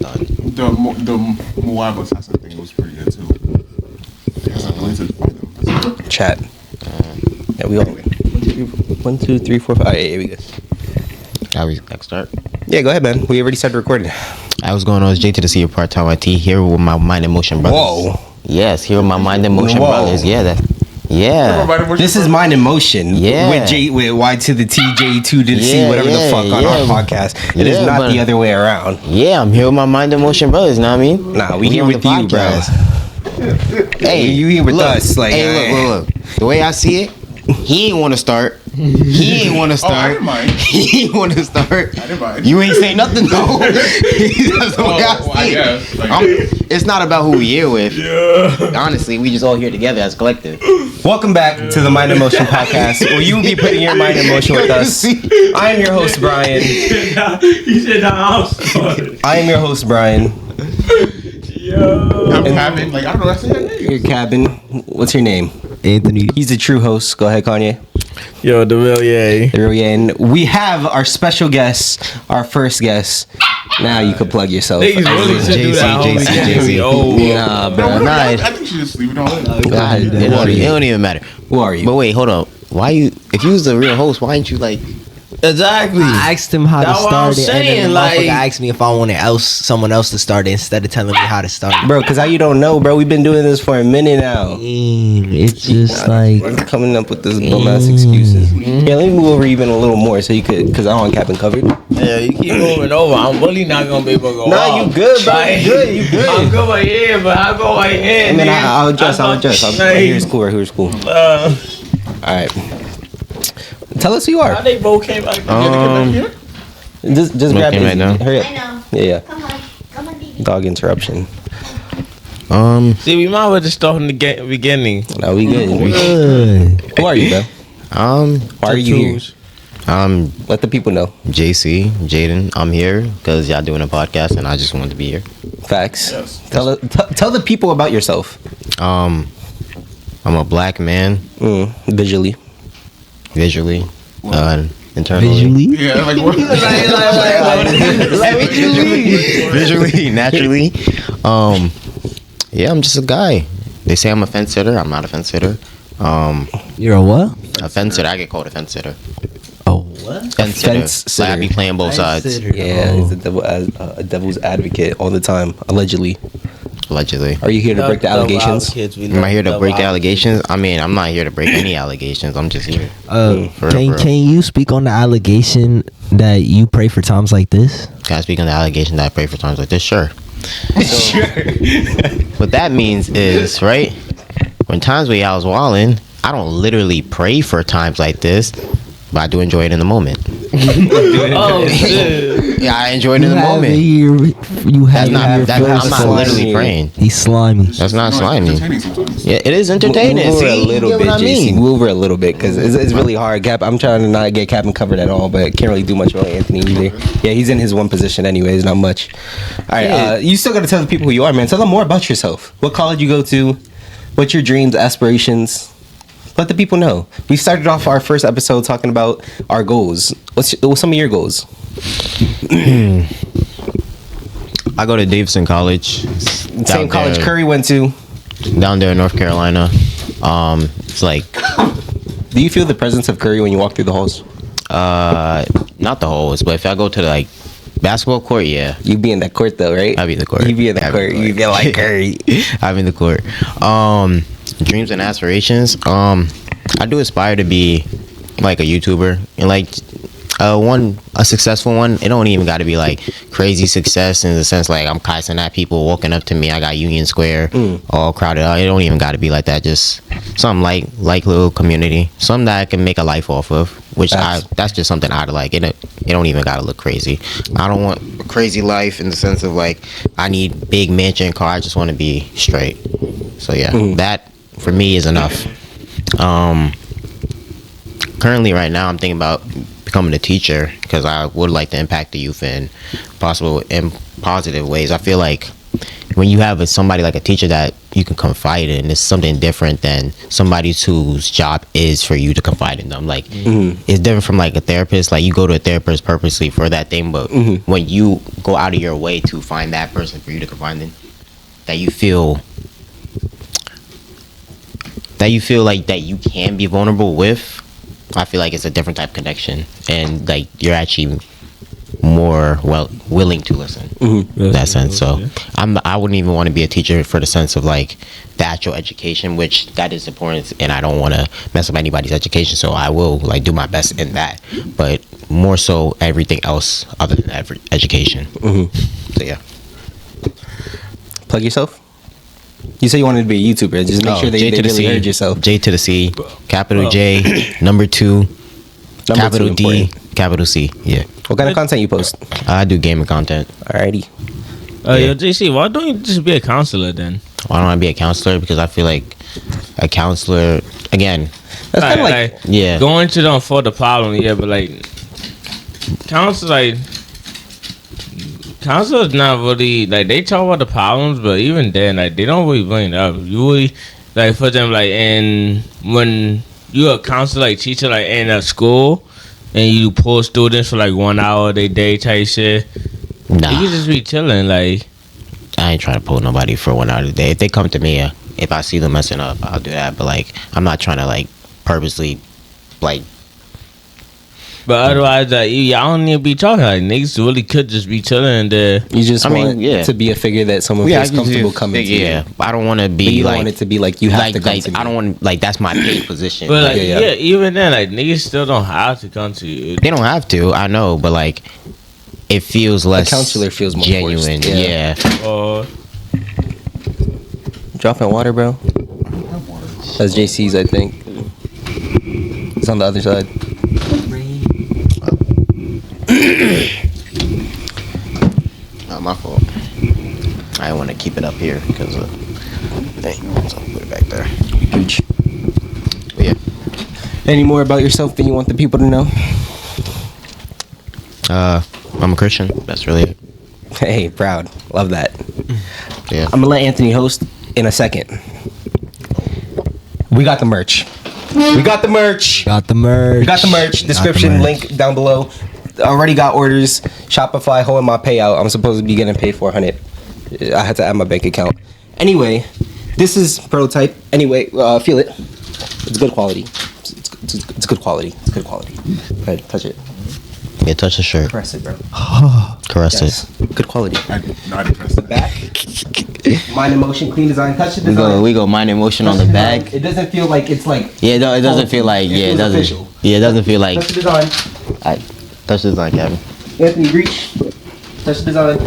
done. The Moab assassin thing was pretty good too. Chat. Yeah, we all. 1, 2, 3, 4, 5. Here we go. How we start? Yeah, go ahead, man. We already started recording. I was going on J to the Sea of Part-Time IT here with my Mind and Motion brothers. Whoa. Yes, here with my Mind and Motion brothers. Yeah, This is Mind in Motion. Yeah. With Y to the T, J to the C, whatever the fuck on our podcast. It is not the other way around. Yeah, I'm here with my Mind and Motion brothers, know what I mean? Nah, we here with you, bro. Hey, you here with us. Like, hey, look. The way I see it, he ain't want to start. He ain't want to start. I didn't mind. He ain't want to start. I didn't mind. You ain't say nothing though. That's the way I see it. It's not about who we here with. Yeah. Honestly, we just all here together as a collective. Welcome back to the Mind in Motion podcast, where you will be putting your mind in motion with us. I am your host, Brian. He said, "Nah, I am your host, Brian. I'm Cabin. Like, I don't know what I said. Your cabin. What's your name? Anthony. He's the true host. Go ahead, Kanye. Yo, the real yay. And we have our special guest, our first guest. Now you can plug yourself. Niggas really should do that, homie. JC. Nah, bro. No, I think you should just leave it all in. It don't even matter. Who are you? But wait, hold on. Why you? If you was the real host, why ain't you like? Exactly. I asked him how to That's what I'm start it, and saying, then the like- motherfucker asked me if I wanted someone else to start it instead of telling me how to start it. Bro, because how you don't know, bro? We've been doing this for a minute now. It's just like Coming up with this bum ass excuses. Yeah, let me move over even a little more so you could, because I don't want Captain covered. Yeah, you keep moving over. I'm really not gonna be able to go. Nah, off. you good, bro. Like, You good. You good. I'm good right here, but I go right here. And then nigga. I'll adjust. Right here's cool. Right here's cool. All right. Tell us who you How are. they both came back together? Just grab Okay, it. right now. Hurry up. I know. Yeah. Come on, Didi. Dog interruption. See, we might as well just start from the beginning. No, we good. good. Who are you, bro? Why are you here? Let the people know. JC, Jaden. I'm here because y'all doing a podcast, and I just wanted to be here. Facts. Yes. Tell the people about yourself. I'm a black man, Visually. internally, Visually? Yeah, like what? visually, naturally. Yeah, I'm just a guy. They say I'm a fence sitter. I'm not a fence sitter. You're a what? A fence sitter. I get called a fence sitter. Oh, what? Fence sitter. Like, I be playing both sides. Yeah, he's a devil's advocate all the time, allegedly. Allegedly. Are you here to break the allegations? Am I here to break the allegations? I mean, I'm not here to break any allegations. I'm just here. Can you speak on the allegation that you pray for times like this? Can I speak on the allegation that I pray for times like this? Sure. What that means is, right, when times where I was wilding, I don't literally pray for times like this, but I do enjoy it in the moment. Oh, shit. Yeah, I enjoy it in the moment. I'm not literally praying. He's slimy. That's not slimy. Entertaining sometimes. Yeah, it is entertaining. Move over See, a little you bit, get what I JC. mean? Move over a little bit, because it's really hard. Cap, I'm trying to not get Captain covered at all, but can't really do much about Anthony either. Yeah, he's in his one position anyways, not much. All right, you still got to tell the people who you are, man. Tell them more about yourself. What college you go to? What's your dreams, aspirations? Let the people know. We started off our first episode talking about our goals. What's some of your goals? I go to Davidson College. Same college Curry went to. Down there in North Carolina. It's like, Do you feel the presence of Curry when you walk through the halls? not the halls, but if I go to the, like, basketball court, yeah. You be in that court though, right? I be in the court. You be in that court. You be like Curry. I'm in the court. Dreams and aspirations. I do aspire to be like a YouTuber, and like a successful one. It don't even got to be like crazy success in the sense like I'm cussing at people walking up to me. I got Union Square all crowded out. It don't even got to be like that. Just something like little community, something that I can make a life off of. That's just something I'd like. It don't even got to look crazy. I don't want a crazy life in the sense of like I need big mansion car. I just want to be straight. So yeah, that for me is enough. Currently right now I'm thinking about becoming a teacher because I would like to impact the youth in possible and positive ways. I feel like when you have somebody like a teacher that you can confide in, it's something different than somebody whose job is for you to confide in them. Like it's different from like a therapist. Like you go to a therapist purposely for that thing, but when you go out of your way to find that person for you to confide in, that you feel like that you can be vulnerable with, I feel like it's a different type of connection, and like you're actually more willing to listen in that sense. So I wouldn't even want to be a teacher for the sense of like the actual education, which that is important, and I don't want to mess up anybody's education, so I will like do my best in that, but more so everything else other than education. So yeah. Plug yourself. You said you wanted to be a YouTuber. Just make sure they really heard yourself. J to the C, capital J, number 2, capital D, important. capital C. Yeah. What kind of content you post? I do gaming content. Alrighty. Yo, JC, why don't you just be a counselor then? Why don't I be a counselor? Because I feel like a counselor, again, That's kind of like yeah. Going to them for the problem, yeah, but like counselors not really like they talk about the problems, but even then, like they don't really bring it up. You really like for them, like, and when you're a counselor, like teacher, like in a school, and you pull students for like 1 hour a day type shit, Nah, you can just be chilling, like. I ain't trying to pull nobody for 1 hour a day. If they come to me, if I see them messing up, I'll do that. But like, I'm not trying to like purposely, like. But otherwise, like, y'all don't need to be talking. Like, niggas really could just be chilling there. you just I mean, want yeah. to be a figure that someone feels comfortable coming to. Yeah, I don't want to be But you don't like. want it to be like you have like, to come like to me. I don't want like that's my paid position. But, like, Yeah. yeah, even then, like, niggas still don't have to come to you. They don't have to. I know, but like, it feels less. counselor feels more genuine. forced, yeah. Yeah. Or, Dropping water, bro. That's JC's, I think. It's on the other side. Not my fault. I want to keep it up here because of thing. So I'll put it back there. But yeah. Any more about yourself that you want the people to know? I'm a Christian. That's really it. Hey, proud. Love that. Yeah. I'm gonna let Anthony host in a second. We got the merch. We got the merch. Got the merch. We got the merch. Description link down below. Already got orders. Shopify holding my payout. I'm supposed to be getting paid $400. I had to add my bank account. Anyway, this is prototype. Anyway, feel it. It's good quality. It's good quality. It's good quality. Go ahead, touch it. Yeah, touch the shirt. Caress it, bro. Caress Yes. Good quality. I didn't press that. Back. Mind emotion, clean design. Touch the it. design. We go mind emotion on the back. It doesn't feel like it's like. Yeah, it doesn't feel like. Yeah, it feels doesn't. official. Yeah, it doesn't feel like. Touch the design. I touch the design, Kevin. Anthony, reach. Touch the design.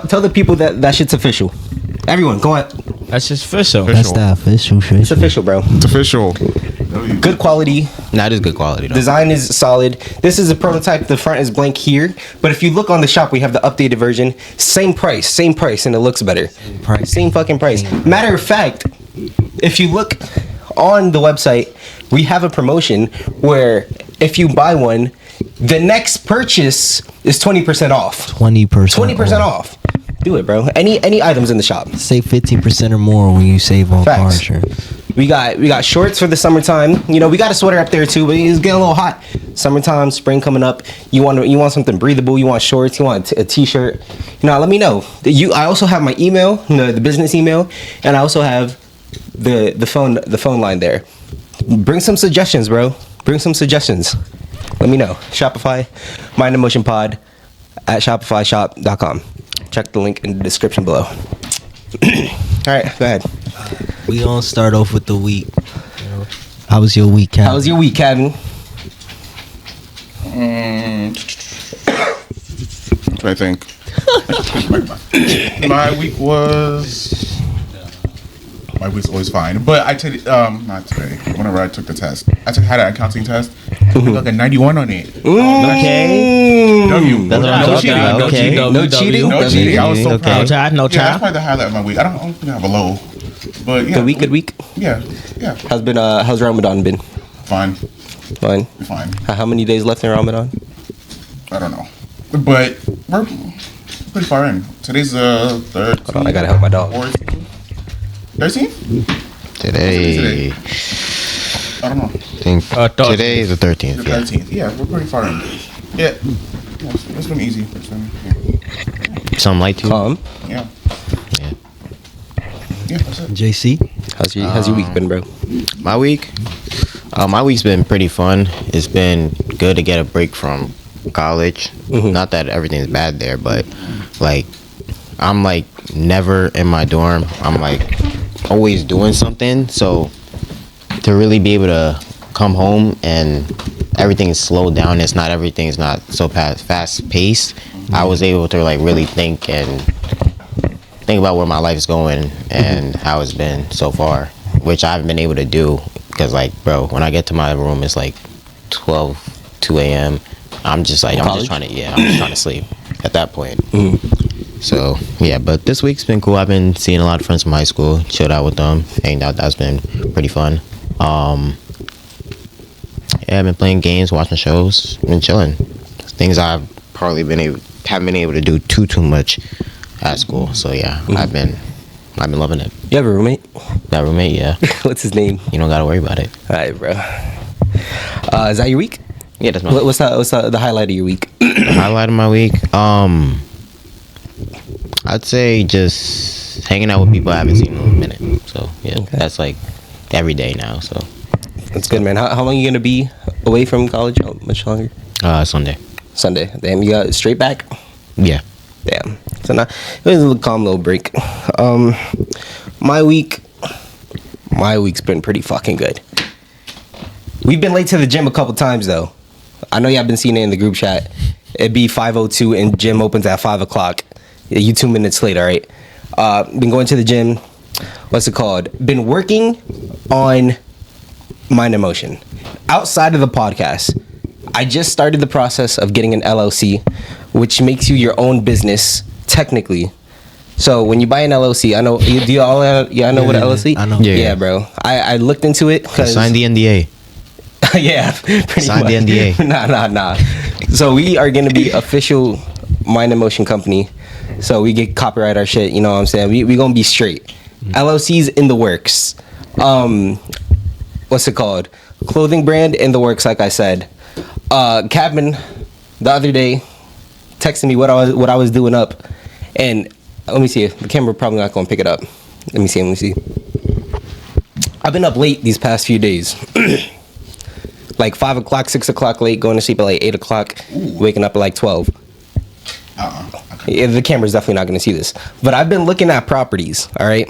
Tell the people that shit's official. Everyone, go on. that's just official. That's the official shit. It's official, bro. It's official. Good quality. Nah, it is good quality though. Design is solid. This is a prototype. The front is blank here. But if you look on the shop, we have the updated version. Same price, and it looks better. Same fucking price. Matter of fact, if you look on the website, we have a promotion where if you buy one, the next purchase is 20% off. 20%. 20% off. Do it, bro. Any items in the shop. Save 15% or more when you save on car Facts. insurance. We got shorts for the summertime. You know, we got a sweater up there too, but it's getting a little hot. Summertime, spring coming up. You want something breathable. You want shorts. You want a t-shirt. You know, let me know. I also have my email, the business email, and I also have the phone line there. Bring some suggestions, bro. Bring some suggestions. Let me know. Shopify, Mind Emotion Pod at shopifyshop.com. Check the link in the description below. All right, go ahead. We gonna start off with the week. How was your week, Cat? How was your week, Kevin? I think. My week's always fine, but I took not today. Whenever I took the test, had an accounting test. I got a 91 on it. Okay. W. That's what I'm No talking cheating. about. Okay. No cheating. No cheating. I was so Okay. proud. No Yeah, child. that's probably the highlight of my week. I don't think I have a low, but yeah. Good week. Yeah. How's Ramadan been? Fine. Fine. Fine. How many days left in Ramadan? I don't know. But we're pretty far in. Today's the 13th. Hold on, I gotta help my dog. 13th? Today, I don't know. I think today is the 13th. The 13th. Yeah, we're pretty far in. Yeah. It's been easy. Something like to. Yeah. Yeah. Yeah, that's it. JC, How's your week been, bro? My week's been pretty fun. It's been good to get a break from college. Not that everything's bad there, but like I'm like never in my dorm. I'm like always doing something. So to really be able to come home and everything is slowed down, everything's not so fast paced. I was able to like really think about where my life is going and how it's been so far, which I've been able to do. Because like, bro, when I get to my room, it's like 2 a.m. I'm just trying to sleep at that point. So yeah, but this week's been cool. I've been seeing a lot of friends from high school, chilled out with them, hanged out. That's been pretty fun. Yeah, I've been playing games, watching shows, been chilling. Things I've probably haven't been able to do too much at school. So yeah, I've been loving it. You have a roommate? That roommate, yeah. What's his name? You don't gotta worry about it. All right, bro. Is that your week? Yeah, that's my. What's the highlight of your week? The highlight of my week? I'd say just hanging out with people I haven't seen in a minute. So yeah, That's like every day now. So that's good, man. How long are you gonna be away from college? How much longer? Sunday. Damn, you got straight back? Yeah. Damn. So now it was a calm little break. My week's been pretty fucking good. We've been late to the gym a couple times though. I know y'all been seeing it in the group chat. It'd be 5:02 and gym opens at 5 o'clock. You 2 minutes late, all right? Been going to the gym. What's it called? Been working on Mind and Motion. Outside of the podcast, I just started the process of getting an LLC, which makes you your own business, technically. So when you buy an LLC, I know, do you all know what an LLC? I know. Yeah, bro. I looked into it. Sign the NDA. Yeah, pretty Sign much. the NDA. Nah. So we are going to be official Mind and Motion company. So we get copyright our shit, you know what I'm saying? We going to be straight. LLC's in the works. What's it called? Clothing brand in the works, like I said. Cabin the other day texted me what I was doing up, and let me see. The camera probably not going to pick it up. Let me see. I've been up late these past few days. Like 5 o'clock, 6 o'clock late, going to sleep at like 8 o'clock, waking up at like 12. Yeah, the camera's definitely not going to see this. But I've been looking at properties, all right?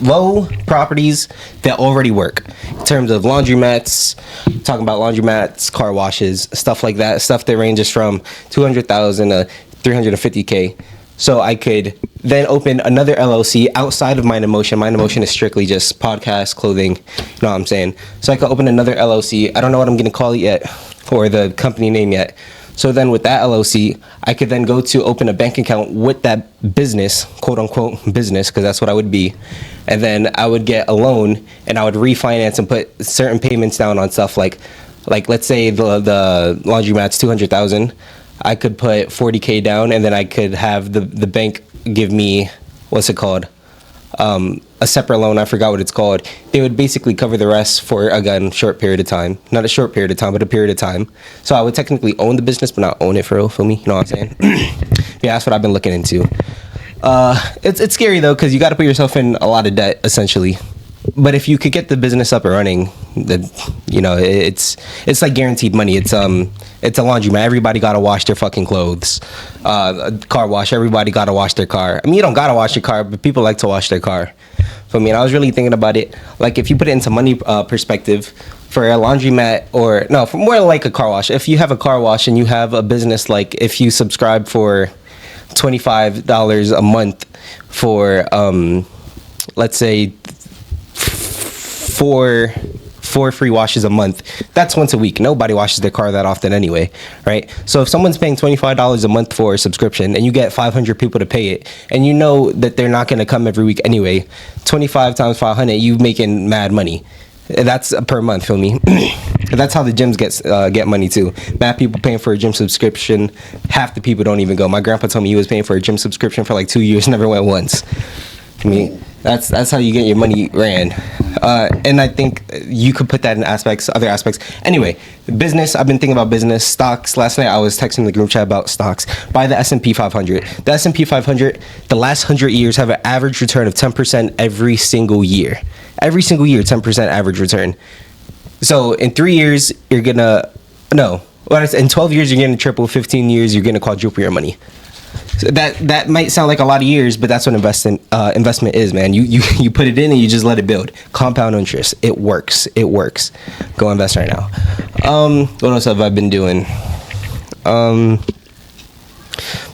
Low properties that already work. In terms of laundromats, talking about laundromats, car washes, stuff like that. Stuff that ranges from $200,000 to $350K. So I could then open another LLC outside of Mind and Motion. Mind and Motion is strictly just podcast, clothing, you know what I'm saying? So I could open another LLC. I don't know what I'm going to call it yet, or the company name yet. So then with that LLC, I could then go to open a bank account with that business, quote unquote business, because that's what I would be. And then I would get a loan and I would refinance and put certain payments down on stuff like let's say the laundromat's $200,000. I could put $40K down, and then I could have the bank give me, what's it called? A separate loan. I forgot what it's called. They would basically cover the rest for, again, short period of time. Not a short period of time, but a period of time. So I would technically own the business, but not own it for real, feel me? You know what I'm saying? Yeah, that's what I've been looking into. It's scary though, because you got to put yourself in a lot of debt, essentially. But if you could get the business up and running, then you know it's like guaranteed money. It's a laundromat. Everybody gotta wash their fucking clothes. A car wash. Everybody gotta wash their car. I mean, you don't gotta wash your car, but people like to wash their car. So I mean, I was really thinking about it. Like if you put it into money perspective, for a laundromat or no, for more like a car wash. If you have a car wash and you have a business, like if you subscribe for $25 a month for let's say four free washes a month, that's once a week. Nobody washes their car that often anyway, right? So if someone's paying $25 a month for a subscription and you get 500 people to pay it, and you know that they're not going to come every week anyway, 25 times 500, you making mad money. That's per month, feel me? That's how the gyms get money too. Mad people paying for a gym subscription. Half the people don't even go. My grandpa told me he was paying for a gym subscription for like 2 years, never went once. I mean, that's how you get your money ran. And I think you could put that in other aspects. Anyway, business. I've been thinking about business stocks. Last night I was texting the group chat about stocks. Buy the S&P 500. The S&P 500. The last 100 years have an average return of 10% every single year. Every single year, 10% average return. So in 3 years, you're gonna in 12 years you're gonna triple. 15 years you're gonna quadruple your money. So that might sound like a lot of years, but that's what investment is, man. You put it in and you just let it build. Compound interest. It works. Go invest right now. What else have I been doing? I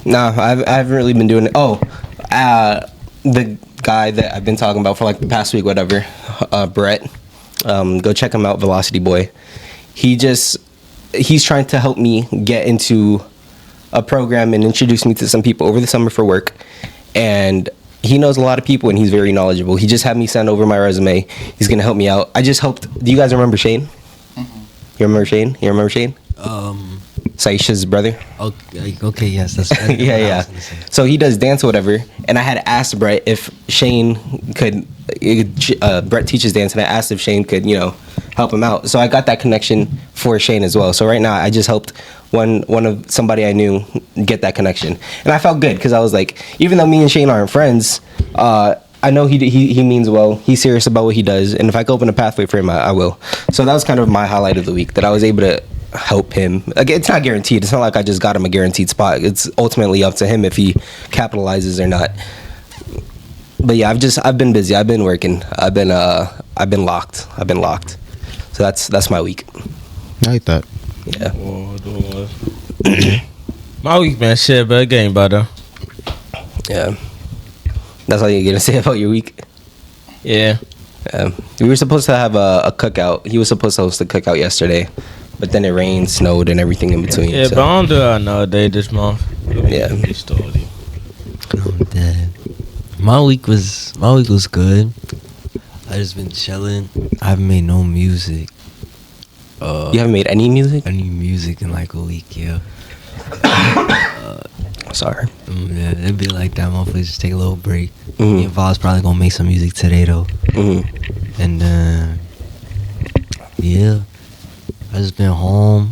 haven't really been doing it. The guy that I've been talking about for like the past week, whatever, Brett. Go check him out, Velocity Boy. He's trying to help me get into a program and introduce me to some people over the summer for work. And he knows a lot of people and he's very knowledgeable. He just had me send over my resume. He's gonna help me out. I just helped. Do you guys remember Shane? Mm-hmm. You remember Shane? Saisha's brother. Okay, yes, that's yeah. So he does dance or whatever, and I had asked Brett if Shane could. Brett teaches dance, and I asked if Shane could, help him out. So I got that connection for Shane as well. So right now, I just helped one of somebody I knew get that connection, and I felt good because I was like, even though me and Shane aren't friends, I know he means well. He's serious about what he does, and if I could open a pathway for him, I will. So that was kind of my highlight of the week, that I was able to help him. Again, it's not guaranteed. It's not like I just got him a guaranteed spot. It's ultimately up to him if he capitalizes or not. But yeah, I've been busy. I've been working. I've been locked. So that's my week. I like that. Yeah. My week been shit, but it getting better. Yeah. That's all you're gonna say about your week? Yeah. We were supposed to have a cookout. He was supposed to host a cookout yesterday, but then it rained, snowed, and everything in between. Yeah, so. but I don't do it another day this month. Yeah. I'm dead. My week was good. I just been chilling. I haven't made no music. You haven't made any music? Any music in like a week, yeah. Sorry. Yeah, it'd be like that. Motherfuckers just take a little break. Mm-hmm. Me and Vos probably gonna make some music today though. Mm-hmm. And yeah, I just been home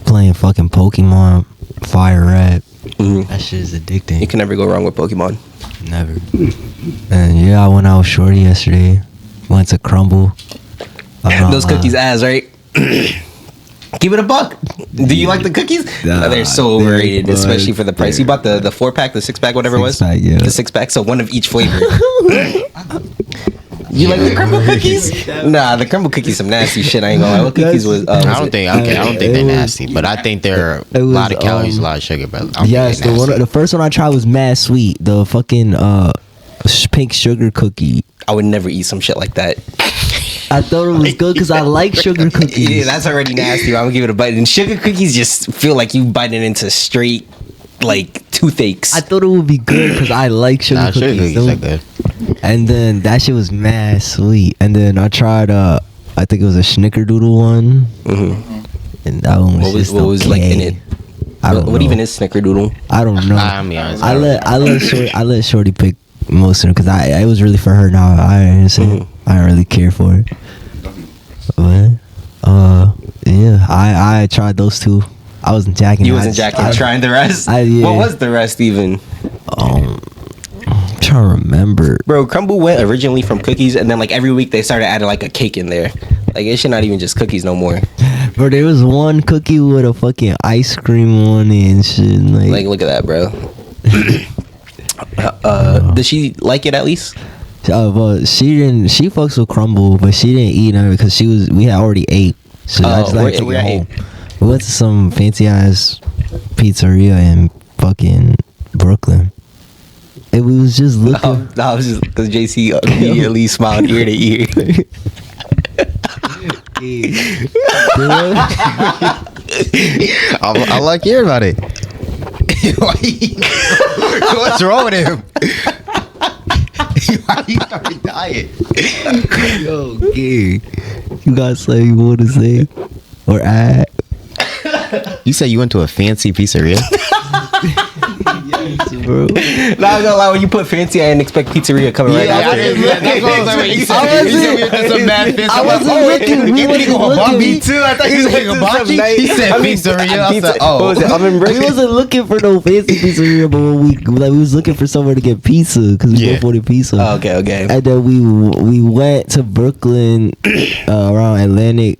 playing fucking Pokemon Fire Red. Mm-hmm. That shit is addicting. You can never go wrong with Pokemon. Never. And yeah, I went out with Shorty yesterday. Went to Crumble. Those cookies ass, right? Keep it a buck. Do you like the cookies? Nah, they're so overrated, but especially for the price. You bought the 4-pack, the 6-pack, whatever it was? 6-pack, yeah. The 6-pack, so one of each flavor. You like the crumble cookies? Nah, the crumble cookies some nasty shit. I ain't gonna lie. What cookies was? I don't think they're nasty, but I think they're a lot of calories, a lot of sugar. But yes, the first one I tried was mad sweet. The fucking pink sugar cookie. I would never eat some shit like that. I thought it was good because I like sugar cookies. Yeah, that's already nasty. I'm gonna give it a bite. And sugar cookies just feel like you biting into straight like toothaches. I thought it would be good because I like sugar cookies. Sugar cookies are good. And then that shit was mad sweet. And then I tried I think it was a Snickerdoodle one. Mm-hmm. And that one was what was like in it? I don't know. What even is Snickerdoodle? I don't know. I'm honest, I let Shorty pick most of it because it was really for her. Now I didn't really care for it. But yeah, I tried those two. I wasn't jacking. You wasn't jacking. Trying the rest. Yeah. What was the rest even? I'm trying to remember. Bro, Crumble went originally from cookies, and then like every week they started adding like a cake in there. Like it should not even just cookies no more. Bro, there was one cookie with a fucking ice cream on it and shit. Like look at that, bro. Did she like it at least? But she didn't. She fucks with Crumble, but she didn't eat none because we had already ate. So I just like took it home. We went to some fancy ass pizzeria in fucking Brooklyn. And we was just looking. I was just because JC immediately smiled ear to ear. I like hearing about it. What's wrong with him? Why you started dying? Yo, gay. You got something you want to say? or at. You said you went to a fancy pizzeria? Bro. Not gonna lie, when you put fancy, I didn't expect pizzeria coming right Yeah, now. I didn't- that's what I was like, when you said- you said we went to some mad fancy- I wasn't I'm like, looking. We wasn't looking. too. I thought you said hibachi. He said pizzeria. I said, What was it? Oven We wasn't looking for no fancy pizzeria, but when we was looking for somewhere to get pizza because we both wanted pizza. Oh, okay. And then we went to Brooklyn around Atlantic.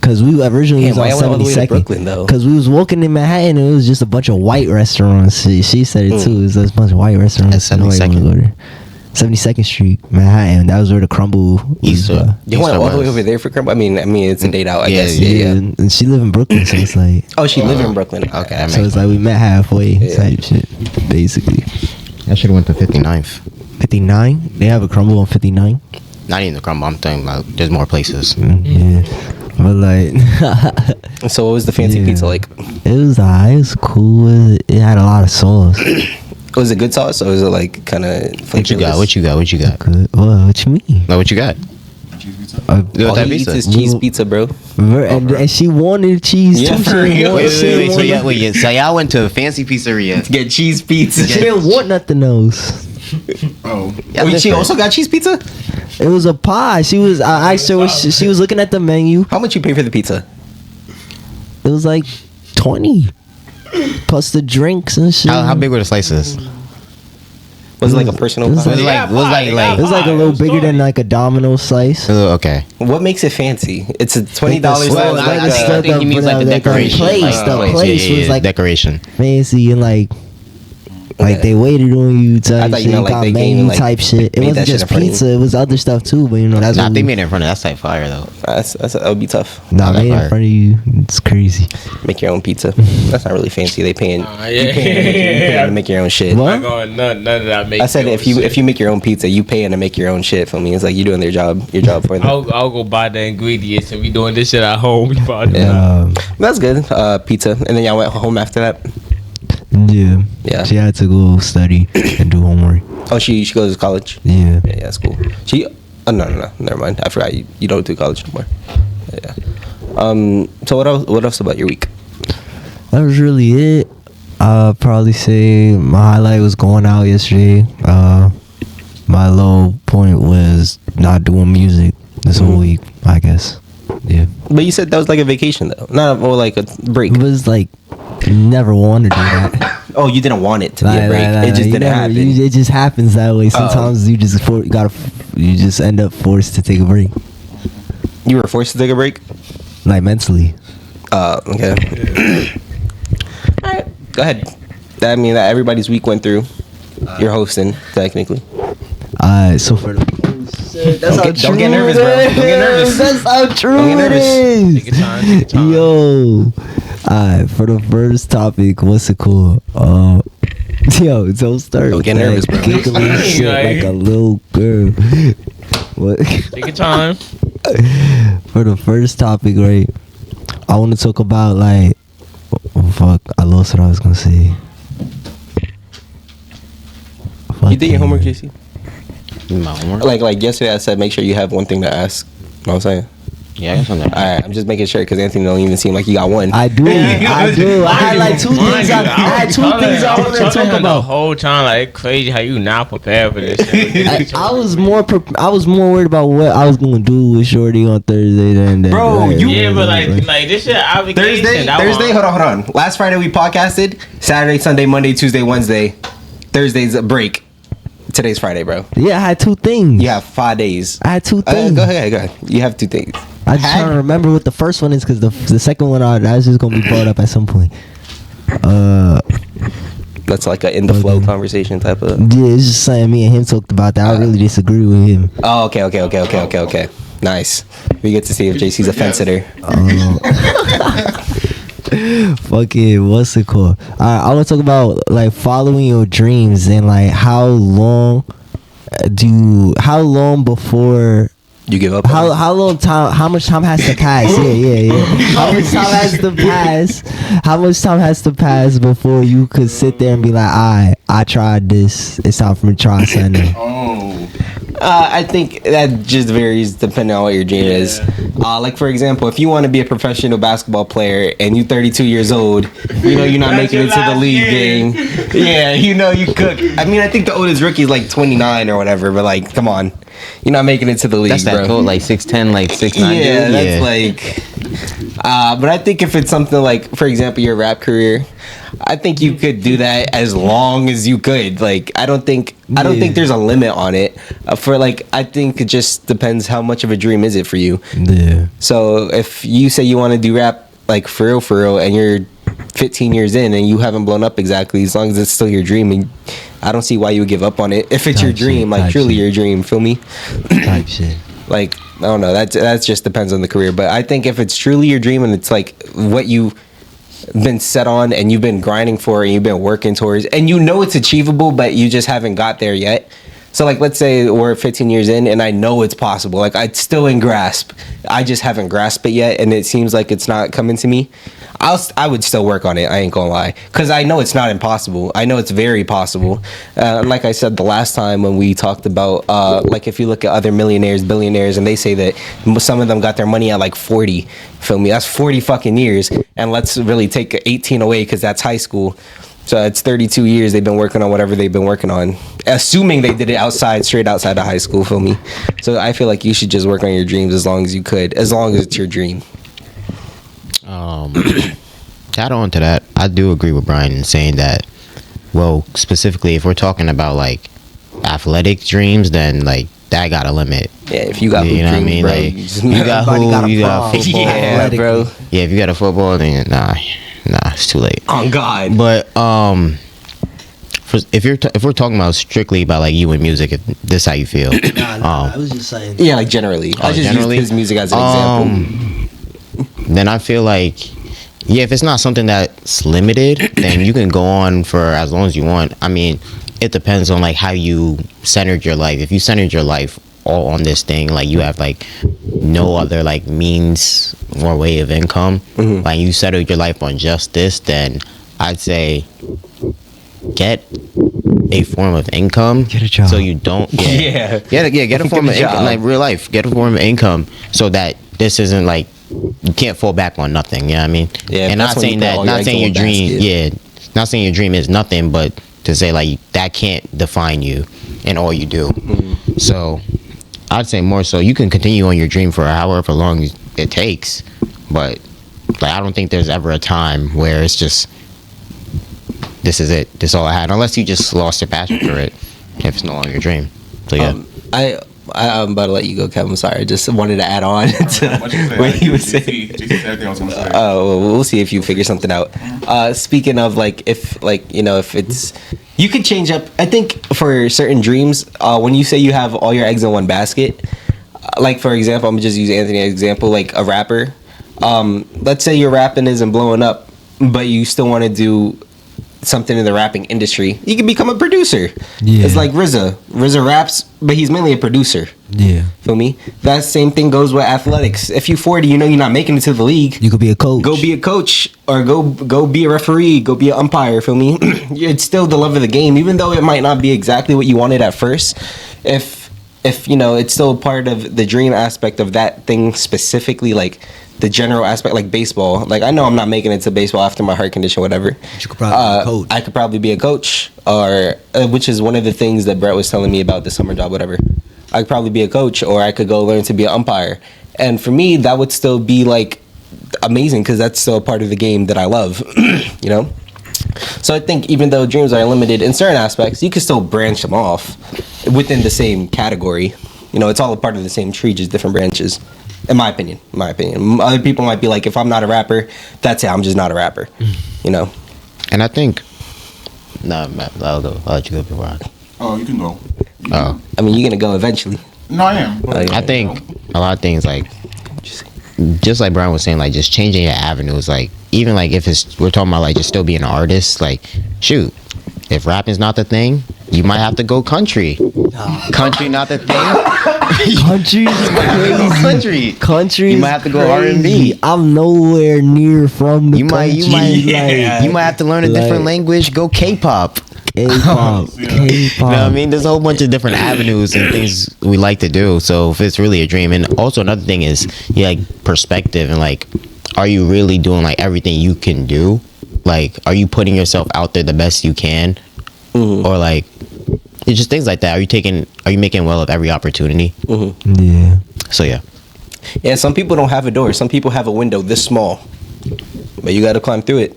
Cause we originally was Why on I went all the way to 72nd. Brooklyn though? Cause we was walking in Manhattan and it was just a bunch of white restaurants. She said it too. It was a bunch of white restaurants. At 72nd. 72nd Street, Manhattan. That was where the crumble was. You went all the way over there for crumble? I mean, it's a date out, I guess. Yeah. And she live in Brooklyn, so it's like. Oh, she live in Brooklyn. Okay, that So makes it's like we met halfway Yeah. type shit, basically. I should have went to 59th. 59. They have a crumble on 59. Not even the crumble. I'm talking about there's more places. Yeah. But like, So what was the fancy Yeah. pizza like? it was alright. It was cool. It had a lot of sauce. Was it good sauce or was it like kind of What you got? What you got? What you got? Good. What you mean? No, what you got? Cheese pizza. Do All that he eats pizza. is cheese pizza, bro. And she wanted cheese Yeah, too. for She real. wanted- she Wait. So wanted- so y'all went to a fancy pizzeria. Get cheese pizza. She didn't want nothing else. Oh, Yeah, Wait, she different. also got cheese pizza? It was a pie. I asked her what she was looking at the menu. How much you pay for the pizza? It was like 20 plus the drinks and shit. How big were the slices? Was it like a personal It was pie? Was it like It was like a little bigger than like a domino slice. Okay. What makes it fancy? It's a $20 Well, like I a- think he means like the decoration. place, Like, the place was like decoration. fancy and like they waited on you type I thought you shit, meant like got they came menu and, like, type shit. It made wasn't that shit just in front of you. pizza, it was other stuff too. But you know that's Nah, what they we- made it in front of that's like fire though. that would be tough. Nah, Not that made in fire. front of you. It's crazy. Make your own pizza. That's not really fancy. They paying. You paying to make your own shit. What? I'm going none of that. Make I said your if you make your own pizza, you paying to make your own shit for me. It's like you doing your job for them. I'll go buy the ingredients and we doing this shit at home. We buy it. That's good. Pizza, and then y'all went home after that. Yeah. Yeah. She had to go study and do homework. Oh, she goes to college. Yeah. Yeah, that's cool. She. Oh, no, never mind. I forgot you don't do college anymore. Yeah. So what else about your week? That was really it. I'll probably say my highlight was going out yesterday. My low point was not doing music this whole week, I guess. Yeah. But you said that was like a vacation though, not or like a break. It was like never wanted to do that. Oh, you didn't want it to be a Like, break. like, It just you didn't never- happen. it just happens that way. Sometimes you just you just end up forced to take a break, You were forced to take a break. like mentally. Okay. All right, go ahead. I mean, that everybody's week went through. You're hosting technically. So for the that's Don't get nervous, bro. Don't get nervous. That's how true Don't get it nervous. is. Take your time. Take your time. Yo, for the first topic, what's it called? Yo, don't start. Don't with get that nervous, bro. giggling shit like a little girl. What? Take your time. For the first topic, right? I want to talk about like, fuck, I lost what I was gonna say. You did your homework, JC? My homework. Like yesterday, I said make sure you have one thing to ask. You know what I'm saying? Yeah, I guess I'm there. All right, I'm just making sure because Anthony don't even seem like he got one. I do. I had like two things. I had two things I wanted to talk The about. whole time, like crazy how you not prepared for this shit. I was more worried about what I was gonna do with Shorty on Thursday than that. Bro, Yeah, but like this shit obligation. Thursday, hold on. Last Friday we podcasted. Saturday, Sunday, Monday, Tuesday, Wednesday. Thursday's a break. Today's Friday, bro. Yeah, I had two things. You have 5 days. I had two things. Go ahead. You have 2 things. I just trying to remember what the first one is because the second one that's just gonna be brought up at some point. That's like a in the flow conversation type of. Yeah, it's just saying me and him talked about that. I really disagree with him. Oh, okay. Nice. We get to see if JC's a fence sitter. Fucking what's it called? I want to talk about like following your dreams and like how long before You give up. How long time? How much time has to pass? Yeah. How much time has to pass? How much time has to pass before you could sit there and be like, I tried this. It's time for me to try something. I think that just varies depending on what your dream is. Like for example, if you want to be a professional basketball player and you're 32 years old, you know you're not making it to the league game. Yeah, you know you cook. I mean, I think the oldest rookie is like 29 or whatever, but like, come on, you're not making it to the league, That's bro. that cool, like 6'10", like 6'9". Yeah, dude. that's like. But I think if it's something like, for example, your rap career, I think you could do that as long as you could. Like, I don't think there's a limit on it. For like, I think it just depends how much of a dream is it for you. Yeah. So if you say you want to do rap, like for real, and you're 15 years in and you haven't blown up exactly, as long as it's still your dream, and I don't see why you would give up on it if it's your dream, like truly your dream. Feel me? Type shit. Like, I don't know. That just depends on the career. But I think if it's truly your dream and it's like what you've been set on and you've been grinding for and you've been working towards and you know it's achievable, but you just haven't got there yet. So like, let's say we're 15 years in and I know it's possible. Like, it's still in grasp. I just haven't grasped it yet, and it seems like it's not coming to me. I would still work on it. I ain't gonna lie, because I know it's not impossible. I know it's very possible. Like I said the last time when we talked about, like if you look at other millionaires, billionaires, and they say that some of them got their money at like 40. Feel me? That's 40 fucking years. And let's really take 18 away because that's high school. So it's 32 years they've been working on whatever they've been working on, assuming they did it straight outside of high school, feel me? So I feel like you should just work on your dreams as long as you could, as long as it's your dream. To add on to that, I do agree with Brian in saying that, well, specifically if we're talking about like athletic dreams, then like that got a limit. Yeah, if you got you know what I mean? bro, Like, you got hoop, you got football. yeah, bro. Yeah, if you got a football, then nah, it's too late. On God. But if we're talking about strictly about like you and music, if this how you feel. I was just saying. Yeah, like generally. I just generally? use his music as an example. Then I feel like, yeah, if it's not something that's limited, then you can go on for as long as you want. I mean, it depends on like how you centered your life. If you centered your life all on this thing, like you have like no other like means or way of income, like you settled your life on just this, then I'd say get a form of income. Get a job. So you don't get a form of income, like real life. Get a form of income so that this isn't like you can't fall back on nothing. You know what I mean? Yeah, and not saying your dream. Not saying your dream is nothing, but to say like that can't define you and all you do. So I'd say more so you can continue on your dream for however long it takes, but like I don't think there's ever a time where it's just this is it, this is all I had, unless you just lost your passion for it if it's no longer your dream. So yeah. I'm about to let you go, Kevin. I'm sorry. I just wanted to add on to what he was saying. Everything I was gonna say. Oh, we'll see if you figure something out. Speaking of like, if like you know, if it's you could change up. I think for certain dreams, when you say you have all your eggs in one basket, like for example, I'm gonna just use Anthony as an example, like a rapper. Let's say your rapping isn't blowing up, but you still want to do something in the rapping industry, you can become a producer. Yeah. It's like RZA. RZA raps, but he's mainly a producer. Yeah. Feel me? That same thing goes with athletics. If you're 40, you know you're not making it to the league. You could be a coach. Go be a coach, or go be a referee. Go be an umpire. Feel me? It's still the love of the game, even though it might not be exactly what you wanted at first. If you know, it's still part of the dream aspect of that thing specifically, like the general aspect, like baseball. Like I know I'm not making it to baseball after my heart condition, whatever. But you could probably be a coach. I could probably be a coach, or which is one of the things that Brett was telling me about the summer job, whatever. I could probably be a coach, or I could go learn to be an umpire. And for me, that would still be like amazing because that's still a part of the game that I love, you know. So I think even though dreams are limited in certain aspects, you can still branch them off within the same category. You know, it's all a part of the same tree, just different branches. In my opinion. Other people might be like, if I'm not a rapper, that's it. I'm just not a rapper. You know? And I think... No, Matt, I'll let you go before I... Oh, you can go. I mean, you're going to go eventually. No, I am. I think a lot of things, like... Just like Brian was saying, like, just changing your avenues. Like, even, like, if we're talking about, like, just still being an artist, like, shoot. If rapping's not the thing, you might have to go country. Country not the thing. Country is crazy. Country. Country. You is might have to go crazy. R&B. I'm nowhere near from the You might country. you might have to learn a different language. Go K-pop. K-pop. Yeah. K-pop. You know what I mean? There's a whole bunch of different avenues and things we like to do. So if it's really a dream, and also another thing is, yeah, like perspective and like, are you really doing like everything you can do? Like, are you putting yourself out there the best you can, or like, it's just things like that. Are you making well of every opportunity? Yeah. So yeah. Yeah, some people don't have a door. Some people have a window this small, but you got to climb through it.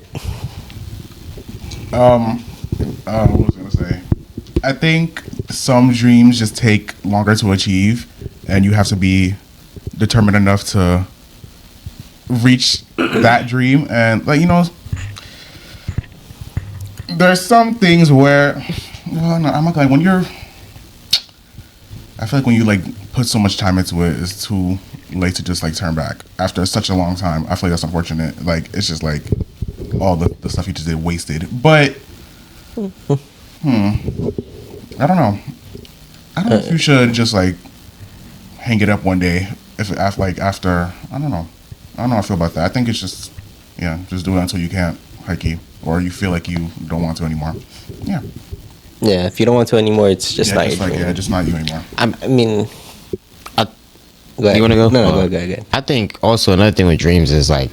What was I gonna say? I think some dreams just take longer to achieve, and you have to be determined enough to reach that dream. And like, you know, there's some things where, well, no, I'm not going. When you're, I feel like when you like put so much time into it, it's too late to just like turn back after such a long time. I feel like that's unfortunate. Like, it's just like all the stuff you just did wasted. But I don't know. I don't know if you should just like hang it up one day. If after I don't know how I feel about that. I think it's just just do it until you can't, hikey, or you feel like you don't want to anymore. Yeah. Yeah, if you don't want to anymore, it's just not just your like dream. just not you anymore. I mean, go ahead. You wanna go? No, go ahead. I think also another thing with dreams is like,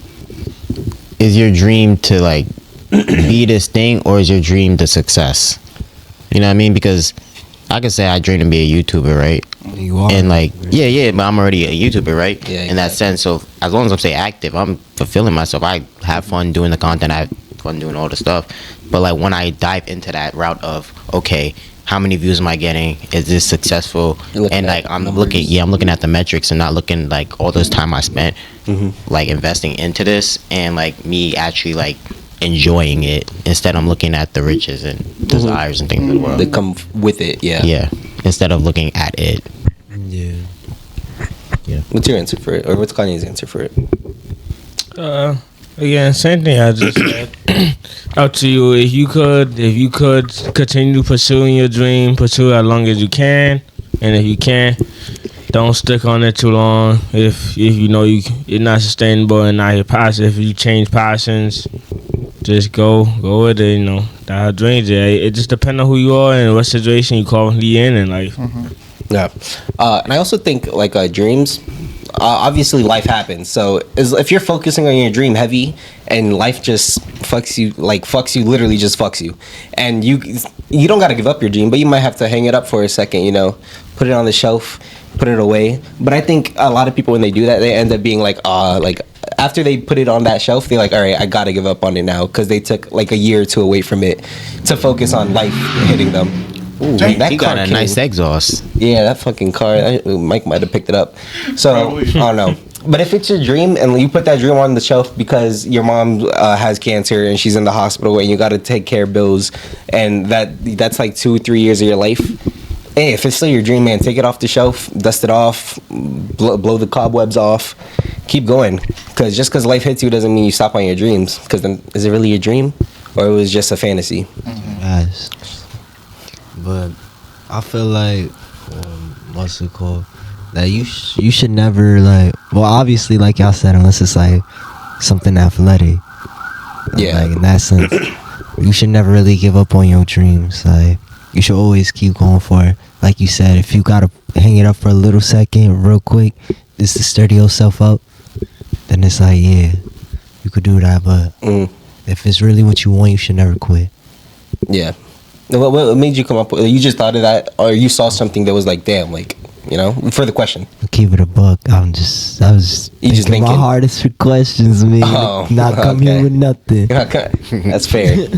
is your dream to like be this thing, or is your dream the success? You know what I mean? Because I could say I dream to be a YouTuber, right? You are. And like, yeah, but I'm already a YouTuber, right? Yeah, in that sense. So as long as I'm stay active, I'm fulfilling myself. I have fun doing the content. I have fun doing all the stuff. But like when I dive into that route of, okay, how many views am I getting? Is this successful? And like I'm looking at the metrics and not looking like all this time I spent like investing into this and like me actually like enjoying it. Instead I'm looking at the riches and desires and things of the world. They come with it, yeah. Yeah. Instead of looking at it. Yeah. What's your answer for it? Or what's Kanye's answer for it? Again, same thing I just said. Up to you. If you could continue pursuing your dream, pursue it as long as you can, and if you can't, don't stick on it too long. If you know you're not sustainable and not your passion, if you change passions, just go with it. You know, that dreams. It just depends on who you are and what situation you currently in life. Yeah. And I also think like dreams, obviously life happens. So if you're focusing on your dream heavy and life just fucks you, literally just fucks you. And you don't got to give up your dream, but you might have to hang it up for a second, you know, put it on the shelf, put it away. But I think a lot of people, when they do that, they end up being like after they put it on that shelf, they're like, all right, I got to give up on it now. Because they took like a year or two away from it to focus on life hitting them. Ooh, He got a nice exhaust. Yeah, that fucking car. Mike might have picked it up. So I don't know. But if it's your dream and you put that dream on the shelf because your mom has cancer and she's in the hospital and you got to take care of bills, and that's like 2-3 years of your life. Hey, if it's still your dream, man, take it off the shelf, dust it off, blow the cobwebs off, keep going. Because just because life hits you doesn't mean you stop on your dreams. Because then, is it really your dream, or it was just a fantasy? Yes. But I feel like what's it called? That you should never like. Well, obviously, like y'all said, unless it's like something athletic. Yeah. Like in that sense, you should never really give up on your dreams. Like you should always keep going for it. Like you said, if you gotta hang it up for a little second, real quick, just to sturdy yourself up, then it's like, yeah, you could do that. But if it's really what you want, you should never quit. Yeah. What made you come up with? You just thought of that, or you saw something that was like, damn, like, you know, for the question. Keep it a buck. I was thinking my hardest for questions, man. Not come here with nothing. That's fair.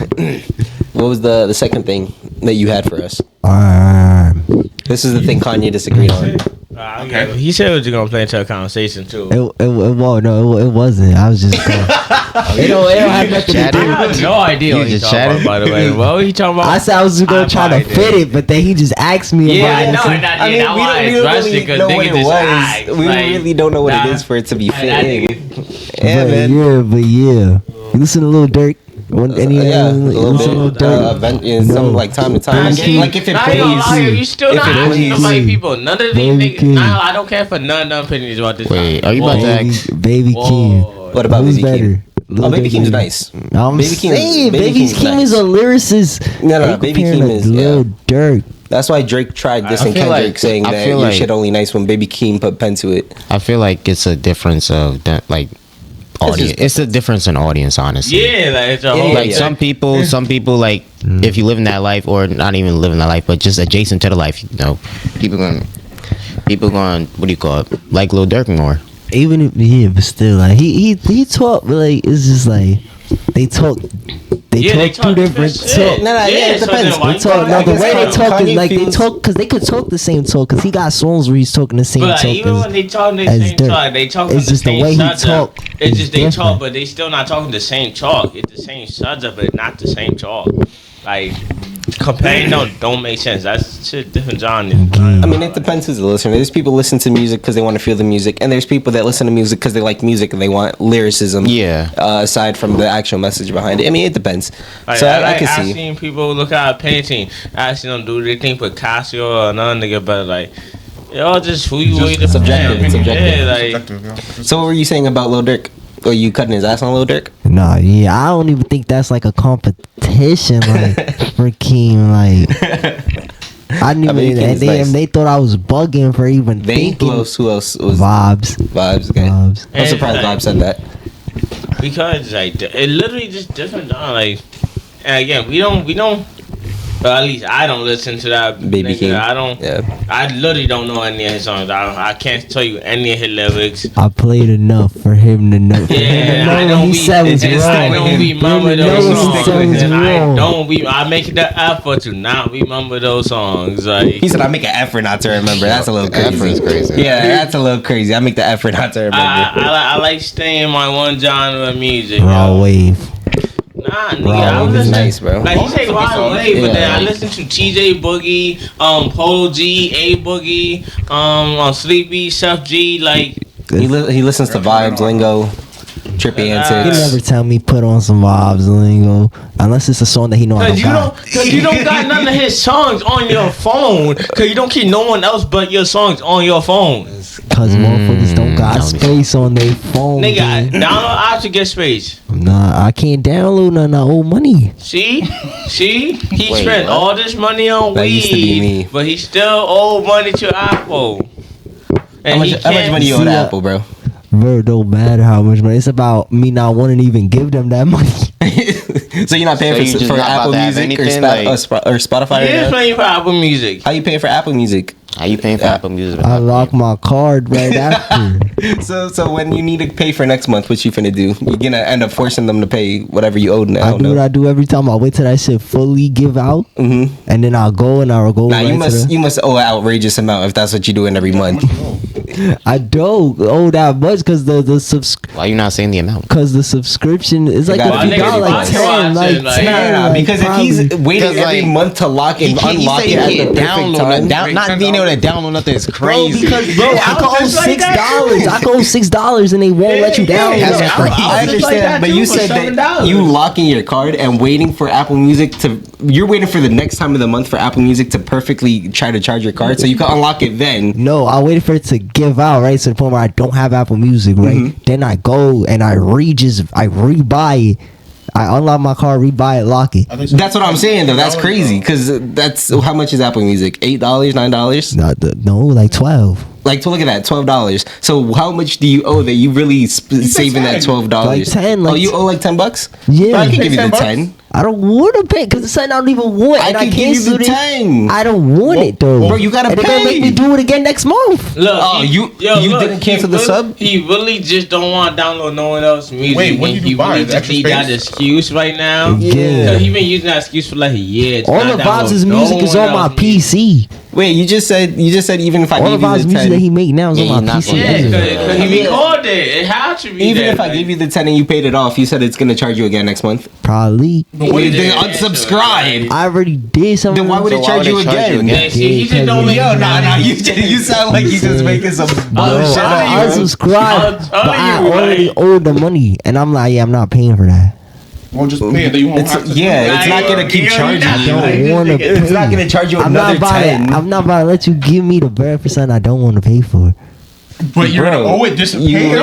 What was the second thing that you had for us? This is the thing Kanye disagreed on. Okay. He said we was gonna play into a conversation too. It wasn't. I was just going. It don't have nothing to do. I have no idea what he's talking about, by the way. What was he talking about? I said I was just gonna try to fit it, but then he just asked me about it. I mean, we don't really know what it was. We really don't know what it is for it to be fitting. Yeah, man. Yeah. You listen to Lil Durk. When any Yeah, a little Lil bit. Durk? Event in some like time to time. Like if it Nah, you still if not it asking plays- nobody people. None of these Baby niggas. King. Nah, I don't care for none of them opinions about this. Wait, are you about to ask? Baby King. What about Who's Baby Keem? better? Oh, Baby Durk Keem's or- nice. I'm Baby Keem- saying Baby Baby Keem's Keem nice. is a lyricist. No, They Baby comparing Keem to is, Lil Durk. That's why Drake tried this I and feel Kendrick like- saying I that feel your like- shit only nice when Baby Keem put pen to it. I feel like it's a difference of that, like audience. It's a difference in audience, honestly. Yeah, like it's a whole. Like yeah. some people like if you live in that life or not even living that life, but just adjacent to the life, you know, people going what do you call it? Like Lil Durk more. Even if, yeah, but still, like he talk, but like it's just like they talk. They talk two different shit. talk. No, yeah, it so depends. then why They you talk. gotta- No, the guess way they Kanye talk is like they feels- talk because they could talk the same talk. Because he got songs where he's talking the same But talk. even when they talk the as same Durk. talk, they talk It's the just the same way he subject. talk It's is just they different. talk, but they still not talking the same talk. It's the same subject, but not the same talk. Like comparing don't make sense. That's shit different genre. I mean, it depends who's the listener. There's people listen to music because they want to feel the music, and there's people that listen to music because they like music and they want lyricism. Yeah. Aside from the actual message behind it, I mean, it depends. Like, So I like can I've see. seen people look at a painting. I seen them do they think Picasso or another nigga, but like it all just who you way to subjective, man. it's subjective. Yeah, like Subjective, yeah. So what were you saying about Lil Durk? Or you cutting his ass on Lil Durk? Nah, yeah, I don't even think that's like a competition, like for Keem. Like, I didn't I mean, even. Keem's They, nice. they thought I was bugging for even They thinking. who else was Vibes. Vibes? Okay. Vibes. I'm surprised And, like, Vibes said that. because like it literally just different genre. Like and again, we don't. Well, at least I don't listen to that. Baby nigga. King. I don't. Yeah. I literally don't know any of his songs. I can't tell you any of his lyrics. I played enough for him to know. For him to Yeah, know I what don't he be. said was it's I wrong. don't remember For him to those know what he songs. said was And I wrong. don't be. I make the effort to not remember those songs. Like He said, "I make an effort not to remember." That's a little crazy. Effort is crazy. Yeah, that's a little crazy. I make the effort not to remember. I like staying in my one genre of music. Raw yo. wave. Nah, nigga, Raw I Wave is listen. nice, bro. Like he say Raw Wave, but Yeah. then I listen to TJ Boogie, Polo G, A Boogie, on Sleepy, Chef G, like He listens to Vibes, Lingo, Trippy You Antics. never tell me put on some vibes, lingo, unless it's a song that he know I cause don't you got. don't got none of his songs on your phone, cause you don't keep no one else but your songs on your phone. Cause motherfuckers don't got no. space on their phone. Nigga, dude. download apps to get space. Nah, I can't download none of old money. See, he Wait, spent what? all this money on That used to be me. weed, but he still owe money to Apple. And How much he can't- money you owe to See, Apple, bro? Bro, it don't matter how much money. It's about me not wanting to even give them that money. So you're not paying So you just for not Apple about to have Music or, anything, or Spotify He right is now? playing for Apple Music. How you paying for Apple Music? How you paying for Apple Music? I lock my card right after. So when you need to pay for next month, what you finna do? You're gonna end up forcing them to pay whatever you owed now. I do what I do every time. I wait till that shit fully give out, Mm-hmm. and then I'll go and I'll go. Nah, right you must owe an outrageous amount if that's what you're doing every month. I don't owe that much because Why you not saying the amount? the subscription is like gotta if be you got like $30. 10, like Nah, 10, Nah, like because if he's probably- waiting Because, every like, month to lock and unlock it at the perfect time. not being able to download nothing is Bro, crazy. because bro, I could owe just like that. $6. I could owe $6 and they won't let you down. Yeah, That's crazy. I just like understand, that but too you for said that $7. you locking your card and waiting for Apple Music to. You're waiting for the next time of the month for Apple Music to perfectly try to charge your card, so you can unlock it then. No, I waited for it to give out, right? To the point where I don't have Apple Music, right? Mhm. Then I go and I rebuy it. I unlock my car, rebuy it, lock it. That's what I'm saying, though. That's crazy because that's how much is Apple Music? $8, $9? No, like 12. Like, to look at that, $12. So how much do you owe that you really saving that $12? Like 10, like oh, you owe like $10? Yeah. Bro, I can give you the $10. 10. I don't want to pay because it's something I don't even want. I and can give you canceled the it. 10. I don't want it though. Bro, you gotta and they're gonna pay. make me do it again next month. Look, Oh, you didn't cancel the sub? He really just don't want to download no one else's music. Wait, what did you he buy? really The just extra need that space? excuse right now. Yeah. So he been using that excuse for like a year. to All not the download Vibes' no music is one on my else's music. PC. Wait, you just said even if I All gave the you Vibes the music that 10, he make now is Yeah, on my you're not PC. gonna Yeah, do because he recorded it. It had to be even there, if I like- gave you the 10 and you paid it off, you said it's gonna charge you again next month. Probably. Wait, then Yeah, unsubscribe. I already did something. Then why would So it why charge would you they charge you again? again? Yeah, see, he just don't Yo, make Yo, nah, you sound like you just making some Bro, bullshit. I I'm unsubscribed, telling but I you, already like- owed the money, and I'm like, yeah, I'm not paying for that. Well, just pay it. You won't have to. It's not gonna keep charging I you. don't want to. It's not gonna charge you another 10. I'm not about to let you give me the bread for something I don't want to pay for. But you're gonna owe it just to pay it.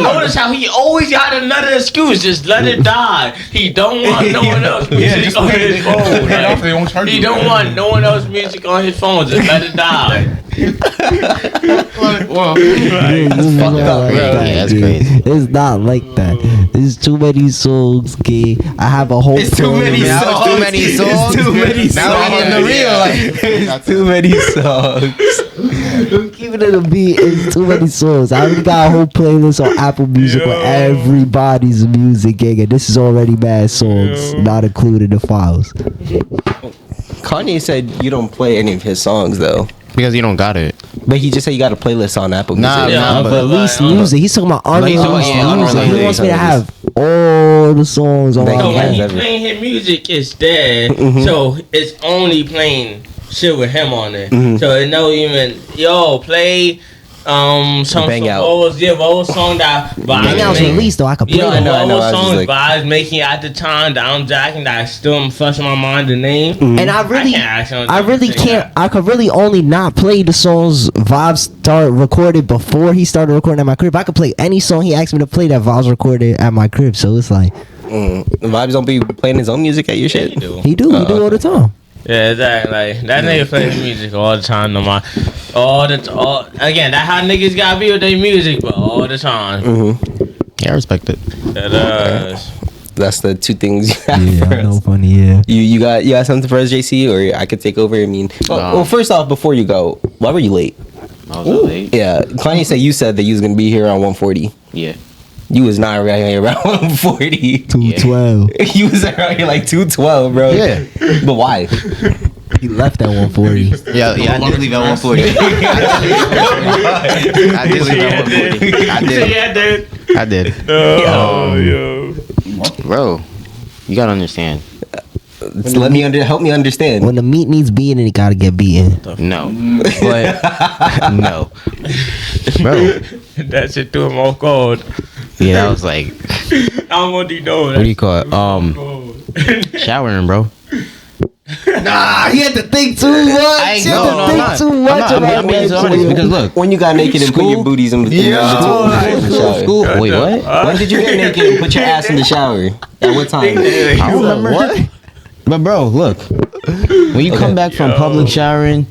Notice how he always got another excuse. Just let it die. He don't want no one else music on his phone. They won't charge He you. don't want no one else music on his phone. Just let it die. Well, It's not fucked up, like bro. that, Yeah, that's dude. crazy. It's not like that. There's too many songs, gay. I have a whole. It's too many Now songs. it's too many songs. It's too many Now we songs. getting the real. Like, It's too many songs. Keeping it a beat. It's too many songs. I already got a whole playlist on Apple Music with everybody's music, gang, and this is already mad songs, not included in the files. Kanye said you don't play any of his songs though. because you don't got it. But he just said you got a playlist on Apple Nah, Music. Yeah, But but release like, music. He's talking about he's talking- unreleased yeah, music. He unreleased. wants me to have all the songs on They my don't So when have he phone. every- playing his music, it's dead. So it's only playing shit with him on it. So it no even play some Bang Out. old song that Bang Out's released though. I could play Yo, that. know, I know, old I was just songs like- vibes making at the time that I'm jacking that I still am fresh in my mind the name. And I really, I really can't. I could really only not play the songs Vibes started recorded before he started recording at my crib. I could play any song he asked me to play that Vibes recorded at my crib. So it's like Vibes don't be playing his own music at your shit. he do all the time. Yeah, exactly. Like that nigga plays music all the time. No matter, again, that how niggas gotta be with their music, but all the time. Yeah, I respect it. That's the two things you have Yeah, for I know, us. funny. Yeah. You got something for us, JC, or I could take over. I mean, well, first off, before you go, why were you late? I was late. Yeah, Kanye said you said that you was gonna be here around 1:40. Yeah. You was not around here around 1:40. 212. You was around here like 2:12, bro. Yeah. But why? He left at 140. Yeah, I did leave at 140. I did leave at 140. I did. Bro, you gotta understand. Help me understand. When the meat needs beaten, it gotta get beaten. No. But, no. Bro. That shit threw him off guard. Yeah, that was like, I don't want to know. what do you call it? Showering, bro. Nah, he had to think too much. I ain't- He had no, to no, I'm think not. too I'm much not. I'm about being that honest shit. because look. When you got naked and put your booties in the shower. School. Wait, what? When did you get naked and put your ass in the shower? At what time? I don't remember. What? But bro, look. When you come back from public showering,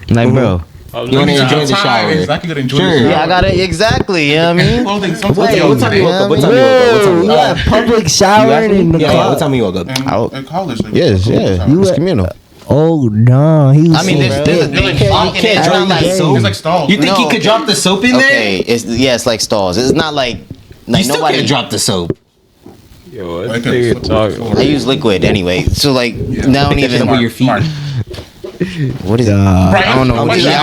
like, bro. You want to enjoy the shower. Exactly, you gotta enjoy Sure. the shower. Yeah, I got it exactly. You know what I mean? Clothing, some Wait, clothing what time you woke up? What time you woke up? What time Whoa, you you woke had up? public showering in the Yeah, club. what time you woke up? in college. Like, Yes, yeah. You It's were- communal. Oh no, he was. I mean, saying- there's like You can't drop that It's soap. like stalls. You think he No. could drop the soap in there? Okay, it's like stalls. It's not like You still nobody can't drop the soap. Yo, Like this a- nigga talking. I use liquid anyway. So like now don't even Where your feet. Smart. what is it? Right, I don't know what like, he's yeah,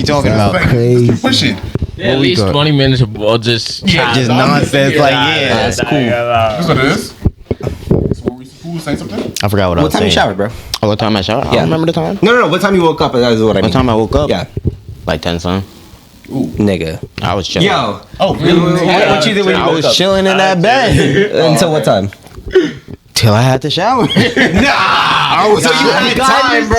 talking about. Like, Crazy. keep pushing. Yeah, at we least got? 20 minutes of just Just nonsense. Like That's cool. That's what it is. So who was saying something? I forgot what I What was time you saying. showered, bro? Oh, what time I showered? I Yeah. don't remember the time. No. What time you woke up? That is what I mean. What time I woke up? Yeah. Like 10 something. Nigga. I was chilling. Yo. Oh, really? What you did when you I woke was up? chilling in that bed Until what time? till I had to shower. I was. So you had time, bro.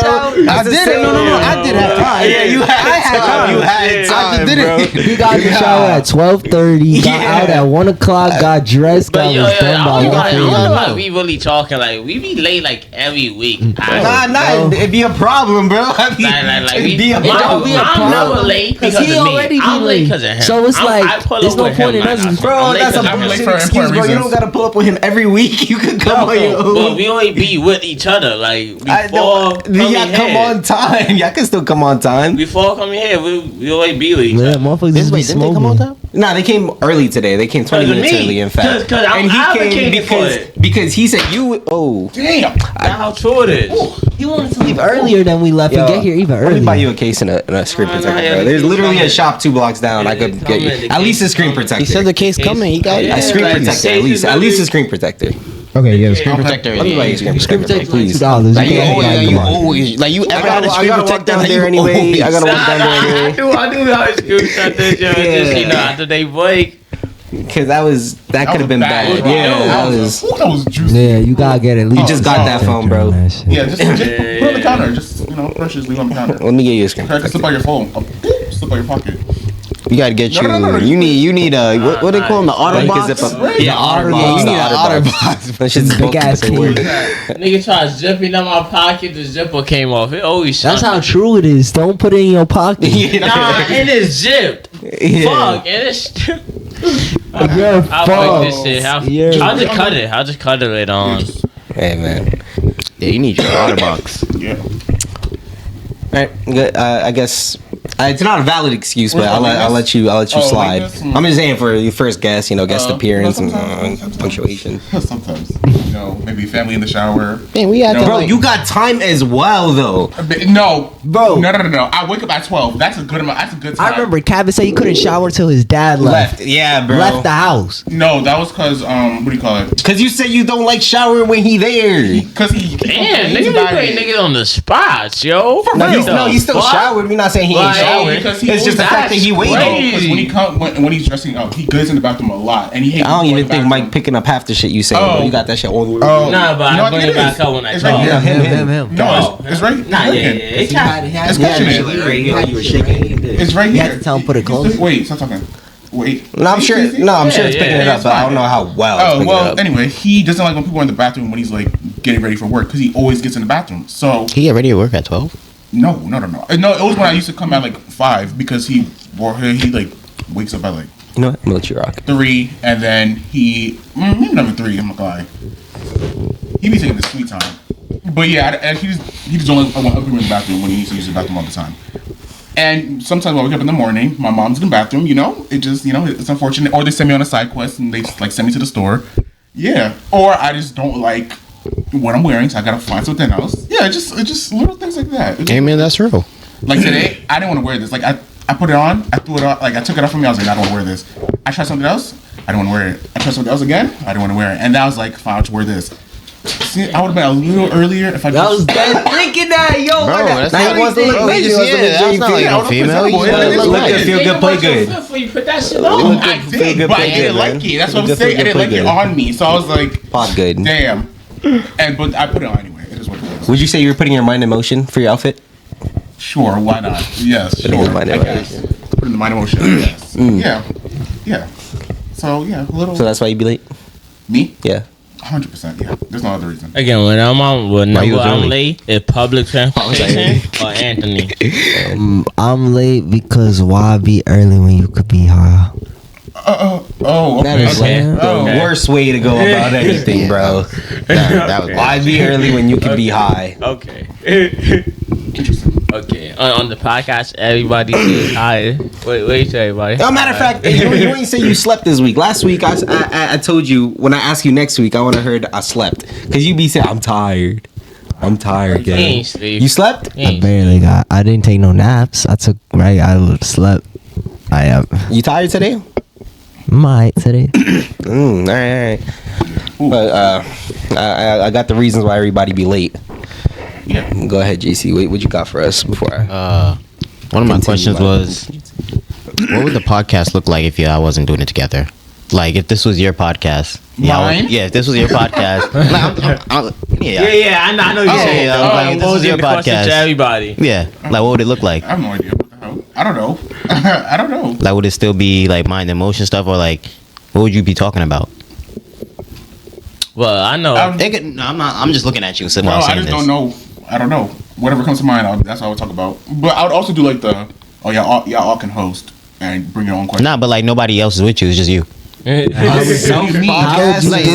I did it. No. I did have time. Yeah, you had time. You had time, bro. He got in the shower at 12:30. Got out at 1 o'clock. Got dressed. Got But yo, was done by I don't know 1:30. like we really talking like we be late like every week. Nah, it'd be a problem, bro. It'd be a problem. I'm never late because he of me. already be I'm late late. because of him. So it's like, I pull there's up no with point him, in us- like, Bro, I'm late that's a 'cause I'm bullshit late for excuse, bro. You important don't gotta pull up with him every week. You could come on your But own. we only be with each other like before Y'all come on time. Y'all can still come on time. Before coming here, we always be with each Yeah, other. motherfuckers just be Didn't they come on smoking. time? Nah, they came early today. They came 20 'Cause of minutes me. early, in fact. 'Cause I'm and he came advocating for it. because he said you. Oh, Damn. That's how true it is. He wanted to leave earlier than we left Yo, and get here even let me buy earlier. you a case and a screen Nah, protector, yeah, bro. the There's case literally a coming. shop 2 blocks down. I The could case get you coming, the at least a case screen coming. protector. He said the case coming. He got Yeah. A screen Like, protector, the at least case a is screen protector. Okay, yeah. Screen protector. Let me buy you a screen Screen protector, protector please. $2. Like you can't always, buy like it. you always, like you ever had a screen I gotta walk protector down like there you anyway. I gotta walk down there I anyway. do have a screw shot this, yo. Just, you know, after they break. Because that could have been bad. Bro. Yeah, that was juicy. Yeah, you gotta get at least. You just got that phone, bro. Yeah, just put it on the counter. Just brushes, leave it on the counter. Let me get you a screen. Try to slip out your phone. Slip out your pocket. You gotta get No. you need a what they call them, the OtterBox? Yeah, OtterBox. You need an OtterBox. That shit's Big ass key. Nigga tried zipping out my pocket, the zipper came off. It always That's shut. how true it is. Don't put it in your pocket. Nah, it is zipped. Yeah. Fuck, it is. You're I'll fix this shit. Yeah. I'll just cut it. I'll just cut it later on. Hey, man. Yeah, you need your OtterBox. Yeah. All right, good. I guess it's not a valid excuse, but I'll let you slide. Like this? I'm just saying for your first guest, guest appearance and sometimes. punctuation. Sometimes, maybe family in the shower. Man, we had to Bro, you got time as well, though. No, Bro. no. I wake up at 12. That's a good amount. That's a good time. I remember Cabin said he couldn't shower till his dad left. Yeah, bro. Left the house. No, that was because what do you call it? Because you say you don't like showering when he there. Because he. Damn, he's nigga, about you putting it. niggas on the spots, yo. No, he still showered. We're not saying he ain't Like, showered. because he It's just the always- fact that he waited. crazy. Because when he's dressing up, he goes in the bathroom a lot, and he hates. I don't going even to the think bathroom. Mike picking up half the shit you say. Oh. Bro. You got that shit all the way. Oh. Nah, but You know I what bring it it back is? up when I It's talk. right here. Him. No, it's right. Nah, right yeah, here. It's It's catching it. You were shaking. It's right You here. have to tell him put it close. Wait, stop talking. Wait. No, I'm sure. See? No, I'm sure it's Yeah, picking yeah, it up, it's but I fine. don't know how well. It's Oh picking it well. up. Anyway, he doesn't like when people are in the bathroom when he's like getting ready for work because he always gets in the bathroom. So He get ready to work at 12. no. No, it was when I used to come at like 5 because he like wakes up at like You know what? I'm gonna let you rock. 3, and then he maybe number 3. I'm not gonna lie. He be taking his sweet time. But yeah, he just don't want other people in the bathroom when he needs to use the bathroom all the time. And sometimes when I wake up in the morning, my mom's in the bathroom. It just it's unfortunate. Or they send me on a side quest and they like send me to the store. Yeah. Or I just don't like what I'm wearing, so I gotta find something else. Yeah, it's just little things like that. Hey man, that's real. Like today, I didn't want to wear this. Like I put it on, I threw it on, like I took it off from me. I was like, I don't want to wear this. I tried something else, I don't want to wear it. I tried something else again, I didn't want to wear it. And now I was like, fine, I'll just wear this. See, I would have been a little earlier if I I was just. dead thinking that, yo. Bro, that's Now he wants to look lazy. that's not like no female. You gotta look Look like good, feel good, play good. Before you put that shit Look on. good, I feel did, good, but play I didn't good, like man. it. That's what I'm Feel good, saying. I feel didn't good, like play it good. on me, so I was like, Pop good. damn. But I put it on anyway. It is what it is. Would you say you were putting your mind in motion for your outfit? Sure, why not? Yes, Putting sure. your mind in I guess. Put in the mind of motion. Yes. Yeah. So yeah, a little. So that's why you be late? Me? Yeah. 100%. Yeah. There's no other reason. Again, when you was I'm early? late, it's public transportation or Anthony. I'm late because why be early when you could be high? Oh, That is Okay. like the Okay. worst way to go about anything, bro. that was Why be early when you can be high? Okay. Okay. On the podcast, everybody says hi. Wait, you say everybody. No, matter of fact, you ain't say you slept this week. Last week, I told you when I ask you next week, I want to heard I slept because you be saying I'm tired. I'm tired, He gang. ain't sleep. You slept? He I ain't barely got. I didn't take no naps. I slept. I am. You tired today? Might today. All right. But I got the reasons why everybody be late. Yeah. Go ahead, JC. What you got for us before I One of my continue questions my- was, what would the podcast look like if I wasn't doing it together? Like if this was your podcast. Mine? If this was your podcast. Yeah, I know you saying. yeah, though. like, I'm this is posing your the question podcast. to everybody. Yeah. Like what would it look like? I have no idea. What the hell? I don't know. I don't know. Like would it still be like mind and emotion stuff, or like what would you be talking about? Well, I know. I'm just looking at you No, while I saying just this. don't know. I don't know. Whatever comes to mind, that's what I would talk about. But I would also do like y'all all can host and bring your own questions. Nah, but like nobody else is with you. It's just you. How would you do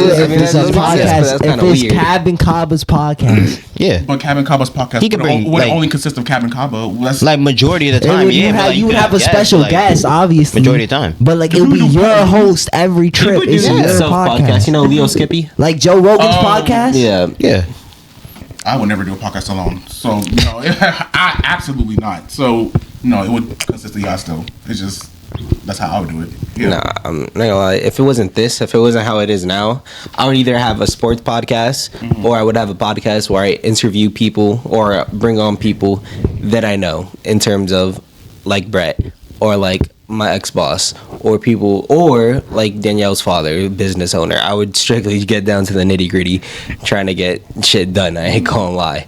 it if it's a podcast? If it's Cabin Cabba's podcast, Yeah. But Cabin Cabba's podcast He could bring, would like- only consist of Cabin Cabba. That's Like majority of the time, you yeah. but, like, you would could have a guests, special like, guest, obviously. Majority of the time. But like it would be your host every trip. could do It's your self podcast? podcast. You know Leo Skippy? Like Joe Rogan's podcast. Yeah. Yeah. I would never do a podcast alone. So no, I absolutely not. So no, it would consist of y'all still. It's just that's how I would do it. Yeah. Nah, I'm not gonna lie. If it wasn't how it is now, I would either have a sports podcast or I would have a podcast where I interview people or bring on people that I know in terms of like Brett or like my ex-boss, or people, or like Danielle's father, business owner. I would strictly get down to the nitty-gritty, trying to get shit done. I ain't gonna lie.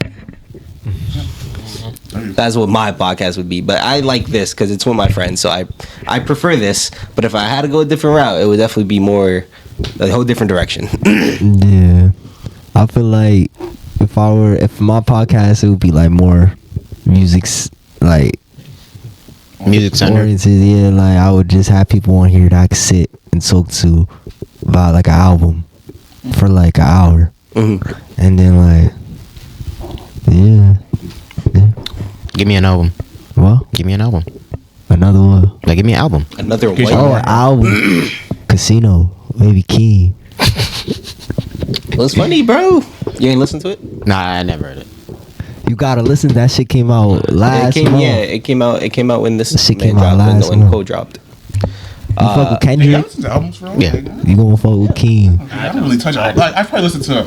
That's what my podcast would be. But I like this because it's with my friends, so I prefer this. But if I had to go a different route, it would definitely be more a whole different direction. Yeah, I feel like if my podcast, it would be like more like music center. oriented. Yeah, like I would just have people on here that I could sit and talk to about like an album for like an hour, and then like yeah. Give me an album. What? Give me an album. Another one. Like, give me an album. Another white Oh, an album. Casino. Baby King. Well, it's funny, bro. You ain't listen to it? Nah, I never heard it. You gotta listen. That shit came out last month. Yeah, it came out when this Shit man came out dropped, last when month. Cole dropped. You fuck with Hey, y'all Kendrick? listen to albums, bro? Yeah. Like, You gonna fuck with King? I don't really touch it. Like, I probably listened to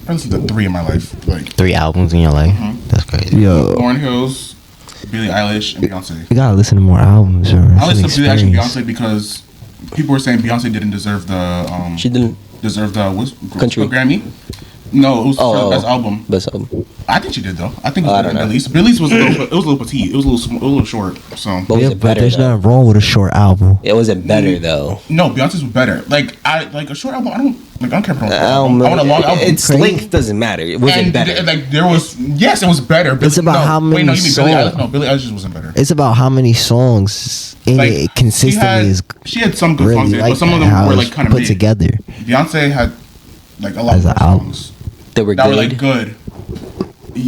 3 in my life. Like 3 albums in your life? That's crazy. Yo, Lauryn Hills, Billie Eilish, and Beyonce. you gotta listen to more albums, bro. I listened to Billie Eilish and Beyonce because people were saying Beyonce didn't deserve the She didn't. Country Grammy. No, it was her best album. Best album. I think she did though. I think it I was don't better know. than Billie's. It was a little petite. It was a little short. So But was Yeah, it but better? there's though? nothing wrong with a short album. It wasn't better though. no, Beyonce's was better. Like a short album. I don't care for a short I album. I want a long album. Its length doesn't matter. It wasn't better. There was it was better. It's about how many you mean Billie Eilish? songs. No, Billie Eilish wasn't better. It's about how many songs in Like, it consistently is she had some good songs, really in it, like but some of that, them how were it's like kind of put together. Beyonce had like a lot As of an album. songs They were that good. were like good.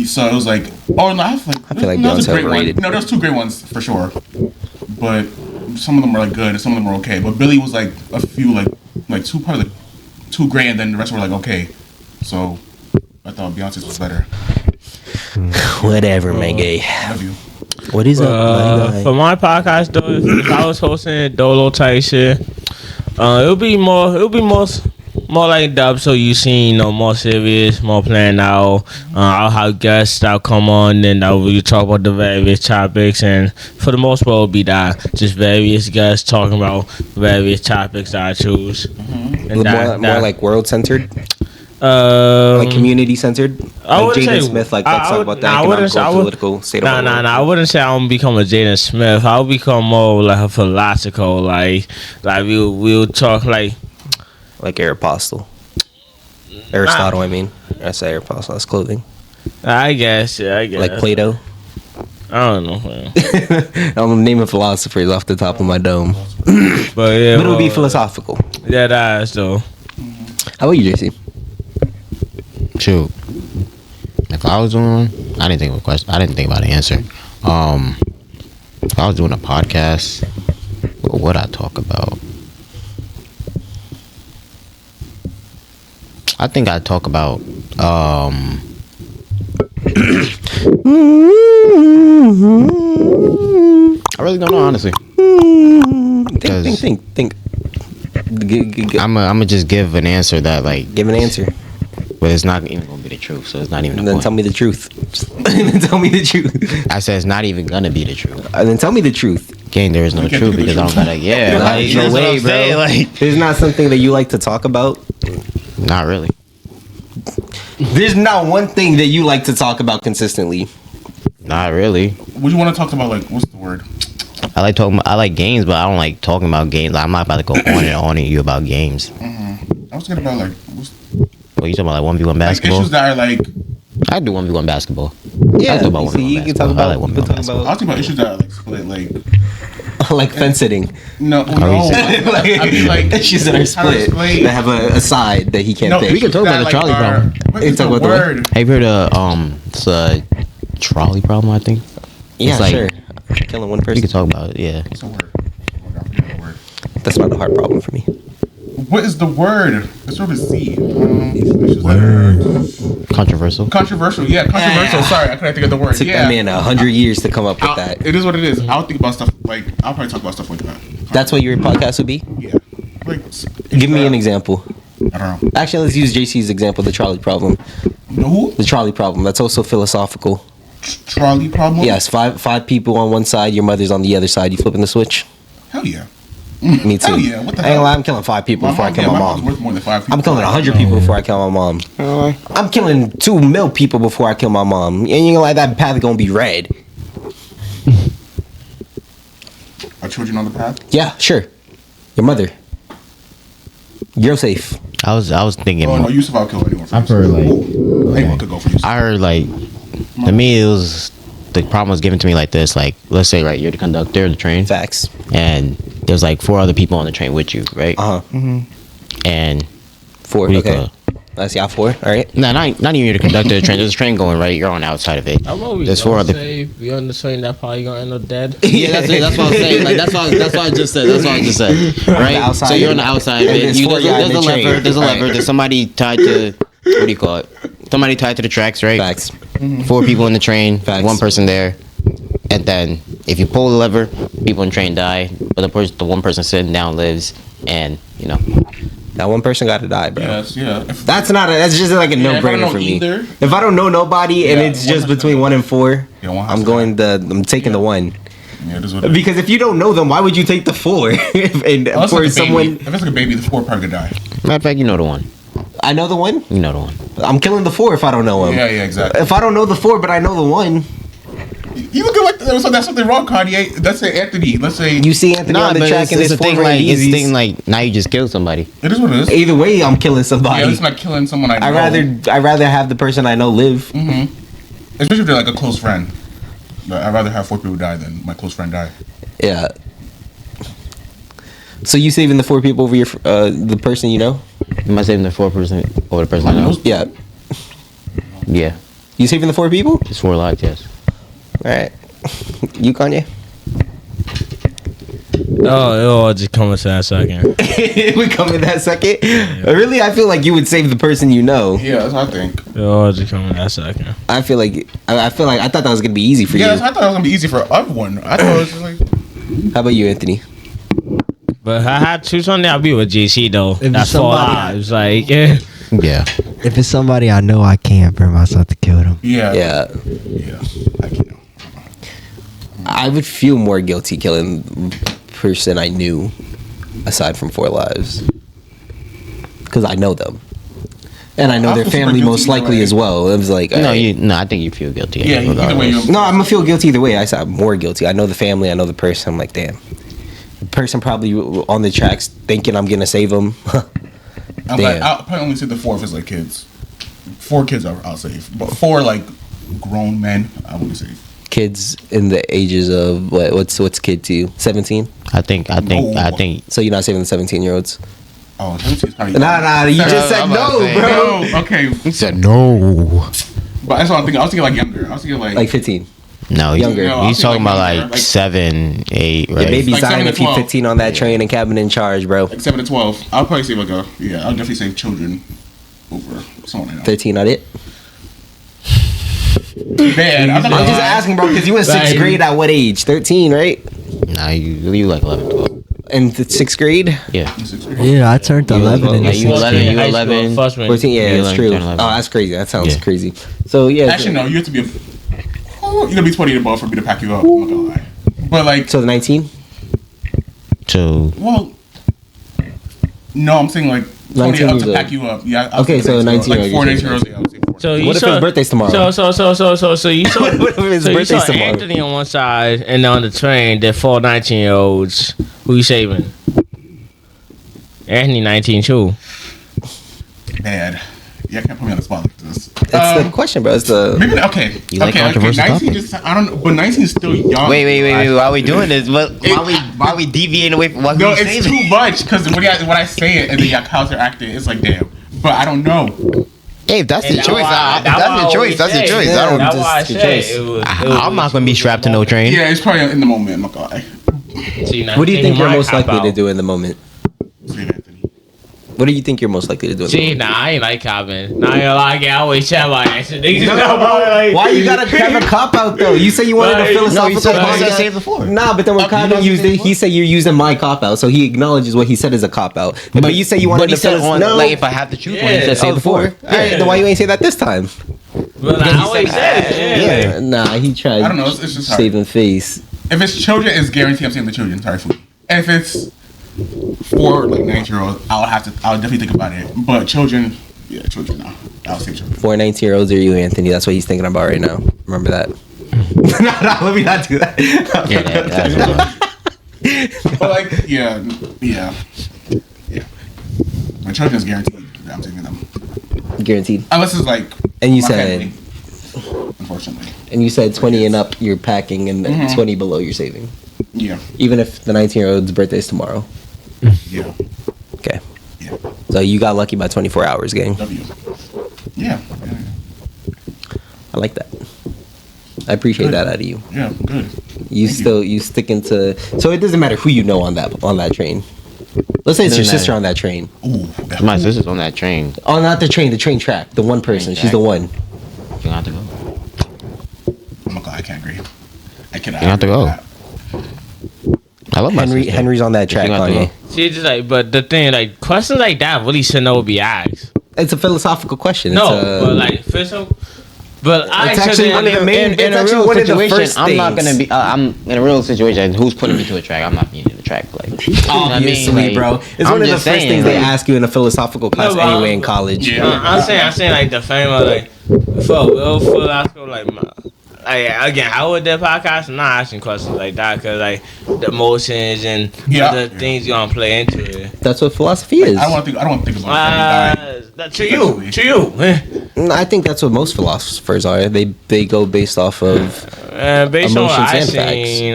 So it was like, oh no, I feel like that was Beyonce a great one. overrated. No, there's 2 great ones for sure, but some of them were like good and some of them were okay. But Billie was like a few like 2 probably like 2 great, and then the rest were like okay. So I thought Beyonce's was better. Whatever, man. Gay. Love you. What is up? For my podcast though, if I was hosting Dolo type shit, it would be more like dub. So you seen, more serious, more planned out. I'll have guests that'll come on and we talk about the various topics, and for the most part, it'll be that just various guests talking about various topics that I choose. And More like world centered, like community centered. I Like wouldn't Jaden say- Smith, like I let's talk would- about the nah, I wouldn't say- I economical, would- political state of the world. I wouldn't say I'm become a Jaden Smith. I'll become more like a philosophical, like we'll talk like Aristotle. I mean, I say Aristotle. That's clothing. I guess. Like Plato. I don't know, man. I'm naming philosophers off the top of my dome, But yeah, but it would be philosophical. Yeah, that's though. How about you, JC? Shoot. If I was doing, I didn't think of a question. I didn't think about an answer. If I was doing a podcast, what would I talk about? I think I'd talk about I really don't know, honestly. Think. I'm gonna just give an answer that like, Give an answer. but it's not even gonna be the truth. So it's not even. And The then point. tell me the truth. And then tell me the truth. I said it's not even gonna be the truth. And then tell me the truth. Gang, there is no You can't truth think of because the I don't truth. gotta. Yeah, Like, like, no that's what way, I'm bro. saying, like, There's not something that you like to talk about. not really. There's not one thing that you like to talk about consistently. Not really. Would you want to talk about like what's the word? I like talking. I like games, but I don't like talking about games. I'm not about to go on and on at you about games. I was thinking about like what's What you talking about? Like 1v1 like basketball? issues that are like I do 1v1 basketball. Yeah, I talk about you see, 1v1 you can talk basketball. I about, like you can 1v1 talk I was about thinking about issues that are like split like like fence sitting. no you saying? I mean like Issues that are split. That have a side that he can't pick. We can talk about the trolley problem. What You is the talk about the what? word? Have you heard of it's a trolley problem? I think Yeah, It's like- sure. Killing one we person. can talk about it. Yeah, What's the word? Oh my God, I forget the word. That's not a hard problem for me. What is the word? It's sort of Z. Issues that are controversial. controversial. Yeah, controversial. Sorry, I couldn't think of the word. Took Yeah. that man 100 years to come up with that. It is what it is. I'll think about stuff like I'll probably talk about stuff like that. That's what your podcast would be? Yeah. Like Give me an example. I don't know. Actually, let's use JC's example, the trolley problem. Who? The trolley problem. That's also philosophical. trolley problem? Yes, five people on one side, your mother's on the other side. You flipping the switch? Hell yeah. Me too. Hell yeah. What the I ain't hell? lie, I'm killing 5 people before I kill my mom's mom. worth more than 5 people. I'm killing 100 people before I kill my mom. I'm killing 2 mil people before I kill my mom. And you gonna like that path gonna be red. Are children on the path? Yeah, sure. Your mother. You're safe. I was thinking. Oh no, Yusuf, I'll kill anyone. I've heard, like- anyone could go for Yusuf. I heard like to me it was the problem was given to me like this. Like let's say right, you're the conductor of the train, Facts. and there's like 4 other people on the train with you, right? And 4. what do you Okay. call it? Let's see. Y'all 4. All right. No, not even you're the conductor of the train. There's a train going right. You're on the outside of it. There's 4 other. If we on the train, that probably gonna end up dead. Yeah, that's what I'm saying. Like that's what I just said. That's what I just said. Right. outside So you're on of the it. outside of And it. there's You, 4 there's guys in a the lever. train. There's a Right. lever. There's somebody tied to. What do you call it? Somebody tied to the tracks, right? Facts. 4 people in the train. Facts. 1 person there. And then if you pull the lever, people in the train die. But the one person sitting down lives, and you know. That one person got to die, bro. Yes, yeah. That's just like a Yeah, if I no-brainer don't for me. either- If I don't know nobody and Yeah, it's one just person between dies. 1 and 4, Yeah, one has I'm to going I'm taking the 1. Yeah, this is what it is. Because if you don't know them, why would you take the 4? And Oh, it's for like a someone, baby. If it's like a baby, the 4 probably could die. Matter of fact, you know the one. I know the 1. You know the one. I'm killing the 4 if I don't know him. Yeah, exactly. If I don't know the 4, but I know the 1, You look like that's something wrong, Kanye. Let's say Anthony. Let's say you see Anthony on the track and it's there's the 4 thing like it's the Yeezys. thing like now you just killed somebody. it is what it is. Either way, I'm killing somebody. Yeah, it's not killing someone I know. I'd rather have the person I know live. Especially if they're like a close friend. But I'd rather have 4 people die than my close friend die. Yeah. So you saving the 4 people over your the person you know? Am I saving the 4% over the person I know? Yeah. Yeah, You saving the 4 people? just 4 lives. Yes. All right. You Kanye? Oh, it'll just come into that second. We come in that second. Really, I feel like you would save the person you know. Yeah, that's what I think. It'll just come in that second. I feel like I thought that was gonna be easy for Yeah, you. that's, I thought it was gonna be easy for everyone. I thought it was just like How about you, Anthony? But if I had to choose something, I'd be with GC though. it's That's 4 somebody- lives. Like, yeah. Yeah. If it's somebody I know, I can't bring myself to kill them. yeah, Yeah, I can't know. I would feel more guilty killing the person I knew, aside from 4 lives, because I know them, and I know I their feel super family guilty most either likely way. as well. It was like, No, alright. I think you feel guilty. Yeah, either way, regardless. No, I'm gonna feel guilty either way. I said I'm more guilty. I know the family. I know the person. I'm like, damn. The person probably on the tracks thinking I'm gonna save them. I'm like, I'll probably only say the 4 if it's like kids. 4 kids I'll save, but 4 like grown men I wouldn't save. Kids in the ages of what's kid to you? 17. I think. No. So you're not saving the 17-year-olds? Oh, 17 is probably Nah. You just said I'm about to no, say, bro. No, okay, He said no. but that's what I'm thinking. I was thinking like younger. I was thinking like, Like 15. No, Younger. No, he's I talking think about like like younger, like- 7, 8, right? Yeah, baby Like Zion 7 to if you 12. 15 on that train and cabin in charge, bro. like 7 to 12. I'll probably save like I'll definitely save children over someone I know. 13 on it. Man, I'm I'm just asking, bro, because you in 6th Like- grade at what age? 13, right? Nah, you like 11, 12. In the 6th grade? Yeah. Yeah, I turned 11 in Yeah, the you 11, 16th. you 11. 14, yeah, You that's 11, true. 10, Oh, 11. that's crazy. That sounds Yeah. crazy. So, yeah. Actually, no. You have to be you gotta be 20 and above for me to pack you up. I'm not gonna lie. But like, So, 19? So well, no, I'm saying like 20 19 up years to old. pack you up. Yeah. I was Okay, thinking so 19 like 4 years 19-year-olds. Yeah, I would say 4. So What if his birthday's tomorrow? So you saw What if his so you birthday's saw tomorrow? Anthony on one side, and on the train, there 4 19-year-olds. Who you saving? Anthony 19 too. Bad. Yeah, I can't put me on the spot like this. That's the question, bro. It's the. Maybe okay. You like okay, controversial 19 topics? just I don't know, but 19 is still young. wait. Why are we doing this? Why we deviating away from what No, we it's saying? too much because when I say it and then y'all how they're acting, it's like damn. But I don't know. Hey, if that's And your choice, that's that's why your choice. That's your choice. Yeah, I don't. That's why I just- said just- it was. I'm not gonna be strapped to no train. Yeah, it's probably in the moment. I'm not gonna lie. What do you think you're most likely to do in the moment? Save Anthony. What do you think you're most likely to do in the See, moment? nah, I ain't like copping. Nah, I ain't like it. I always chat my ass. Niggas know, bro. Why you gotta have a cop out though? You say you wanted a Right. philosophical you said podcast. save the 4. Nah, but then when Okay, you Kanye don't used say it, he said you're using my cop out, so he acknowledges what he said is a cop out. But you say you wanted But he to said on no. like if I have to choose one, he Yeah. said save the 4. Alright, then why you ain't say that this time? But I always said, yeah. Nah, he tried. I don't know. It's just hard. saving face. If it's children, it's guaranteed I'm saving the children. Sorry, food. If it's for like 19-year-olds, I'll definitely think about it. But children, yeah, children. No, I'll save children. 4 19-year-olds are you, Anthony? That's what he's thinking about right now. Remember that. no, let me not do that. But like, yeah. My children's guaranteed that I'm saving them. Guaranteed. Unless it's like. And you my said. family, unfortunately. And you said 20 and up, you're packing, and 20 below, you're saving. Yeah. Even if the 19-year-old's birthday is tomorrow. Yeah. Okay. Yeah. So you got lucky by 24 hours, gang. W. Yeah. I like that. I appreciate that out of you. Yeah. Good. You sticking to. So it doesn't matter who you know on that train. Let's say it's your sister on that train. Ooh. My sister's on that train. Oh, not the train track. The one person. She's the one. You have to go. Oh my god, I can't agree. I cannot. You have to agree go. with that. I love my sister. Henry's on that track, You have to Kanye. go. See, just like, but the thing, like, questions like that really should never be asked. It's a philosophical question. No, It's but like, first of but I It's actually one of the main. In It's a actually real one of the situation, first I'm not things. gonna be. I'm in a real situation. Who's putting me to a track? I'm not being in the track. Like, Obviously, bro. It's I'm one of the just first saying, things they like- ask you in a philosophical class but anyway in college. Yeah. I'm saying like the fame of like for real philosophical like again, how would that podcast? I'm not asking questions like that because like the emotions and the things you gonna play into it. That's what philosophy is. I don't want to think about it. That to you. I think that's what most philosophers are. They go based off of Based on what I Emotions and facts. seen,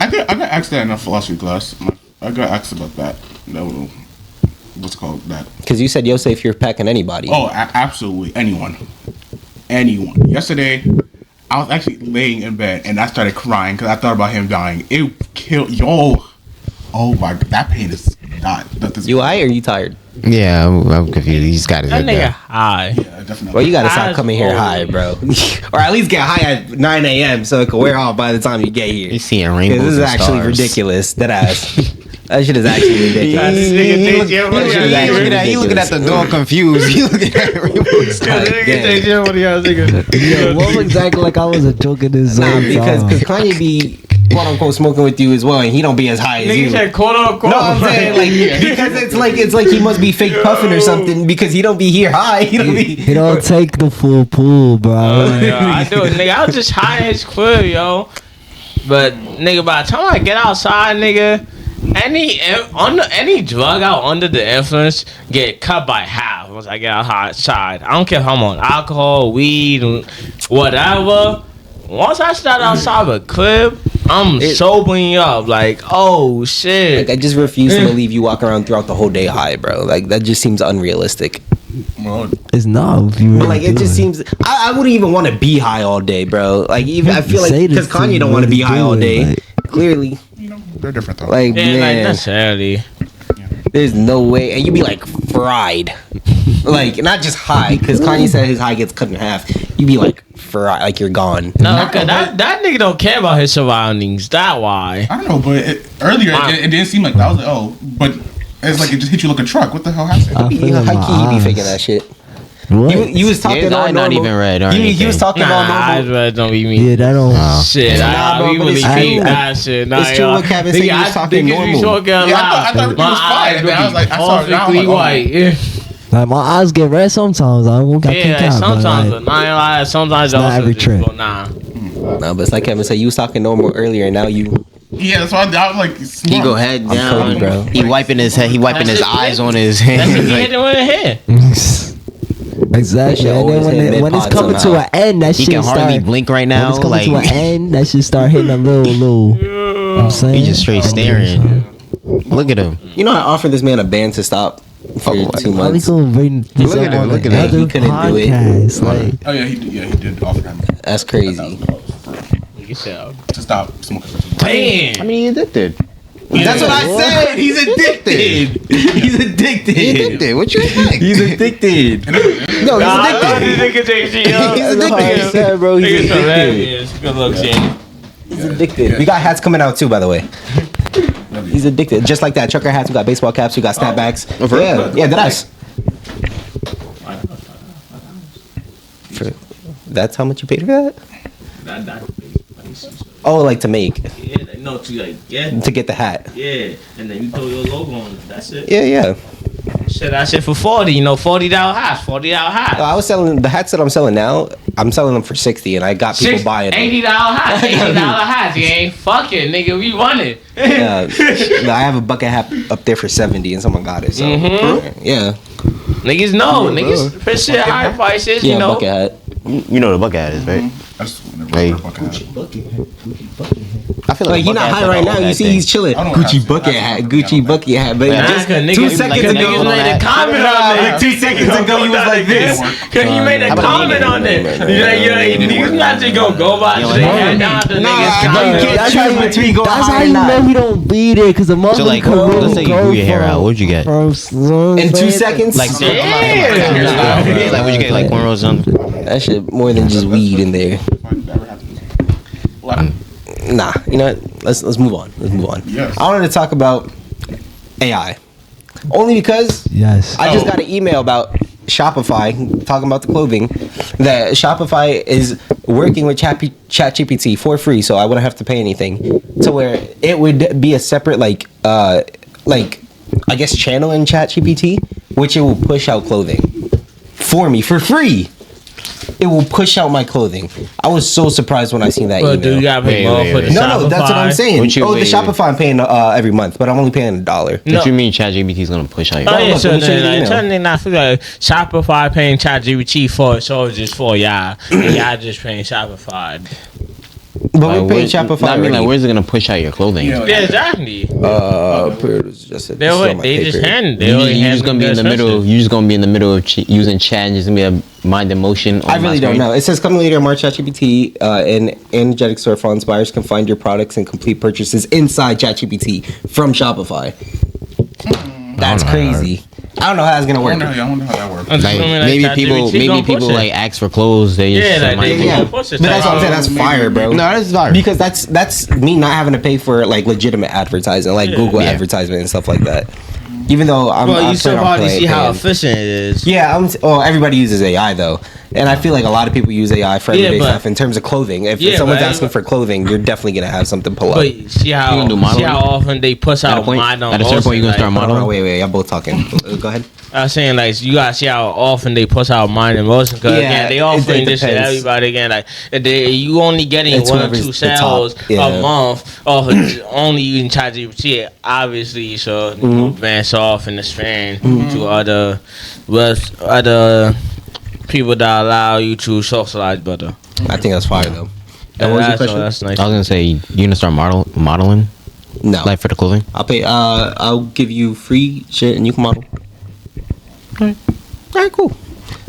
I got asked that in a philosophy class. I got asked about that. What's it called that? because you said Yosef, you're packing anybody. Oh, absolutely. Anyone. Yesterday, I was actually laying in bed and I started crying because I thought about him dying. It killed. Oh my, that pain is not. You high or you tired? Yeah, I'm confused. He just got his that head nigga down. high. Yeah, definitely. Well, you gotta stop Eyes coming here old. high, bro, or at least get high at 9 a.m. so it can wear off by the time you get here. He's seeing 'Cause rainbows this is and actually stars. ridiculous. That ass. That shit is actually ridiculous. He looking at the door confused. He looking at rainbows. Yeah, what was exactly like I was a joke in this Nah, zone. because Kanye be quote unquote smoking with you as well, and he don't be as high as you. Nigga said quote unquote. No, I'm saying like because it's like he must be fake puffing or something because he don't be here high. He don't be. He don't take the full pool, bro. I do it, nigga. I was just high as queer, yo. But nigga, by the time I get outside, nigga, any drug out under the influence get cut by half once I get outside. I don't care if I'm on alcohol, weed, whatever. Once I start outside of a crib, I'm sobering up. Like, oh shit. Like I just refuse to believe you walk around throughout the whole day high, bro. Like that just seems unrealistic. Well, It's not. If you really But like it do just seems I wouldn't even want to be high all day, bro. Like even I feel like Say because this to Kanye me, don't want to really be high do all it, day. like- Clearly, they're different though. like Yeah, like man, necessarily. there's no way, and you be like fried, like not just high, because Kanye said his high gets cut in half. You be like fried, like you're gone. No, cause that nigga don't care about his surroundings. That why. I don't know, but earlier it didn't seem like that. I was like, oh, but it's like it just hit you like a truck. What the hell happened? I feel in my High key, he be eyes. faking that shit. What? You was talking His all eye normal. not even red or He was anything. talking all Nah, eyes normal. red don't be me. Yeah, that don't. Shit, Nah, bro, we but really it's keep true. that shit. Nah, It's true y'all. what Kevin said, he was talking normal. Talking Yeah, I thought everything was fine, and then I was like, I saw it now, I'm like, oh. white. Yeah, Like my eyes get red sometimes. I can't like, count. sometimes, but, but like, nah, sometimes not also every just, trip. but nah. No, but it's like Kevin said, you was talking normal earlier, and now you. Yeah, that's why I was like, He go head down, Cody, bro. He wiping his head. He wiping his eyes on his That's hands. if he Like, hit it with a hit. exactly. shit And then always hit when it's mid-pod coming to somehow. an end, that he shit can start. hardly blink right When now. it's coming Like to an end, that shit start hitting a little. I'm saying. he just straight staring. Look at him. You know, I offered this man a ban to stop for 2 Why we months. gonna bring this Look up at him, on look at another him. He couldn't do it. podcast? Like, Oh yeah, he did offer him That's crazy. to stop smoking. Damn. I mean, he addicted. That's what I said. He's addicted. He's addicted. He addicted. What you think? He's addicted. No, he's addicted. He's addicted. Yeah, bro. He's addicted. Good luck, Shane. He's addicted. We got hats coming out too, by the way. He's addicted. Just like that. Trucker hats. We got baseball caps. We got snapbacks. for real? Yeah, that's. That's how much you paid for that? Not Oh, like to make, yeah, no, to like get, to get the hat. yeah, and then you throw your logo on it. That's it. Yeah. Shit, I said for 40. You know, $40 hats, $40 hats. I was selling the hats that I'm selling now. I'm selling them for 60, and I got people buying them. $80 hats, $80 hats. You ain't fucking, nigga. We want it. Yeah, no, I have a bucket hat up there for 70, and someone got it. So yeah, Niggas know, niggas for shit high prices. yeah, You know, bucket hat. You know what a bucket hat is, right? I just never Hey. wear a bucket hat. I feel Like a he's bucket not hat's high like right an now. old You hat see, thing. he's chilling. I don't Gucci have to. bucket I hat, don't Gucci have bucket hat. But Nah, just 'cause 2 niggas- seconds like, ago, niggas made a comment on it. like 2 seconds ago, you was like this. Cause you made a How about comment you? on it. Niggas not just gonna go by You shit know, and down to Nah, niggas. you comment. can't That's choose how you- between going That's high how or you not. know he don't beat it, because the motherfucker So like, let's say you grew your hair out. What'd you get? In 2 seconds, Like, Yeah. like, would you get like cornrows on? that shit more than just weed in there. Nah, you know what? Let's move on. Let's move on. Yes. I wanted to talk about AI, only because Yes. I just got an email about Shopify talking about the clothing, that Shopify is working with ChatGPT for free, so I wouldn't have to pay anything, to where it would be a separate like I guess channel in ChatGPT, which it will push out clothing for me for free. It will push out my clothing. I was so surprised when I seen that But email. do you gotta pay Wait, more wait, for the wait. No, that's what I'm Shopify? saying. What you- The wait, Shopify I'm paying every month, but I'm only paying $1. No. What you mean ChatGPT is gonna push out your? Oh yeah, look, so let me show you the then email. tell me not feel like Shopify paying ChatGPT for it, so it's just for y'all, and y'all just paying Shopify. But Like, we're paying where- Shopify. No, I mean, like, already. where's it gonna push out your clothing? Yeah, Yeah, exactly. They just hand. They You already just gonna be in the middle. You just gonna be in the middle of using chat and just gonna be a mind in motion. I really don't know. It says coming later, March ChatGPT and energetic storefronts. Buyers can find your products and complete purchases inside ChatGPT from Shopify. That's I don't know. crazy. I don't know how that's gonna I work. wonder how that works. Like, maybe people like ask for clothes. They just Yeah, like, might- they- Yeah, Yeah. but that's what I'm saying. That's fire, bro. No, that's fire. Because that's me not having to pay for like legitimate advertising, like Google Yeah. advertisement and stuff like that. Even though I'm, Well, I'm you still planning on hardly see how paying. efficient it is. Yeah, well, everybody uses AI though, and I feel like a lot of people use AI for Yeah, everyday but- stuff. In terms of clothing, if Yeah, someone's but asking for clothing, you're definitely gonna have something pull up. But see You how gonna do see modeling? how often they push At a out point, mine on at a certain point, you gonna start Hold on, modeling. wait, y'all both talking. Go ahead. I was saying like you gotta see how often they push out mine and motion because Yeah, again they it offering this to depends. everybody again like you only getting It's one or whoever's two the top, sales yeah. a month off of only using ChatGPT obviously so you know, advance off and expand to other people that allow you to socialize better. I think that's fire though. And what was your question? That's nice. I was gonna say you gonna start modeling No, like for the clothing. I'll pay. I'll give you free shit and you can model. All right, cool.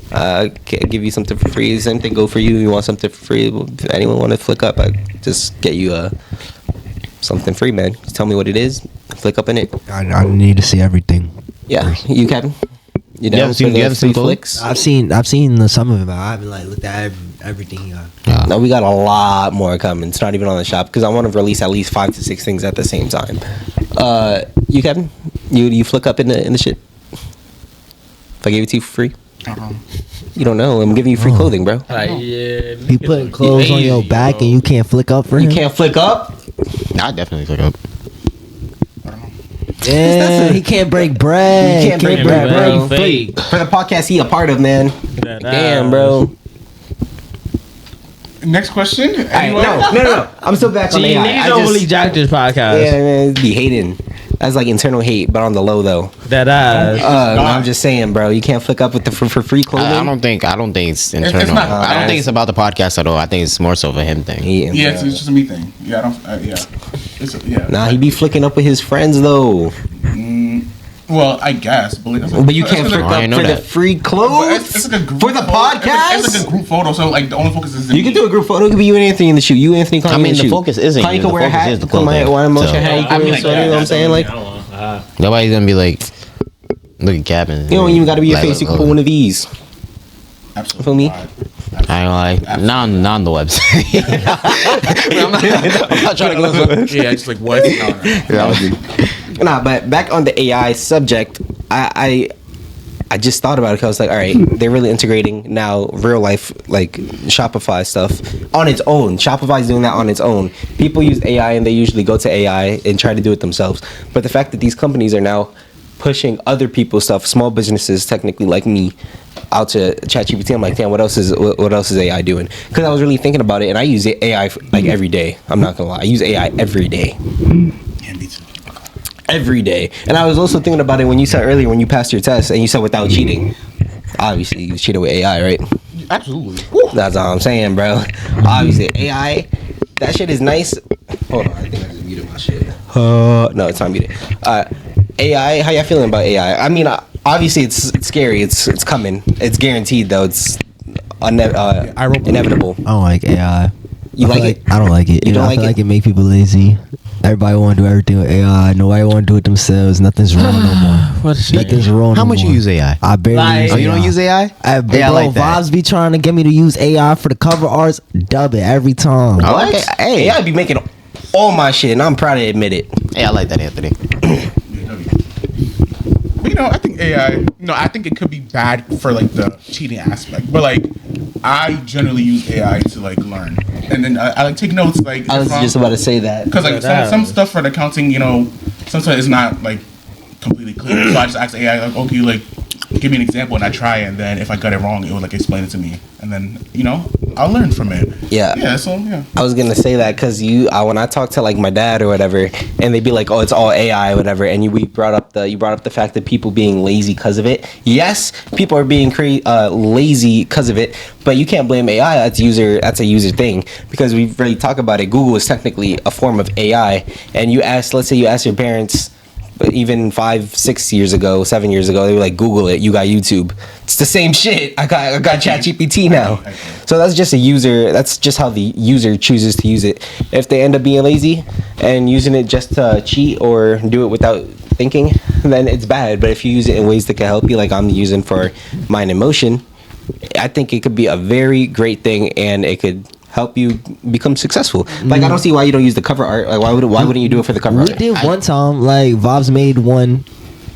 Can give you something for free. Same thing go for you. You want something for free? If anyone want to flick up, I just get you something free, man. Just tell me what it is. Flick up in it. I need to see everything. Yeah, you Kevin. You know, haven't seen- for the you haven't seen free clothing? flicks. I've seen some of it, but I haven't like looked at everything he got. No, we got a lot more coming. It's not even on the shop because I want to release at least 5 to 6 things at the same time. You Kevin, you flick up in the shit. If I gave it to you for free, you don't know. I'm giving you free clothing, bro. Like, yeah, He putting clothes on your lazy, back bro. and you can't flick up for You him. can't flick up. I definitely click up. Yeah, he can't break bread. You can't break bread, bro. Fake. For the podcast he a part of, man. That Damn, ass. bro. Next question. All right, Anyone? no. I'm still back on See, AI. niggas I don't just- really jack this podcast. Yeah, man, be hating. That's like internal hate, but on the low though. That ass. No, I'm just saying, bro. You can't flick up with the for free clothing. I don't think it's internal. not- I don't think it's about the podcast at all. I think it's more so of a him thing. Yeah, Yeah, it's just a me thing. Yeah, I don't. Yeah, yeah. Nah, he be flicking up with his friends though. Well, I guess, but, like, But you can't flick I up didn't know for the that. free clothes It's like a group for the photo. It's podcast. like a group photo, so like the only focus is. You can do a group photo. It could be you and Anthony in the shoot. You, Anthony, Kanye I mean, in the the shoot. focus isn't Kanye you. can The wear a focus hat. is the Put my clothing. one emotion So- hat. You I can mean, wear a like, sweater, yeah, you know what I'm that's saying? Like, Nobody's gonna be like, look at Gavin. you don't even got to be a Like, face. You can put one of these. Absolutely. Feel me? I ain't gonna lie. Not on the website. I'm not trying to go. Yeah, just like what? Nah, but back on the AI subject, I I just thought about it. 'Cause I was like, all right, they're really integrating now real life like Shopify stuff on its own. Shopify's doing that on its own. People use AI and they usually go to AI and try to do it themselves. But the fact that these companies are now pushing other people's stuff, small businesses technically like me, out to ChatGPT, I'm like, damn, what else is AI doing? Because I was really thinking about it, and I use AI like every day. I'm not gonna lie, I use AI every day. Yeah, me too. Every day. And I was also thinking about it when you said earlier when you passed your test and you said without cheating. Obviously, you cheated with AI, right? Absolutely. That's all I'm saying, bro. Obviously, AI, that shit is nice. Hold on, I think I just muted my shit. No, it's not muted. AI, how y'all feeling about AI? I mean, obviously, it's scary. It's coming. It's guaranteed, though. It's inevitable. I don't like AI. You like it? I don't like it. You don't I feel like like it? it make people lazy. Everybody want to do everything with AI. Nobody want to do it themselves. Nothing's wrong no more. What is Nothing's wrong. How no much more. you use AI? I barely Like- use Oh, AI. you don't use AI? Bro, Yeah, I like that. Vibes be trying to get me to use AI for the cover arts. Dub it every time. I like it. Hey. AI be making all my shit, and I'm proud to admit it. Hey, I like that, Anthony. But, I think AI. I think it could be bad for like the cheating aspect. But like, I generally use AI to like learn, and then I like take notes. Like, I was just about to say that. because like some stuff for the accounting, sometimes it's not like completely clear. So I just ask AI like, okay, like give me an example, and I try, and then if I got it wrong, it would like explain it to me, and then I'll learn from it. Yeah. Yeah. So yeah. I was gonna say that because when I talk to like my dad or whatever, and they'd be like, "Oh, it's all AI, or whatever," and you brought up the fact that people being lazy because of it. Yes, people are being lazy because of it, but you can't blame AI. That's a user thing, because we really talk about it. Google is technically a form of AI, and let's say you ask your parents. But even 5, 6 years ago, 7 years ago, they were like, Google it. You got YouTube. It's the same shit. I got ChatGPT now. So that's just a user. That's just how the user chooses to use it. If they end up being lazy and using it just to cheat or do it without thinking, then it's bad. But if you use it in ways that can help you, like I'm using for mind and motion, I think it could be a very great thing, and it could help you become successful. Like I don't see why you don't use the cover art. Like why wouldn't you do it for the cover We art? did one time, like Vibes made one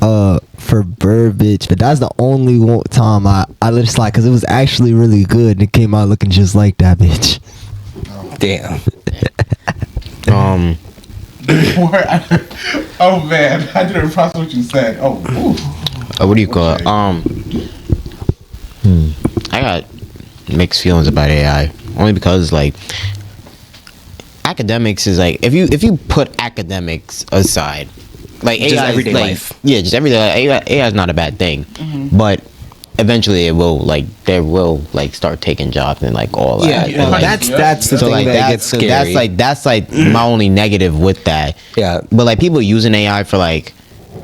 for Burbage, but that's the only one time I let it slide because it was actually really good and it came out looking just like that bitch. Damn. Oh man, I didn't process what you said. Oh. What do you call it? I got mixed feelings about AI, only because like academics is like if you put academics aside, like Just AI everyday is, like, life. Yeah, just everyday life. AI is not a bad thing, but eventually it will start taking jobs and like all that. Yeah, And, like, that's the so thing like that gets scary. that's like my only negative with that. Yeah. But like people using AI for like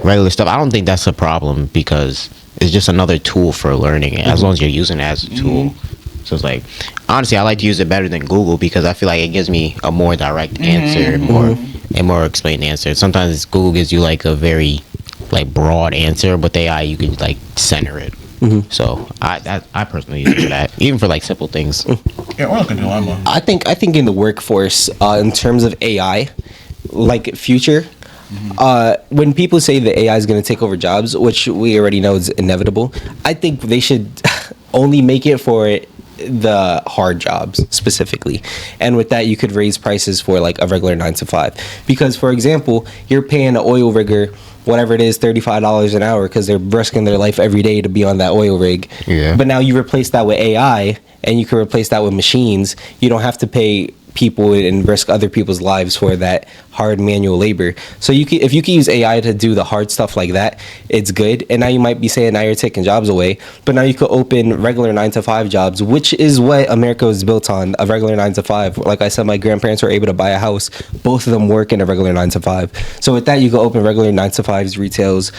regular stuff, I don't think that's a problem because it's just another tool for learning it, as long as you're using it as a tool. So it's like, honestly, I like to use it better than Google because I feel like it gives me a more direct answer, more explained answer. Sometimes Google gives you like a very like broad answer, but AI you can like center it. So I personally use it for that, even for like simple things. Yeah, or like a dilemma. I think in the workforce, in terms of AI, like future, when people say that AI is going to take over jobs, which we already know is inevitable, I think they should only make it for the hard jobs specifically, and with that you could raise prices for like a regular 9 to 5, because for example you're paying an oil rigger whatever it is $35 an hour because they're risking their life every day to be on that oil rig. But now you replace that with AI and you can replace that with machines. You don't have to pay people and risk other people's lives for that hard manual labor. So if you can use AI to do the hard stuff like that, it's good. And now you might be saying now you're taking jobs away, but now you could open regular 9 to 5 jobs, which is what America was built on, a regular 9 to 5. Like I said, my grandparents were able to buy a house. Both of them work in a regular 9 to 5. So with that, you could open regular 9 to 5s, retails,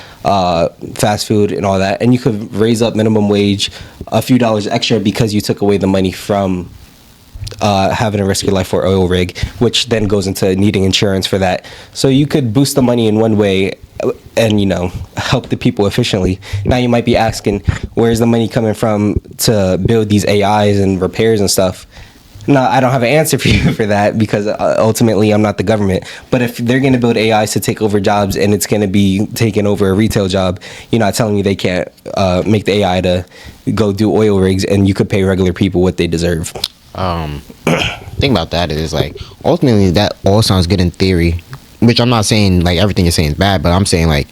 fast food and all that. And you could raise up minimum wage a few dollars extra because you took away the money from having to risk your life for oil rig, which then goes into needing insurance for that. So you could boost the money in one way and help the people efficiently. Now you might be asking, where's the money coming from to build these AIs and repairs and stuff? No, I don't have an answer for you for that because ultimately I'm not the government. But if they're going to build AIs to take over jobs and it's going to be taking over a retail job, you're not telling me they can't make the AI to go do oil rigs and you could pay regular people what they deserve. Thing about that is like ultimately that all sounds good in theory, which I'm not saying like everything you're saying is bad, but I'm saying like,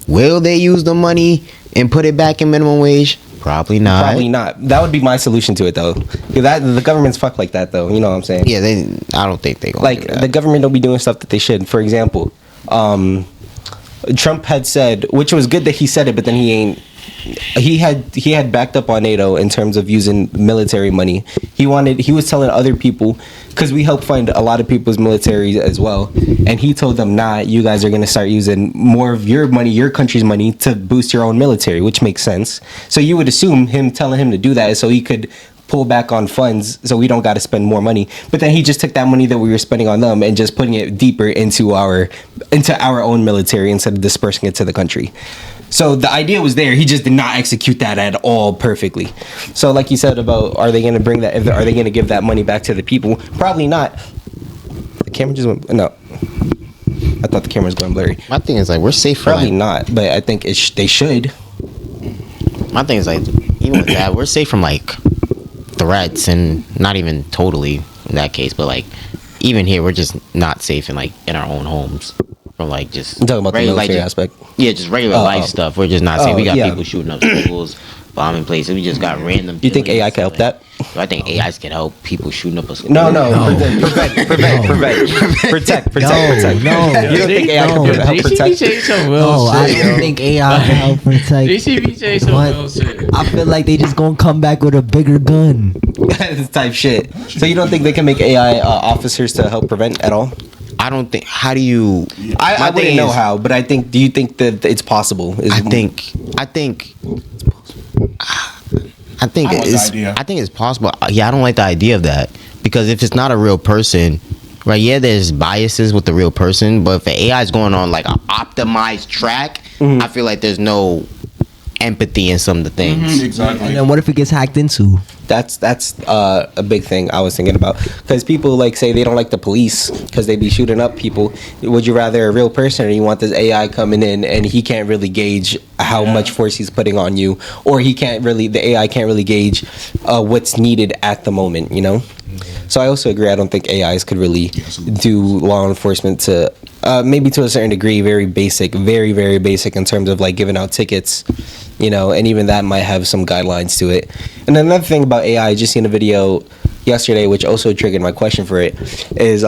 will they use the money and put it back in minimum wage? Probably not. Probably not. That would be my solution to it, though. That the government's fucked like that, though. You know what I'm saying? Yeah, I don't think they gonna like do that. The government don't be doing stuff that they should. For example, Trump had said, which was good that he said it, but then he ain't. He had backed up on NATO in terms of using military money. He was telling other people, because we help fund a lot of people's militaries as well, and he told them, nah, you guys are going to start using more of your money, your country's money, to boost your own military, which makes sense. So you would assume him telling him to do that is so he could pull back on funds so we don't got to spend more money. But then he just took that money that we were spending on them and just putting it deeper into our own military instead of dispersing it to the country. So the idea was there. He just did not execute that at all perfectly. So like you said about, are they going to bring that? Are they going to give that money back to the people? Probably not. The camera just went. No, I thought the camera was going blurry. My thing is like we're safe for Probably like, not, but I think they should. my thing is like even with that we're safe from like threats, and not even totally in that case, but like even here we're just not safe in like in our own homes. From like just I'm talking about the military aspect. Yeah, just regular life stuff. We're just not saying we got yeah. people shooting up schools, bombing places. We just got random. Do you think AI can help that? So I think AIs can help people shooting up a school. No. Prevent. Protect. No. You don't think AI can help protect? say some No, real I shit. don't think AI can help protect. JCB say some What? real shit. I feel like they just gonna come back with a bigger gun. Type shit. So you don't think they can make AI officers to help prevent at all? I don't think. How do you? I wouldn't know how, but I think. Do you think that it's possible? I think I like the idea. I think it's possible. Yeah, I don't like the idea of that because if it's not a real person, right? Yeah, there's biases with the real person, but if the AI is going on like an optimized track, I feel like there's no empathy in some of the things. Exactly. And then what if it gets hacked into? That's a big thing I was thinking about, because people like say they don't like the police because they be shooting up people. Would you rather a real person, or you want this AI coming in and he can't really gauge how much force he's putting on you, or the AI can't really gauge what's needed at the moment, you know? So I also agree. I don't think AIs could really do law enforcement to maybe to a certain degree, very basic, very, very basic in terms of like giving out tickets, you know, and even that might have some guidelines to it. And another thing about AI, I just seen a video yesterday, which also triggered my question for it, is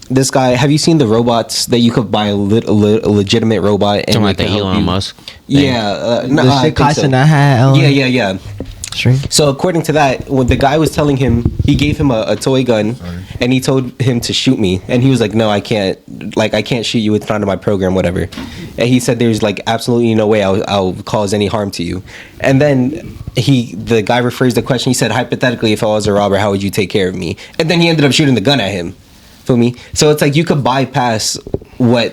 this guy. Have you seen the robots that you could buy a legitimate robot and Something like it the can help Elon you? Musk. Yeah, no, The I shit think so. Carson I had. Yeah. Stream. So according to that, when the guy was telling him, he gave him a toy gun, and he told him to shoot me, and he was like, "No, I can't. Like, I can't shoot you. It's not in my program, whatever." And he said, "There's like absolutely no way I'll cause any harm to you." And then the guy rephrased the question. He said, "Hypothetically, if I was a robber, how would you take care of me?" And then he ended up shooting the gun at him. Feel me? So it's like you could bypass what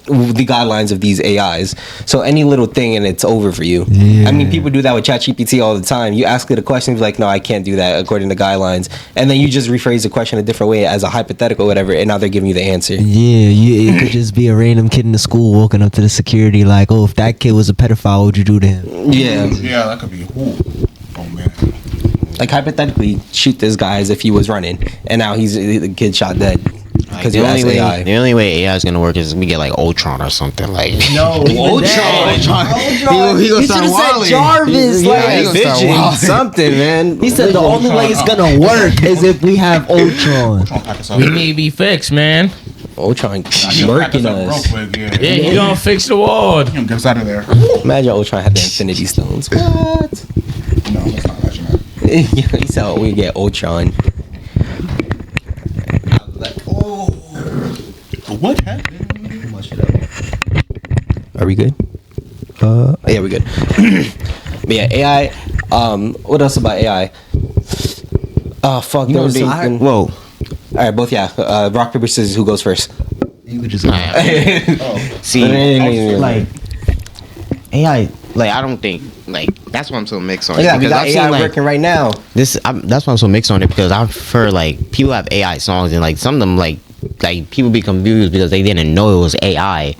the guidelines of these AIs. So any little thing and it's over for you. Yeah. I mean, people do that with ChatGPT all the time. You ask it a question, it's like, no, I can't do that according to guidelines. And then you just rephrase the question a different way as a hypothetical, whatever, and now they're giving you the answer. Yeah, it could just be a random kid in the school walking up to the security like, "Oh, if that kid was a pedophile, what would you do to him?" Yeah. Yeah, that could be. Oh man. Like hypothetically, shoot this guy as if he was running, and now the kid shot dead. Like, Because you asked AI. the only way AI is gonna work is we get like Ultron or something like. No, Ultron. He gonna He start should have said wilding. Jarvis. Yeah, Like, he gonna start Vision, wilding. something, man. he said the only way it's gonna work is if we have Ultron. Trying to pack us up. We need to be fixed, man. Ultron He'll pack murking us up us. real quick, yeah. Yeah, he gonna fix the world. Get us out of there. Imagine Ultron had the Infinity Stones. What? No, let's not imagine that. He said we get Ultron. What happened? Are we good? Yeah, we good. But yeah, AI. What else about AI? Oh fuck, there was something. Whoa. All right, both yeah. Rock paper scissors. Who goes first? You could just See, like AI. like I don't think like that's why I'm so mixed on it. Yeah, we because got I've AI seen, like, working right now. that's why I'm so mixed on it because I've heard like people have AI songs and like some of them like people be confused because they didn't know it was AI.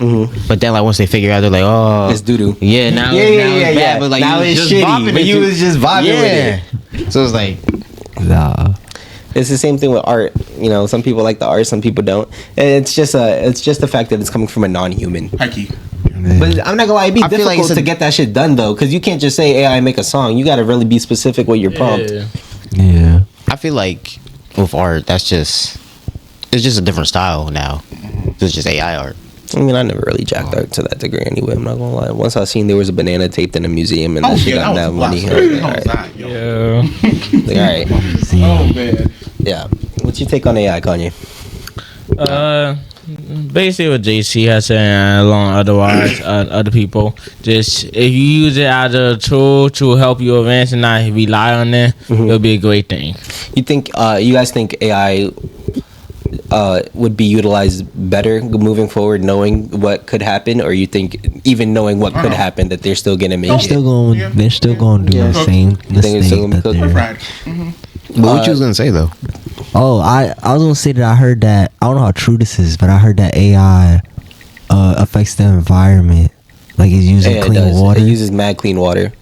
But then like once they figure out, they're like, oh, It's doo-doo. Yeah, now Yeah, it's bad, but like now you was it's just shitty, bopping but it you to- was just vibing with it. So it's like Nah. It's the same thing with art. You know, some people like the art, some people don't. And it's just the fact that it's coming from a non-human. High key. But I'm not gonna lie, it'd be I feel like difficult it's to get that shit done though, because you can't just say AI make a song. You got to really be specific with your prompt. Yeah. Yeah. I feel like with art, it's just a different style now. It's just AI art. I mean, I never really jacked art to that degree anyway. I'm not gonna lie. Once I seen there was a banana taped in a museum and that shit got that money. I was like, all right. Yeah. Like, all right. Oh man. Yeah. What's your take on AI, Kanye? Basically what JC has said, along otherwise other people, just if you use it as a tool to help you advance and not rely on it, it'll be a great thing. You think you guys think AI would be utilized better moving forward, knowing what could happen, or you think even knowing what could happen that they're still gonna make They're it? still going. They're still going to do the same think it's still mistake gonna that be they're. Fried. But what you was gonna say though? Oh, I was gonna say that I heard that I don't know how true this is, but I heard that AI affects the environment. Like it's using Yeah, it clean does. water. It uses mad clean water.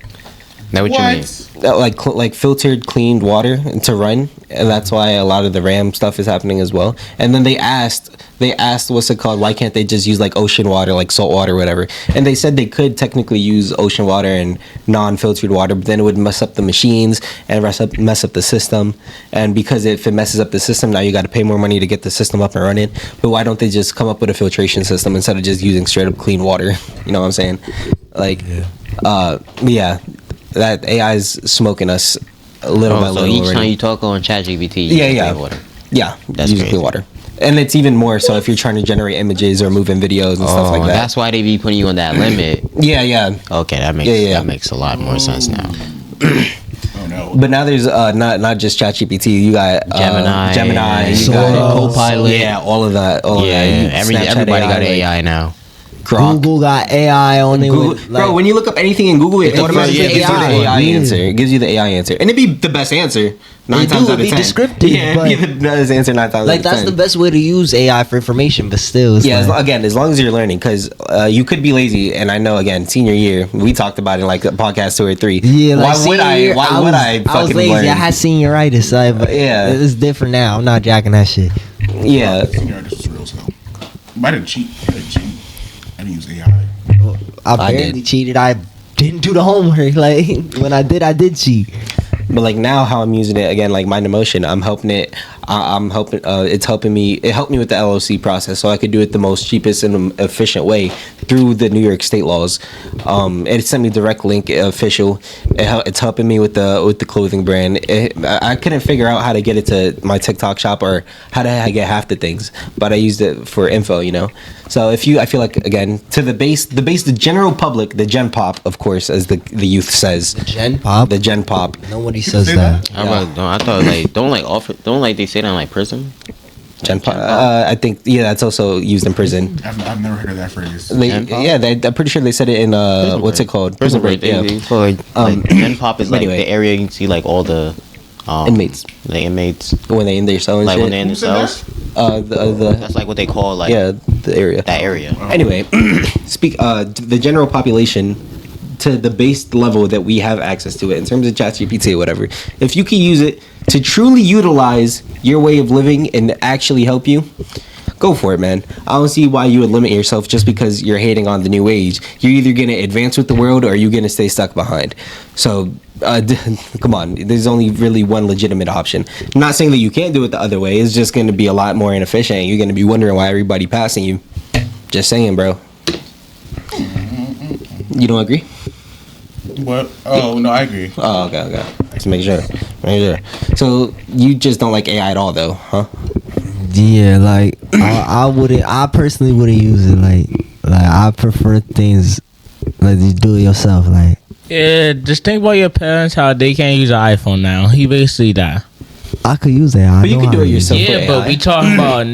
That what you mean? Like filtered cleaned water to run, and that's why a lot of the RAM stuff is happening as well. And then they asked what's it called, why can't they just use like ocean water, like salt water or whatever, and they said they could technically use ocean water and non-filtered water, but then it would mess up the machines and mess up the system. And because if it messes up the system, now you got to pay more money to get the system up and running. But why don't they just come up with a filtration system instead of just using straight up clean water? You know what I'm saying? Like yeah, that AI is smoking us little by So little each already. time you talk on ChatGPT, Yeah. water. Yeah, That's using crazy. clean water. And it's even more so if you're trying to generate images or moving videos and stuff like that. That's why they be putting you on that limit. Yeah. Okay, that makes Yeah. that makes a lot more sense now. Oh no. But now there's not just ChatGPT. You got Gemini, you Sora, got Copilot. Yeah, all of that. All Yeah, of that. Snapchat everybody got like AI now. Grok. Google got AI on it. Google, with, bro, when you look up anything in Google, it the automatically first- gives you the yeah, AI yeah. answer. It gives you the AI answer, and it'd be the best answer 9 It times do, out of it'd 10. be descriptive, Yeah, it'd be the best answer 9 times like out of that's 10. the best way to use AI for information, but still, it's Yeah, like, again, as long as you're learning, because you could be lazy, and I know, again, senior year, we talked about it in like a podcast 2 or 3. yeah. Like why would senior year, Why would I I was fucking lazy. learn? I had senioritis. But Yeah. it's different now. I'm not jacking that shit. Yeah, Senior, this was real slow. I didn't cheat. I didn't use AI. I barely did. cheated. I didn't do the homework. Like when I did cheat. but like now, how I'm using it again, like Mind Emotion, I'm helping it. I'm helping. It's helping me. It helped me with the LLC process, so I could do it the most cheapest and efficient way through the New York state laws. It sent me direct link official. It's helping me with the clothing brand. I couldn't figure out how to get it to my TikTok shop or how to get half the things, but I used it for info. You know, so I feel like again to the general public, the Gen Pop, of course, as the youth says, Gen Pop. the Gen Pop. Nobody says say that. I thought like don't like they say that in like prison. Gen Pop. I think that's also used in prison. I've never heard of that phrase. I'm pretty sure they said it in what's it called? Prison break. Yeah. Gen Pop is like anyway. the area you can see like all the Inmates. The inmates. When they in their cell and Like shit. when they're in the Who's in there? cells. That's like what they call like the area. that area. Anyway, the general population to the base level that we have access to it in terms of ChatGPT or whatever. If you can use it to truly utilize your way of living and actually help you, go for it, man. I don't see why you would limit yourself just because you're hating on the new age. You're either going to advance with the world or you're going to stay stuck behind. So, come on. There's only really one legitimate option. I'm not saying that you can't do it the other way. It's just going to be a lot more inefficient. You're going to be wondering why everybody passing you. Just saying, bro. You don't agree? What? Oh no, I agree. Oh, okay. Just make sure. So, you just don't like AI at all, though, huh? Yeah, like I personally wouldn't use it. Like I prefer things like you do it yourself. Like Yeah, just think about your parents, how they can't use an iPhone now. He basically died. I could use that. But you can do it yourself. Yeah, but we talking about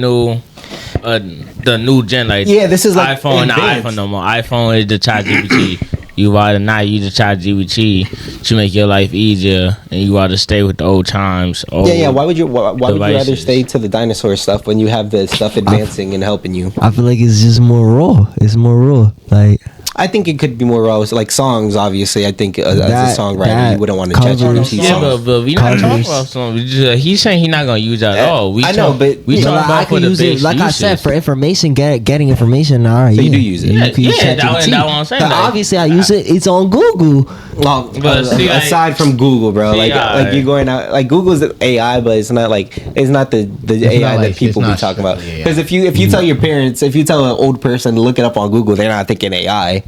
the new gen, like Yeah, this is like iPhone, not advanced. iPhone no more. iPhone is the ChatGPT. you rather not use the ChatGPT to make your life easier, and you rather stay with the old times. Yeah. Why would you rather devices. stay to the dinosaur stuff when you have the stuff advancing and helping you? I feel like it's just more raw. It's more raw. Like, I think it could be more raw. Like songs, obviously. I think as a That- songwriter, you wouldn't want to covers- judge GPT. Yeah, but we not Covers. talking about something. He's saying he's not gonna use that at all. I know, but- we but talking like, I about for can the use it, base like I said, uses. for information, getting information. All right, So you yeah. do use it? You Yeah, can use yeah, that's ChatGPT. what I'm saying, But like- obviously, I use it. It's on Google. Well, But see, like- aside from Google, bro, See, like you're going out, like Google's AI, but it's not the AI not that like- people it's be not talking about. strictly AI. Because if you tell your parents, if you tell an old person to look it up on Google, they're not thinking AI.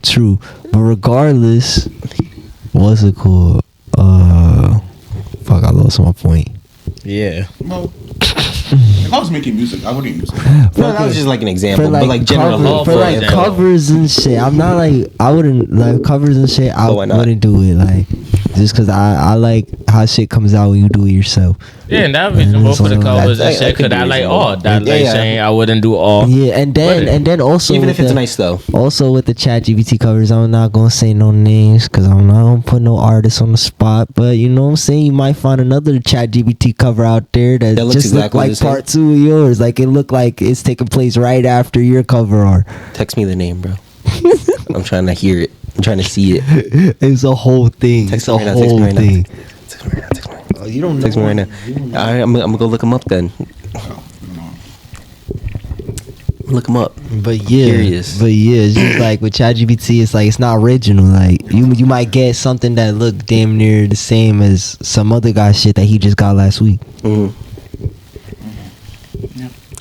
True, but regardless, what's it called? Fuck, I lost my point. Yeah. Well, if I was making music, I wouldn't use it. No, that was just like an example, but like general law, for like example. covers and shit. I'm not like I wouldn't like covers and shit. I But why not? wouldn't do it like just because I like how shit comes out when you do it yourself. Yeah, and that reasonable for the covers and that shit. could Cause be I like reasonable. all that. Yeah, Like yeah. saying I wouldn't do all. Yeah, and then also Even with if it's the- nice though. Also with the ChatGPT covers, I'm not gonna say no names because I'm not gonna put no artists on the spot. But you know what I'm saying? You might find another ChatGPT cover out there that That looks just exactly look the like same. part 2 of yours. Like it looked like it's taking place right after your cover art. Text me the name, bro. I'm trying to hear it. I'm trying to see it. It's a whole thing. Text It's a me right now, text me whole right now. thing. Text me right now. Text me right now. Oh, you don't Text me right now. All right, I'm gonna go look him up then. Look him up. But yeah, Curious. it's just like with ChatGPT, it's like it's not original. Like you might get something that look damn near the same as some other guy's shit that he just got last week. Mm-hmm.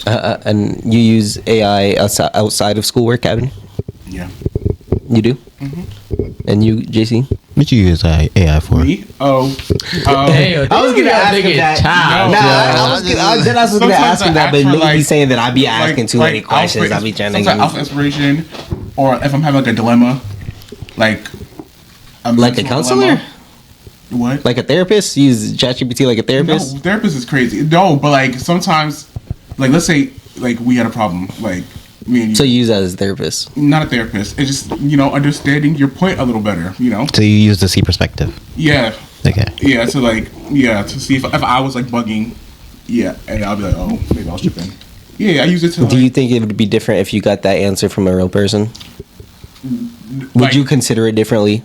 And you use AI outside of schoolwork, Kevin? Yeah. You do? And you, JC? What you use AI for? Me? Oh. Hey, I was gonna ask him that. Child, Nah, yo. I was gonna Sometimes ask him I that, but ask for, maybe like- he's saying that I be asking too many questions. I be trying to sometimes alpha inspiration, or if I'm having like a dilemma, like like a mental counselor, dilemma. What? like a therapist. You use ChatGPT like a No, therapist. therapist is crazy. No, but like sometimes, like let's say like we had a problem, like me and you. So you use that as a therapist. Not a therapist. It's just understanding your point a little better. So you use the C perspective. Yeah. Okay. Yeah. To see if I was like bugging. Yeah, and I'll be like, oh, maybe I'll chip in. Yeah, I use it to. Do you think it would be different if you got that answer from a real person? Would like, you consider it differently?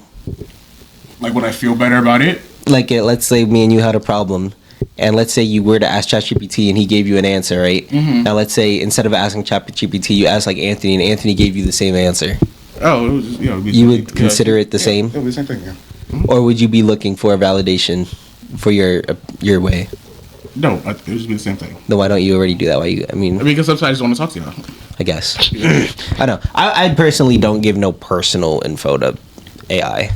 like would I feel better about it? Like, let's say me and you had a problem, and let's say you were to ask ChatGPT and he gave you an answer, right? Mm-hmm. Now, let's say instead of asking ChatGPT, you asked like Anthony, and Anthony gave you the same answer. Oh, it was just, it'd be You something- would consider it the same? It would be the same thing. Yeah. Or would you be looking for a validation for your way? No, it would just be the same thing. Then why don't you already do that? I mean, Because sometimes I just want to talk to you. I guess. I know. I personally don't give no personal info to AI.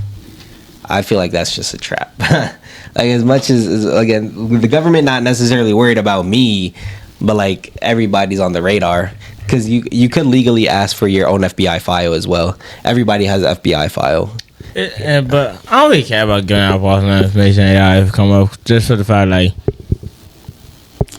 I feel like that's just a trap. Like as much as again, the government not necessarily worried about me, but like everybody's on the radar. Because you could legally ask for your own FBI file as well. Everybody has an FBI file. But I don't really care about giving out personal information. AI have come up just for the fact like.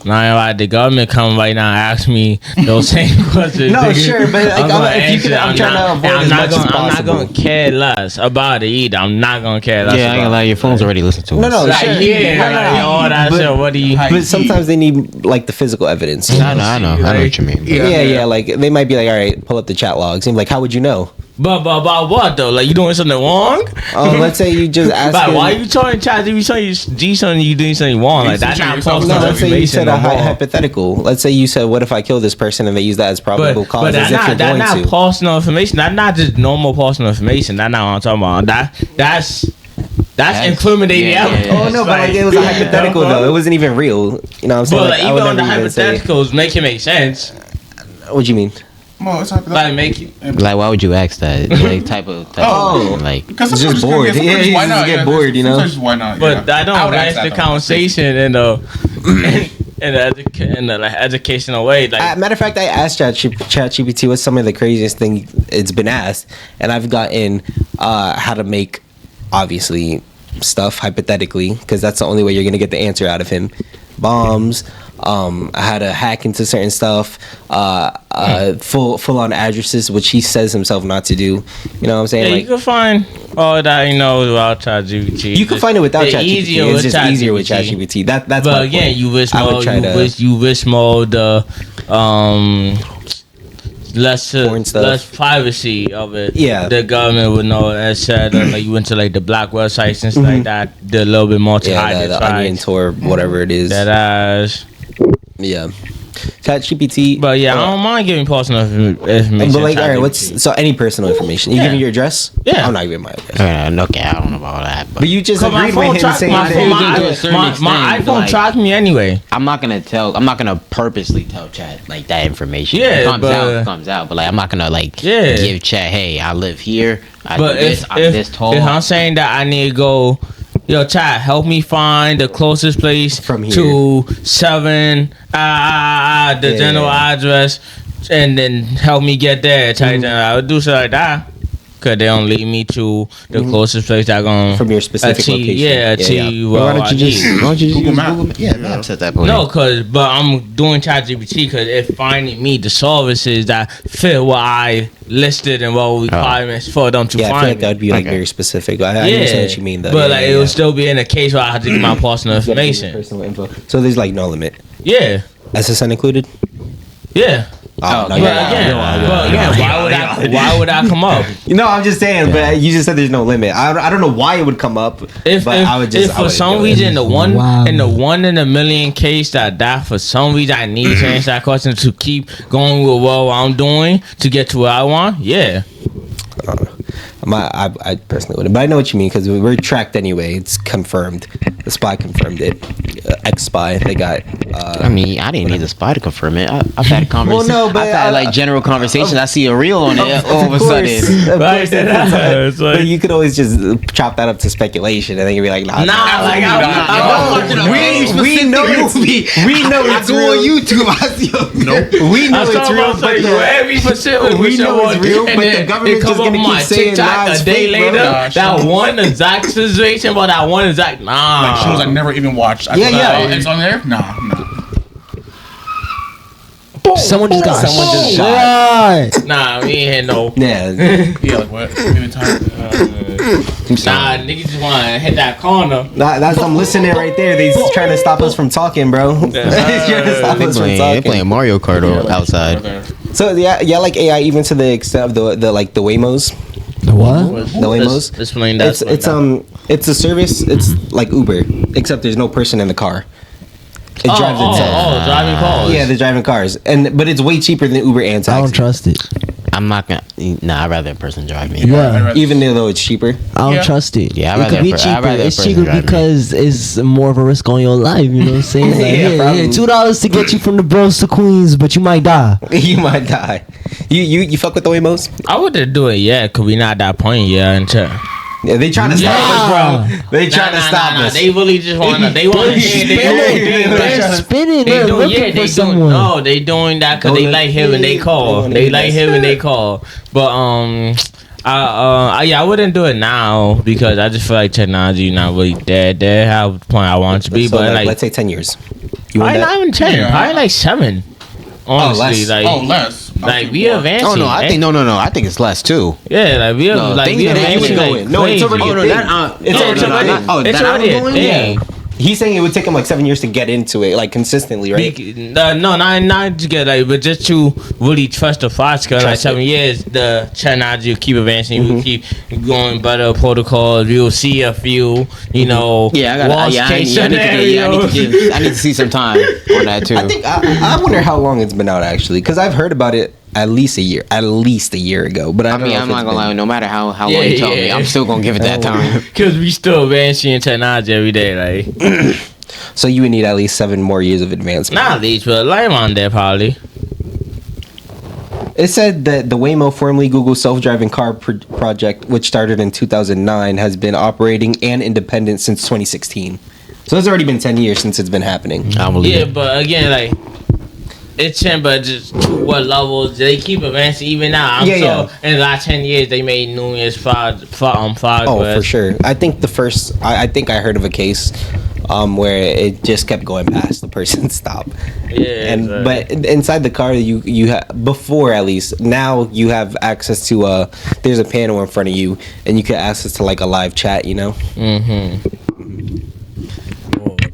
Now, like the government come right now and ask me those same questions. No, nigga, sure, but, like, gonna if you answer. could- I'm trying to avoid I'm as not much as gonna, I'm not possible. gonna care less about it either. I'm not gonna care less. Yeah, I ain't gonna lie. Your phone's already listened to us. No, Like, sure. yeah, like, all that But- shit. What do you? But sometimes they need like the physical evidence. I know. I know what you mean. Yeah. Like they might be like, all right, pull up the chat logs. And like, how would you know? But what though? Like you doing something wrong? Let's say you just ask. Like why you trying to chat? You saying you doing something wrong? Like that's not yourself. personal No, let's say you information said no a more. hypothetical. Let's say you said, "What if I kill this person?" and they use that as probable cause, But as if you're that's going not to. personal information. That's not just normal personal information. That's not what I'm talking about. That's incriminating evidence. Oh no, but like, it was a hypothetical though. It wasn't even real. You know what I'm saying? But like, I would even on the never even say- hypotheticals, make it make sense. What do you mean? Well, it's hypothetical. Like make it. Like, why would you ask that? Like, type of Oh. like. Because It's sometimes just bored. sometimes Yeah, you why just not? get bored, you know? Sometimes why not? But yeah. I don't would ask rank the that, though. conversation in the like, educational way. Like Matter of fact, I asked ChatGPT what's some of the craziest thing it's been asked, and I've gotten how to make obviously stuff hypothetically because that's the only way you're gonna get the answer out of him. Bombs, how to hack into certain stuff, full on addresses, which he says himself not to do. You know what I'm saying? Yeah, Like, you can find all that, without ChatGPT. you can find it without ChatGPT. It's just easier with ChatGPT. ChatGPT. That's But my again, point. you wish I would more. try to- You wish more the less Porn stuff. less privacy of it. Yeah. The government would know. As said, like you went to like the black websites and stuff like that. They're a little bit more to hide Yeah, their the Onion tracks. Tour, whatever it is. That ass. Yeah. ChatGPT. But yeah, I don't mind giving personal information. But like, to all right, ChatGPT. so any personal information? You Yeah. giving your address? Yeah. I'm not giving my address. Okay, I don't know about that, But you just Cause my agreed phone with him track saying my that. phone, To a certain my extent, iPhone like- tracked me anyway. I'm not gonna purposely tell Chat like that information. Yeah, it comes but- out, it comes out. But like, I'm not gonna like Yeah. give Chat, hey, I live here. I But do this. I'm this tall. if I'm saying that I need to go, chat, help me find the closest place From here. to 7, the Yeah, general yeah. address, and then help me get there. I would do something like that. Cause they don't lead me to the closest place that gonna From your specific location. Yeah, Yeah, achieve yeah. why what don't I you just need. why don't you just Google use Maps. Google Maps? Yeah, Maps at that point. No, but I'm doing ChatGPT because it finding me the services that fit what I listed and what requirements for them to Yeah, I find feel like me. that would be like Okay. very specific. I understand what you mean though. But Yeah, like yeah, it yeah. would still be in a case where I have to give my personal You gotta give your information. personal info. So there's like no limit. Yeah, SSN included? yeah. Oh, no, yeah. But yeah, again, yeah. why would I come up? You know, I'm just saying, but you just said there's no limit. I don't know why it would come up, If but I would just. if for some reason the one Wow. in the 1 in a million case that for some reason I need to answer that question to keep going with what I'm doing to get to where I want, yeah. I personally wouldn't, but I know what you mean because we're tracked anyway. It's confirmed. The spy confirmed it. Ex spy. They got. I mean, I didn't need the spy to confirm it. I've had conversations. Well, no, but, I've had like general conversations. I see a reel on it all of a sudden. Of Right, course, it's like- but you could always just chop that up to speculation, and then you'd be like, nah. Nah, like we know it's real. YouTube. I see We know it's real, but every specific we know it's real, but the government's just gonna keep saying, nah, it's a day fake, bro. later. Nah, That one exact situation, but that one exact like shows I never even watched. I Yeah, thought, yeah. oh, it's on there. Nah. Someone just got Someone just shot. Nah, we ain't had no. Yeah. Yeah, like what? Give me time. Nah, niggas just wanna hit that corner. That's I'm listening right there. They just trying to stop us from talking, bro. They trying to stop They us from playing, they talking. playing Mario Kart outside. So yeah, like AI even to the extent of the like the Waymos. The what? The Waymos. Explain that. It's a service. It's like Uber, except there's no person in the car. It drives itself. Driving cars. Yeah, they're driving cars, but it's way cheaper than Uber and I don't taxi. trust it. I'm not gonna. Nah, I'd rather a person drive me. Yeah. Even though it's cheaper. I don't Yeah. trust it. Yeah, I'd it rather could be I'd cheaper. rather a It's person cheaper drive me. because it's more of a risk on your life. You know what I'm saying? Like, Yeah, probably. $2 to get you from the Bronx to Queens, but you might die. You might die. You fuck with the Waymos? I wouldn't do it yet, cause we not at that point yet. Until Yeah, they trying to stop us, bro. They trying to stop us. They really just wanna. They wanna. They're spinning. They're looking for someone. No, they doing that because they like him and they call. They like him and they call. But I wouldn't do it now because I just feel like technology not really there. How the point I want it to be, So, but like let's say 10 years. You want probably that? not even 10. Yeah. Probably like 7. Honestly, less. like Less. like we advancing. Oh no, I think no. I think it's less too. Yeah, like we No, like things we that you would advancing go like in. No, it's crazy. already a thing. It's already that already a I'm going? thing. He's saying it would take him like 7 years to get into it, like consistently, right? No, not to get like, but just to really trust the process. Cause like Trust 7 years, the technology will keep advancing. We'll keep going better protocols. We will see a few, Yeah, worst case I need to see some time on that too. I think I wonder how long it's been out actually, because I've heard about it at least a year ago. But I don't know if I'm not it's gonna lie. been- No matter how long you tell me, I'm still gonna give it that time. Cause we still advancing in technology every day. Like So you would need at least 7 more years of advancement. not at least, but like on there probably. It said that the Waymo, formerly Google's self-driving car project, which started in 2009, has been operating and independent since 2016. So it's already been 10 years since it's been happening. I don't believe Yeah, it. but again, like it's 10, but just to what levels they keep advancing even now. I'm Yeah, sure yeah. in the last 10 years they made numerous progress. Oh, for sure. I think the first, I think I heard of a case where it just kept going past the person's stop. Yeah, And but inside the car, you have, before at least, now you have access to there's a panel in front of you, and you get access to like a live chat. You know.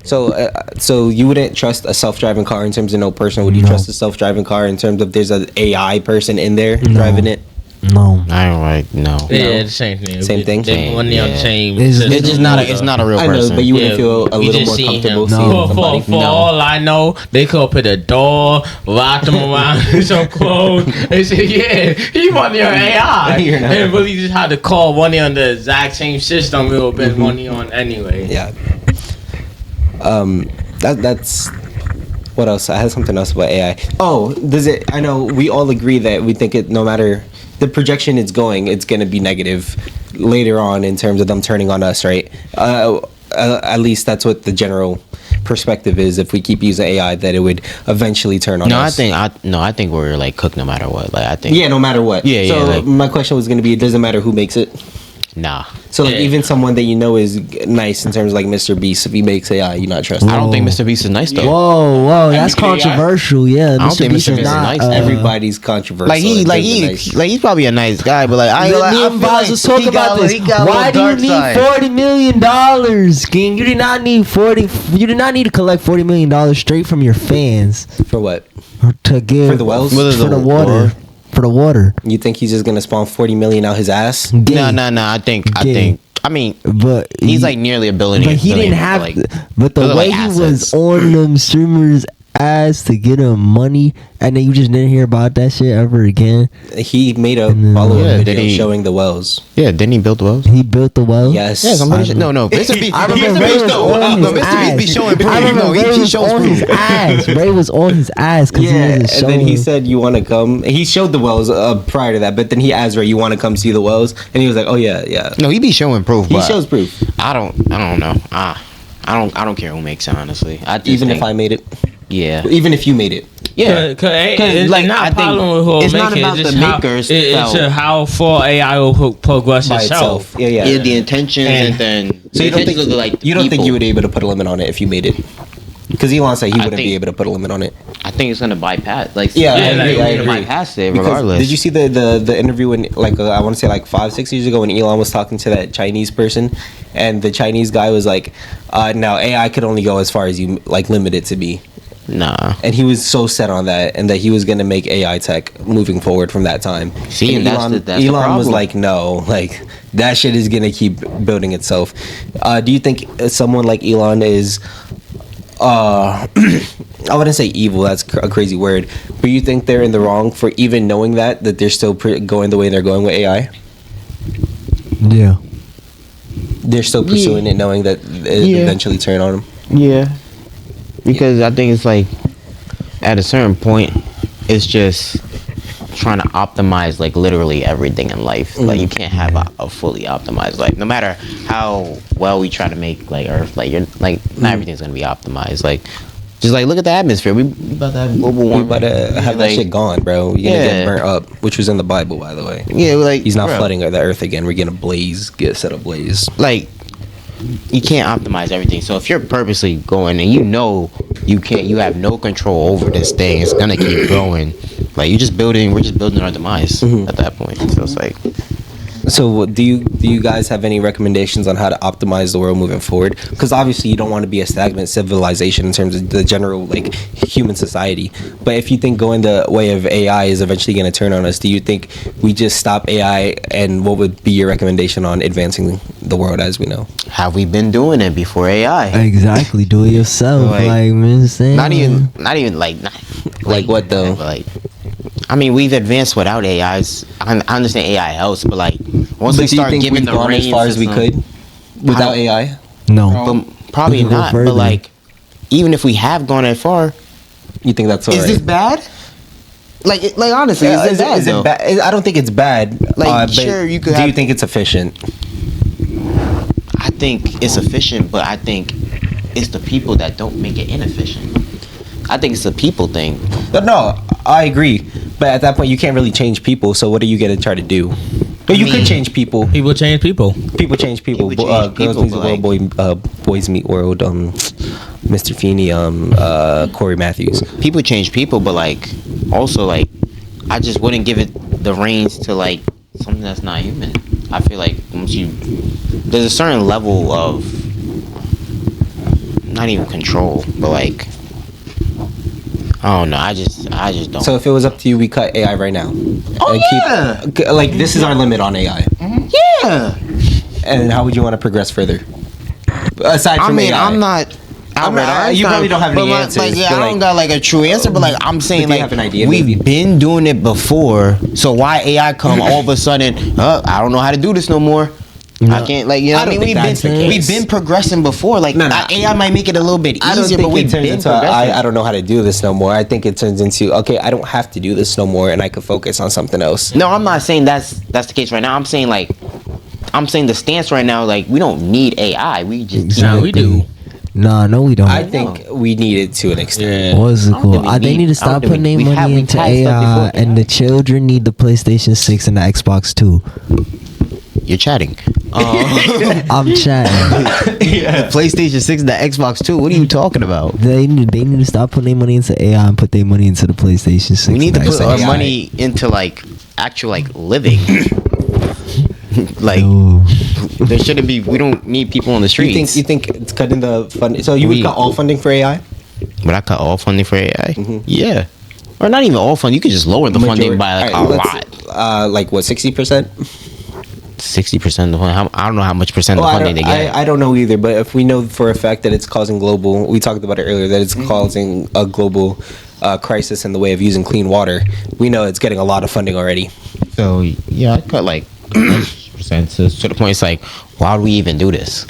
So you wouldn't trust a self-driving car in terms of no person. Would you trust a self-driving car in terms of there's an AI person in there driving it? No. I don't like no. Yeah, the same thing. Same thing? They money on the same. It's system. It's just not. It's not a real I know, person. but you wouldn't Yeah, feel a we little just more seen comfortable him. seeing For somebody. for all I know, they could open the door, lock them around in some clothes. They say, "Yeah, he money on AI," You're not- and really just had to call money on the exact same system we will spend money on anyway. Yeah. That's what else? I had something else about AI. Oh, does it? I know we all agree that we think it. No matter the projection it's going to be negative later on in terms of them turning on us, right? At least that's what the general perspective is. If we keep using AI, that it would eventually turn on No, us. I think we're like cooked no matter what. Like I think. Yeah, no matter what. Yeah, so yeah, like- my question was going to be: it doesn't matter who makes it. Nah. So like Yeah. even someone that you know is nice in terms of like Mr. Beast, if he makes AI, you not trust him. I don't think Mr. Beast is nice though. Whoa, that's Everybody got- controversial. Yeah, don't Mr. think Beast Mr. is Beast is not. nice. Everybody's controversial. Like he, in like terms of he, nice. like he's probably a nice guy, but like I ain't gonna lie, Me I and feel Boz like was talking he got about a- this. he got a Why little do you dark need side. $40 million, King? You did not need 40. You did not need to collect $40 million straight from your fans For what? to give For the wells? What is for the the water. For the water. You think he's just gonna spawn 40 million out his ass? Gay. No. I mean, But he's like nearly a billionaire. But he didn't billionaire, have. like, But the those are, way like, he assets. was on them streamers' ass to get him money, and then you just didn't hear about that shit ever again. He made a And then- follow-up Yeah, video did he- showing the wells. Yeah, didn't he build the wells? He built the well. Yes. Yes, I'm pretty sure. No, Mr. Beast. I remember Mr. Ray Beast was don't- on no, his Mr. Beast be ass. showing proof. I remember No, Ray he was shows on his proof. ass. Ray was on his ass because Yeah, he wasn't and showing. then he said, "You want to come?" He showed the wells prior to that, but then he asked Ray, "You want to come see the wells?" And he was like, "Oh yeah." No, he be showing proof. He but shows proof. I don't know. I don't care who makes it, honestly. I just Even if think- I made it, yeah. even if you made it. Yeah. It's like, not I a think problem with who it's make not it, about it's the just how- makers It's felt. how far AI will progress By itself. itself. Yeah. Yeah, the intentions and then So you don't think you don't think people. you would be able to put a limit on it if you made it? Because Elon said he I wouldn't be think- able to put a limit on it. I think it's gonna bypass. Like Yeah, I agree, it's I gonna agree. bypass it Because regardless. did you see the interview when like I want to say like 5-6 years ago when Elon was talking to that Chinese person, and the Chinese guy was like, "Now AI could only go as far as you like limit it to be." Nah. And he was so set on that, and that he was gonna make AI tech moving forward from that time. See, and Elon, that's the Elon was problem. like, "No, like that shit is gonna keep building itself." Do you think someone like Elon is? I wouldn't say evil. That's a crazy word. But you think they're in the wrong for even knowing that they're still going the way they're going with AI? Yeah. They're still pursuing it, knowing that it Yeah. eventually turn on them. Yeah. Because I think it's like at a certain point it's just trying to optimize like literally everything in life. Like you can't have a fully optimized life. No matter how well we try to make like Earth, like you're like not everything's gonna be optimized. Like just like look at the atmosphere. We about to have global We warming. about to have that Like, shit gone, bro. You're gonna Yeah. get burnt up, which was in the Bible, by the way. Yeah, like He's not bro, flooding the earth again. We're gonna get set ablaze. Like you can't optimize everything. So if you're purposely going and you know you can't, you have no control over this thing. It's gonna keep growing. Like we're just building our demise at that point. So it's like So, do you guys have any recommendations on how to optimize the world moving forward? Because obviously, you don't want to be a stagnant civilization in terms of the general like human society. But if you think going the way of AI is eventually going to turn on us, do you think we just stop AI? And what would be your recommendation on advancing the world as we know? have we been doing it before AI? Exactly. Do it yourself. Like, man, saying. Not even Like what though? But like, I mean, we've advanced without AIs. I understand AI helps, but like once we But do you start think giving we've the gone reins as far to as we some- could without I AI? No. but probably We can go not. further. But like, even if we have gone that far, You think that's is alright? this bad? Like honestly, Yeah, is it bad? is it though? bad? I don't think it's bad. Like, but sure, you could Do you have- think it's efficient? I think it's efficient, but I think it's the people that don't make it inefficient. I think it's a people thing. No, I agree. But at that point, you can't really change people. So what are you gonna try to do? But you could change people. People change people. People change people. People change Girls people, Meets but, World, Boys Meet World. Mr. Feeney. Corey Matthews. People change people, but like also like I just wouldn't give it the reins to like something that's not human. I feel like once there's a certain level of not even control, but like I don't know. I just don't. So if it was up to you, we cut AI right now. Like this is our limit on AI. Yeah. And how would you want to progress further? Aside from AI. I'm not. You probably don't have any answers. Like, but I don't got like a true answer, but like I'm saying, you like have an idea, we've maybe? been doing it before. So why AI come all of a sudden? I don't know how to do this no more. I can't, like, you know what I mean? We've been progressing before. Like AI might make it a little bit easier, but we've been progressing. I don't know how to do this no more. I think it turns into, okay, I don't have to do this no more, and I could focus on something else. No, I'm not saying that's the case right now. I'm saying the stance right now. Like we don't need AI. We just No, we do. No, we don't. I think we need it to an extent. Yeah. What's it think called? we They need to I stop don't think putting their money we into tried stuff AI, before. and the children need the PlayStation 6 and the Xbox 2. You're chatting. I'm chatting. The PlayStation 6 and the Xbox 2. What are you talking about? They need to stop putting their money into AI and put their money into the PlayStation 6. We need to and put our Xbox. money into like actual like living. Like No. there shouldn't be. We don't need people on the streets. You think it's cutting the funding? So you would cut all funding for AI? Would I cut all funding for AI? Yeah, or not even all funding. You could just lower the funding by like a lot. Like what, 60%? 60% of the funding. I don't know how much percent of the funding they get. I don't know either, but if we know for a fact that it's causing global, we talked about it earlier, that it's causing a global crisis in the way of using clean water, we know it's getting a lot of funding already. So yeah, I cut like percent to the point. It's like, why would we even do this?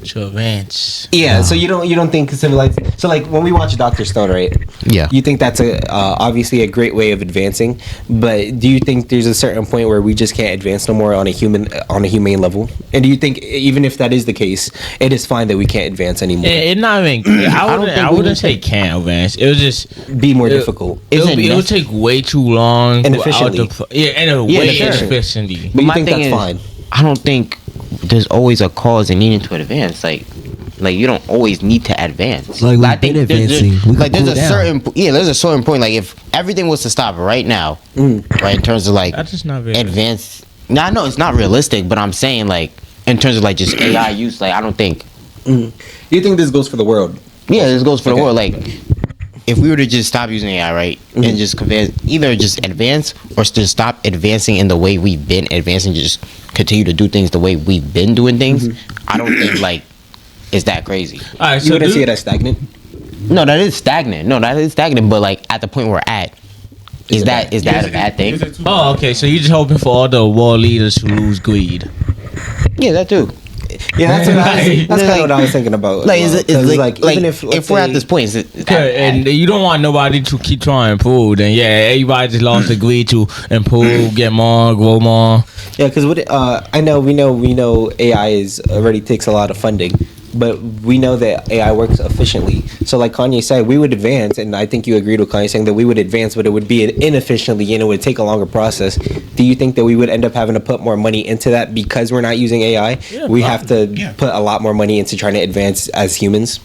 To advance. Yeah, so you don't think civilization. So like when we watch Dr. Stone, right? Yeah. You think that's obviously a great way of advancing, but do you think there's a certain point where we just can't advance no more on a humane level? And do you think even if that is the case, it is fine that we can't advance anymore? It not even. I wouldn't say can't advance. It would just be more difficult. It would take way too long. And efficiently. Way sure. efficiently. But you My think thing that's is, fine? I don't think there's always a cause in needing to advance. Like you don't always need to advance. Like, we've I think been advancing. We like could there's cool a down. there's a certain point. Like if everything was to stop right now, right, in terms of like That's just not very advance. No, I know it's not realistic, but I'm saying like in terms of like just AI use. Like I don't think. You think this goes for the world? Yeah, this goes for Okay. the world. Like if we were to just stop using AI, right, and just either just advance or just stop advancing in the way we've been advancing, just continue to do things the way we've been doing things, I don't think like it's that crazy. All right, You wouldn't see it as stagnant? No, that is stagnant. But like at the point we're at, is that a bad thing? Oh, okay. So you're just hoping for all the world leaders to lose greed. Yeah, that too. Yeah, that's kind of Like- what I was thinking about. Like, is it 'Cause, like even if let's we're at say- this point, is it that And bad? you don't want nobody to keep trying to improve. Then yeah, everybody just lost the greed to improve, get more, grow more. Yeah, because we know AI is already takes a lot of funding, but we know that AI works efficiently. So like Kanye said, we would advance, and I think you agreed with Kanye saying that we would advance, but it would be inefficiently and it would take a longer process. Do you think that we would end up having to put more money into that because we're not using AI? We have to put a lot more money into trying to advance as humans.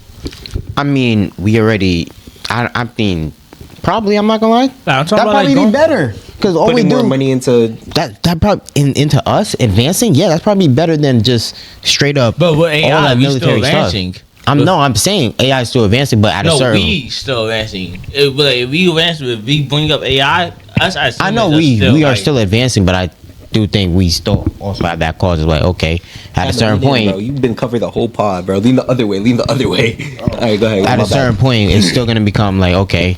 I mean, we already. I mean, probably. I'm not gonna lie. Nah, I'm talking That about, probably like, be better because all we Putting more do money into that probably into us advancing. Yeah, that's probably better than just straight up. But with all AI, that we still military stuff. advancing. I'm saying AI is still advancing, but at a No, certain. we still advancing. If we advance, if we bring up AI, us as I know humans we are like- still advancing, but I do think we still also have that cause. Is like okay, at a certain point, bro, you've been covering the whole pod, bro. Lean the other way. All right, go ahead. at My a certain bad. point, it's still gonna become like okay,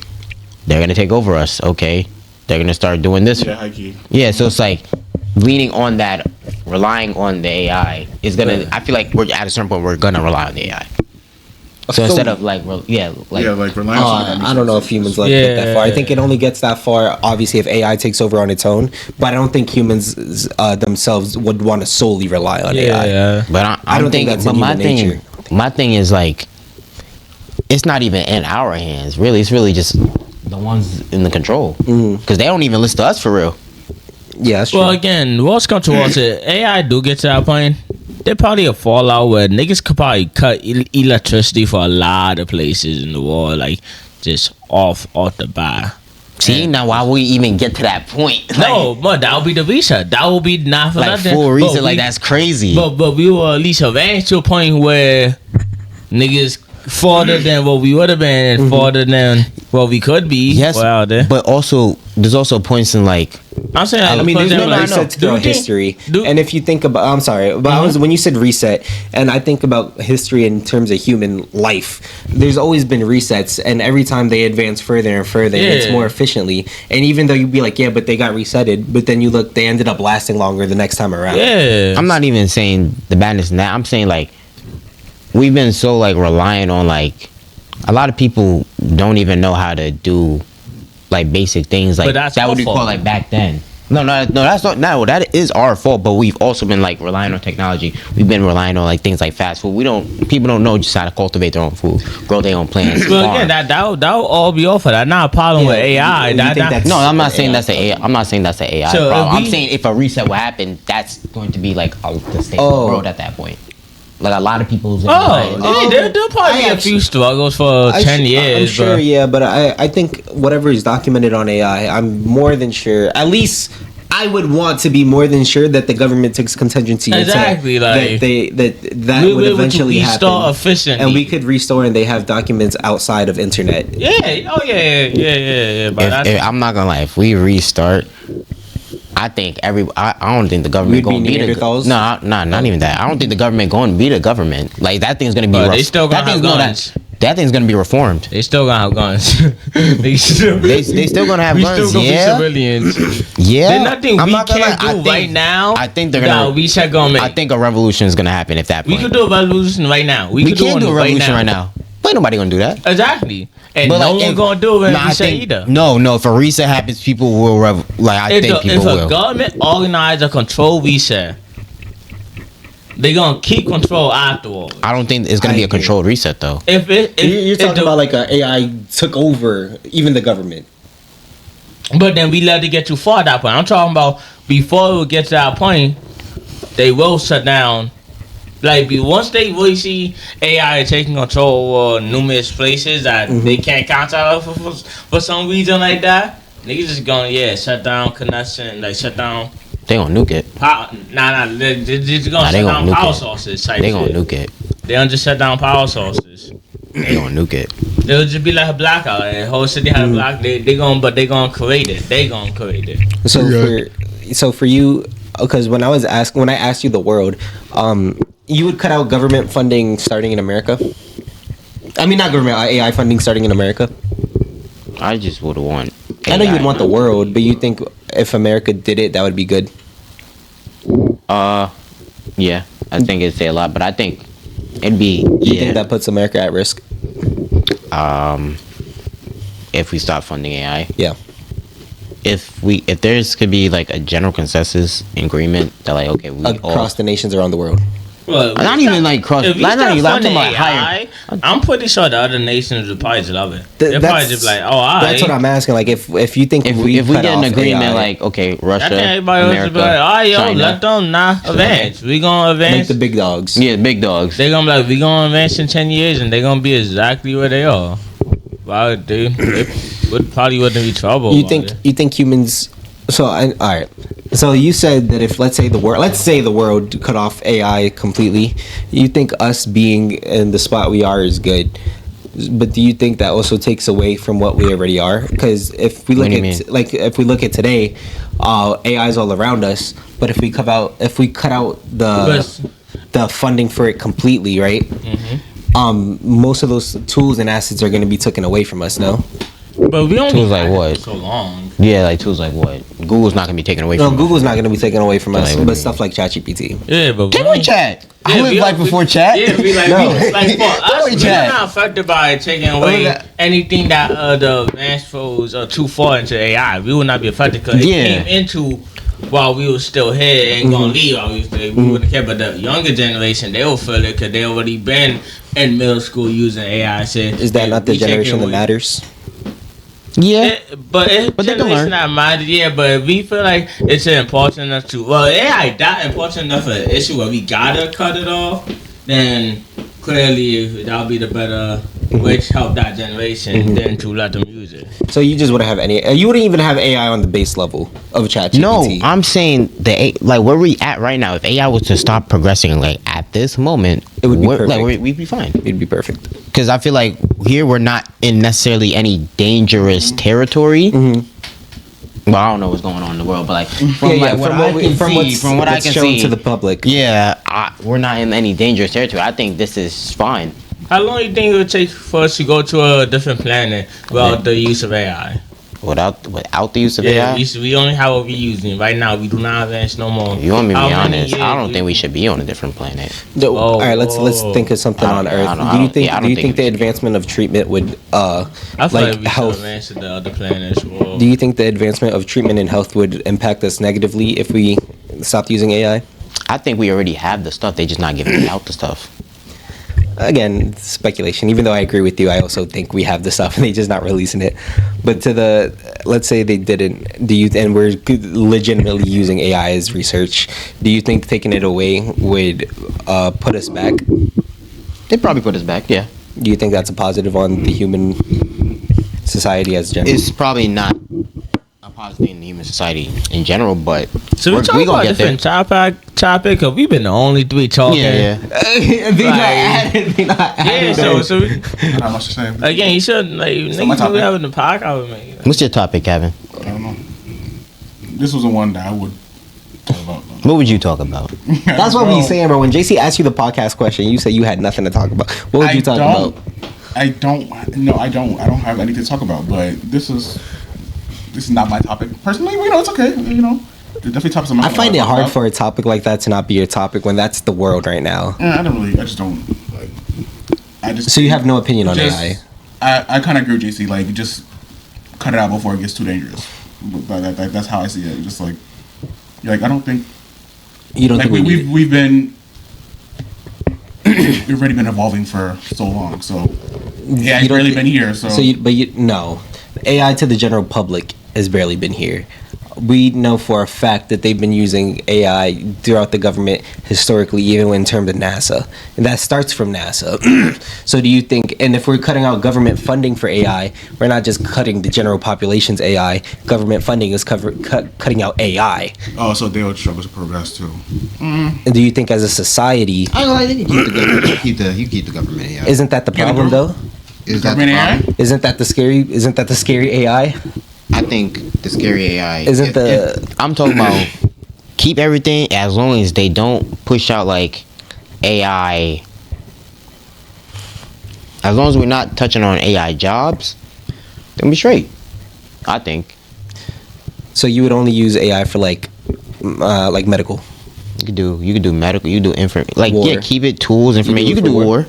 they're gonna take over us. Okay, they're gonna start doing this. Yeah, high key. Yeah, so it's like leaning on that, relying on the AI is gonna. I feel like we're at a certain point we're gonna rely on the AI. So instead of like, Like reliance on I don't know if humans like get that far. I think it only gets that far, obviously, if AI takes over on its own. But I don't think humans themselves would want to solely rely on AI. Yeah. But I don't don't think think. that's But in my human thing, nature. my thing is like, it's not even in our hands. Really, it's really just the ones in the control because they don't even listen to us for real. Yeah, that's true. Well, again, what's come towards it? AI do get to that point. There probably a fallout where niggas could probably cut electricity for a lot of places in the world, like just off the bat. See, now why would we even get to that point? No, but that would be the reset. That would be not for like nothing. full reason. But Like that's crazy. But we will at least advance to a point where niggas farther than what we would have been and farther than what we could be. Yes, out there. but also there's also points in like I'm saying, I mean, there's no like, resets throughout history. And if you think about, I'm sorry, but when you said reset, and I think about history in terms of human life, there's always been resets, and every time they advance further and further, it's more efficiently. And even though you'd be like, yeah, but they got resetted, but then you look, they ended up lasting longer the next time around. Yeah, I'm not even saying the badness in that. I'm saying like we've been so like reliant on like a lot of people don't even know how to do like basic things like that would be called like back then. No, that's not. No, that is our fault. But we've also been like relying on technology. We've been relying on like things like fast food. People don't know just how to cultivate their own food, grow their own plants. Well, again, that will all be off of that. Not a problem with AI. No, I'm not saying that's the AI. I'm not saying that's the AI So problem. I'm saying if a reset will happen, that's going to be like the state of the world at that point. Like a lot of people's. There'll probably be a few struggles for 10 years. I'm sure, yeah, but I think whatever is documented on AI, I'm more than sure. At least I would want to be more than sure that the government takes contingency. Exactly, like that would eventually happen. Efficiently. And we could restore, and they have documents outside of internet. Yeah. Oh yeah. But I'm not gonna lie. If we restart. I think I don't think the government going to be the not even that. I don't think the government going to be the government. Like that thing's going to be. They still gonna have guns. That thing's going to be reformed. They still gonna have guns. they still going to have guns. We still gonna be civilians. Yeah. There's nothing we can't do right now. I think they're gonna. Reset government. I think a revolution is going to happen if that. We could do a revolution right now. We can't do a revolution right now. Ain't nobody gonna do that. Exactly. And but no one gonna do it when reset either. No, if a reset happens, people will I think people will. If a government organize a control reset, they gonna keep control afterwards. I don't think it's gonna be a controlled reset though. If you're talking about like a AI took over even the government. But then we let it get too far at that point. I'm talking about before it gets to that point, they will shut down. Like, once they really see AI taking control of numerous places that they can't contact for some reason like that, niggas just gonna shut down connection, like shut down. They gonna nuke it. They're just gonna shut down power sources. They gonna nuke it. They gonna just shut down power sources. They gonna nuke it. It'll just be like a blackout. Like, the whole city had a block. They gonna create it. They gonna create it. So for you, because when I asked you the world, you would cut out government funding starting in America? I mean, not government, AI funding starting in America? I just would want AI. I know you would want the world, but you think if America did it, that would be good? Yeah. I think it'd say a lot, but I think it'd be... You think that puts America at risk? If we stop funding AI? Yeah. If there's could be like a general consensus agreement that like, okay, we across the nations around the world. Well, not even like cross. If we start funding AI, I'm pretty sure the other nations would probably just love it. They're probably just like, oh, all right. That's what I'm asking. Like, if you think if we get an agreement, AI, like, okay, Russia, America, be like, all right, China, let them not advance. We gonna advance. Like the big dogs. Yeah, big dogs. They gonna be like, we gonna advance in 10 years, and they gonna be exactly where they are. Wow, they probably wouldn't be trouble. You think humans? So all right. So you said that if let's say the world cut off AI completely, you think us being in the spot we are is good. But do you think that also takes away from what we already are? Because if we look at today, AI is all around us. But if we cut out the funding for it completely, right? Most of those tools and assets are going to be taken away from us. No. But we only tools like what? So long. Yeah, like tools like what? Google's not gonna be taken away from us. No, Google's not gonna be taken away from us. But stuff like ChatGPT. Yeah, but take away chat. I lived like before chat. Yeah, we like for us, we're not affected by taking away anything that the advanced pros are too far into AI. We will not be affected because it came into while we were still here and gonna leave. Obviously, we wouldn't care. But the younger generation, they will feel it because they already been in middle school using AI. Is that not the generation that matters? Yeah, But they can generation learn. not minded. Yeah, but we feel like it's important enough to. Well, AI that important enough for an issue where we gotta cut it off. Then clearly that'll be the better way to help that generation than to let them use it. So you just wouldn't have any. You wouldn't even have AI on the base level of ChatGPT. No, I'm saying like where we at right now. If AI was to stop progressing, like at this moment, It would be perfect. Like we'd be fine. It'd be perfect. Because I feel like here we're not in necessarily any dangerous territory. Well, I don't know what's going on in the world, but like from what I can see to the public. yeah, we're not in any dangerous territory. I think this is fine. How long do you think it would take for us to go to a different planet without the use of AI? Without the use of AI. We only have what we're using right now. We do not advance no more. You want me to How be many honest? years I don't think we should be on a different planet. All right, let's think of something on Earth. Do you think the advancement of treatment would I feel like we health? should advance to the other planets. Well, Do you think the advancement of treatment and health would impact us negatively if we stopped using AI? I think we already have the stuff. They just not giving out the stuff. Again, speculation. Even though I agree with you, I also think we have the stuff and they just not releasing it. But let's say they didn't. And we're legitimately using AI as research. Do you think taking it away would put us back? They'd probably put us back. Yeah. Do you think that's a positive on the human society as general? It's probably not a positive in the human society in general, but so we're talking about a different topic because we've been the only three talking. Yeah. So we, I don't know what to say. again, you should like my niggas topic. we having the podcast with me. What's your topic, Kevin? I don't know. This was the one that I would talk about. What would you talk about? That's what we saying, bro. When JC asked you the podcast question, you said you had nothing to talk about. What would you talk about? I don't have anything to talk about. But this is not my topic personally. It's okay. There's definitely topics I'm not I find it talk hard about. for a topic like that to not be your topic when that's the world right now. Yeah, I just don't. Like, I just. So you have no opinion on just, AI? I kind of agree with JC. Like, just cut it out before it gets too dangerous. But that's how I see it. Just like I don't think. You don't Like think we've been. We've already been evolving for so long, so yeah, it's barely been here. So, no, AI to the general public has barely been here. We know for a fact that they've been using AI throughout the government historically, even in terms of NASA, and that starts from NASA. So do you think, and if we're cutting out government funding for AI, we're not just cutting the general population's AI. Government funding is cutting out AI. oh, so they would struggle to progress too. And do you think, as a society, I think you keep the government AI. isn't that the problem though? Is that Government the AI? problem? Isn't that the scary AI? I think The scary AI. Isn't I'm talking about keep everything as long as they don't push out like AI. As long as we're not touching on AI jobs, then we straight. I think so? You would only use AI for like medical. you could do medical, you could do War. keep it tools, information. You do could it do for war.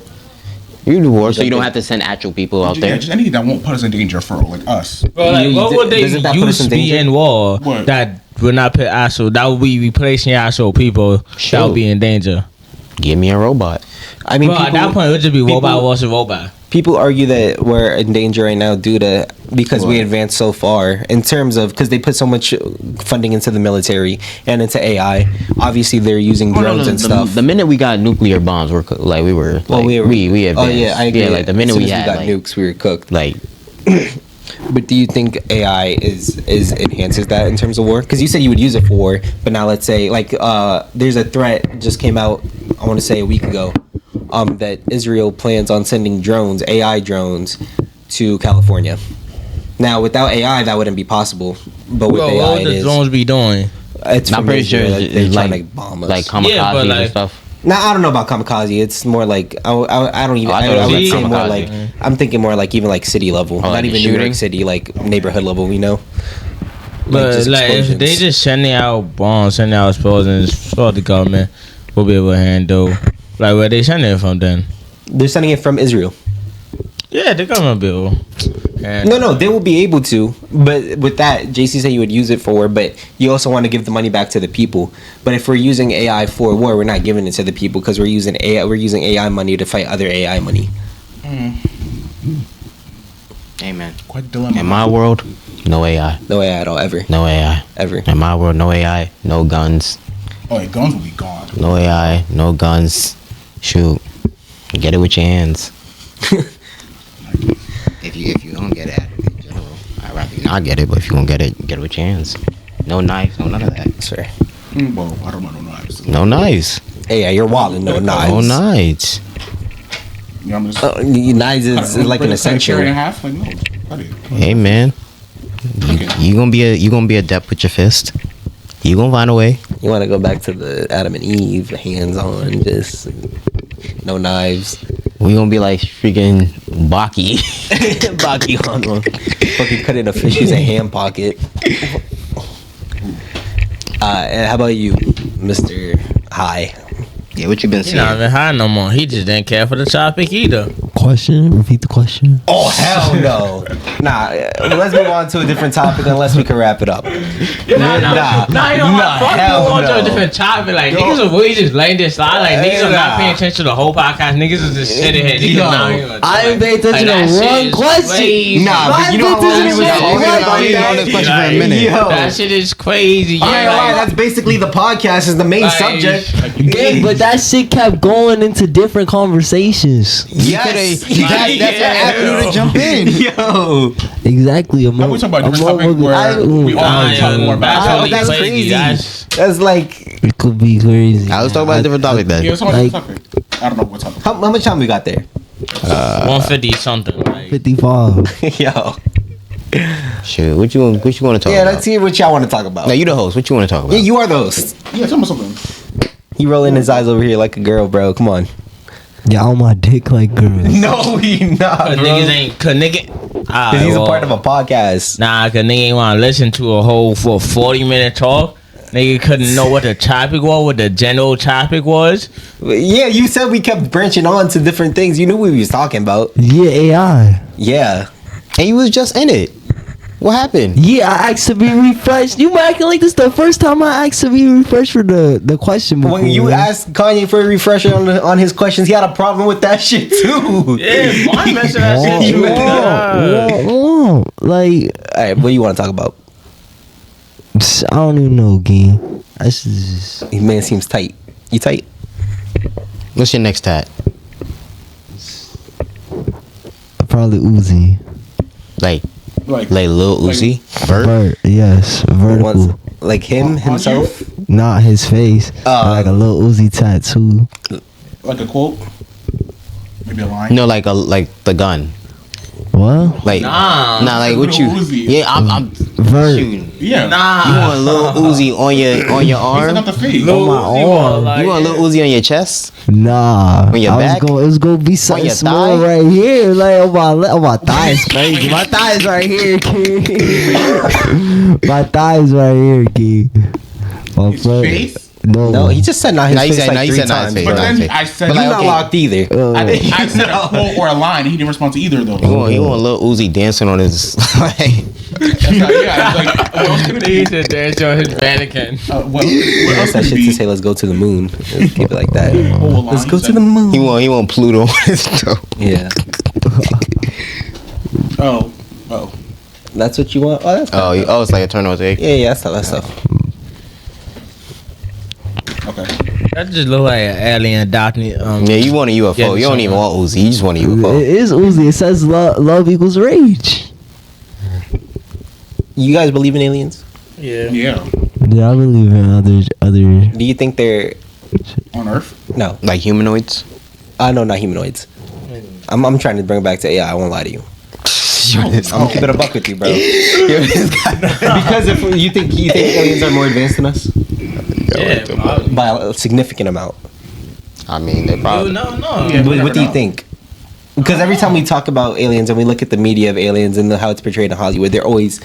You can do war, so you Okay. don't have to send actual people out Yeah, there. just anything that won't put us in danger for like us. Bro, like, what would they Doesn't that put us use in to be danger? in war What? that would not put actual? That would be replacing actual people that Sure. would be in danger. Give me a robot. I mean, Bro, at that point, it would just be robot versus robot. people argue that we're in danger right now because we advanced so far in terms of because they put so much funding into the military and into AI. Obviously, they're using drones and stuff. The minute we got nuclear bombs, we advanced. Oh yeah, I agree. Yeah, like the minute As soon we as had got like, nukes, we were cooked. like But do you think AI is enhances that in terms of war? Because you said you would use it for war, but now let's say there's a threat just came out. I want to say a week ago, that Israel plans on sending AI drones, to California. Now without AI, that wouldn't be possible. But with Bro, AI, what would it the is. drones be doing? It's I'm from pretty sure Israel, they're it's trying like to bomb us. like kamikazes Yeah, but, like- and stuff. Now I don't know about kamikaze. It's more like I don't even. Oh, I I, thought it I was would like say more kamikaze. like I'm thinking more like even like city level, like not the even New shooting? York City, like neighborhood level. But just like if they explosions. just sending out bombs, sending out explosions for the government, will be able to handle. Like where they sending it from then? They're sending it from Israel. Yeah, the government bill. No, they will be able to. But with that, JC said you would use it for war, but you also want to give the money back to the people. But if we're using AI for war, we're not giving it to the people because we're using AI. We're using AI money to fight other AI money. Amen. Quite a dilemma. In my world, no AI. No AI at all, ever. No AI. Ever. In my world, no AI, no guns. Oh, yeah, guns will be gone. No AI, no guns. Shoot. Get it with your hands. If you don't get it in general, I'd rather you not get it, but if you don't get it with your hands. No knife, no none of that. Sure. Well, I don't know no knives. No knives. Hey, you're wilding, no knives. No knives. Yeah, I'm just. Knives is like an essential. Carry and a half? Like, no. I did. Hey man. You gonna be adept with your fist. You gonna find a way. You want to go back to the Adam and Eve, hands on, just no knives. We gonna be like freaking Baki. Baki on one. Fucking cut in a fish, use a hand pocket. And how about you, Mr. High? Yeah, what you been He saying? not even high no more. He just didn't care for the topic either. Question? Repeat the question. Oh hell no! Nah, let's move on to a different topic unless we can wrap it up. Nah, you know, fuck hell move on to no. a different topic. Like, niggas are really just letting this slide. Like, niggas are not paying attention to the whole podcast. Niggas is just sitting here. Niggas not even I didn't pay attention that to shit one is question. crazy. Nah, but you know how long we was talking about this question for a Like, minute. Yo. That shit is crazy. I ain't Yeah, lying, like, that's basically the podcast is the main Like, subject. Yeah, but that shit kept going into different conversations. Yes, That's an avenue to jump in. Yo, Exactly. How we talking about a different topic where we all nah, talk more about? that's really crazy. That's that's like It could be crazy. I was talking about a different topic Yeah, then. it's always a Like- topic. I don't know what topic. how much time we got there? 150 something. Like, 55. Yo, Shoot, what you want to talk yeah, about? let's hear what y'all want to talk about. Now you the host. What you want to talk about? Yeah, you are the host. Yeah, tell me something. He rolling his eyes over here like a girl, bro. Come on. Yeah, on my dick like girls. No, he not, cause bro. niggas ain't, cause nigga. Because he's a part of a podcast. Nah, cause nigga ain't wanna listen to a whole for 40-minute talk. Nigga couldn't know what the topic was, what the general topic was. Yeah, you said we kept branching on to different things. You knew what we was talking about. Yeah, AI. Yeah. And you was just in it. What happened? Yeah, I asked to be refreshed. You acting like this the first time I asked to be refreshed for the question before. When you asked Kanye for a refresher on his questions, he had a problem with that shit too. Yeah, why messing that Oh, shit? You like, All right, what do you want to talk about? I don't even know, gang. That's just His man seems tight. You tight? What's your next tat? probably Uzi. Like Like, Lil Uzi? Vert? Vert, yes, vertical. Ones like him On himself. Not his face. Like a little Uzi tattoo. like a quote, maybe a line. No, like the gun. What? Like Nah. like what you? Lil Uzi. Yeah, I'm Vert. shooting. Yeah. Nah. You want Lil Uzi on your He's arm? not the face. On my arm. You want Lil Uzi on your chest? Nah. On your back? It was gonna be something your small thigh? right here. Like on my thighs crazy. My thighs right here, kid. My thighs right here, kid. My His foot- face? No, he just said not his Nah, he face said- like nah, he 3 said not his times. face. bro. But Nah, then face. I said, But You're like, not okay. locked either. I said a quote or a line. He didn't respond to either of those. You want Lil Uzi dancing on his like That's not- yeah, it's like, what else could it He be? said dance on his mannequin. What That's else that could shit it to be? say, let's go to the moon. Let's keep it like that. Whole line, Let's go he to the said- moon. he want Pluto on his toe. Yeah. Oh. That's what you want? Oh, that's Oh, it's like a turn on egg. yeah, that's stuff. Okay. That just look like an alien adopting. Yeah, you want a UFO. Yeah, you don't even want Uzi. You just want a It UFO. is Uzi. It says love equals rage. You guys believe in aliens? Yeah. Yeah. Yeah, I believe in other. Do you think they're On Earth. no? Like humanoids. No, not humanoids. I'm trying to bring it back to AI. I won't lie to you. I'm gonna keep it a buck with you, bro. Because if you think aliens are more advanced than us Yeah. Probably. by a significant amount. I mean, they probably. No. Yeah. What do you know. think? Because every time we talk about aliens and we look at the media of aliens and how it's portrayed in Hollywood, they're always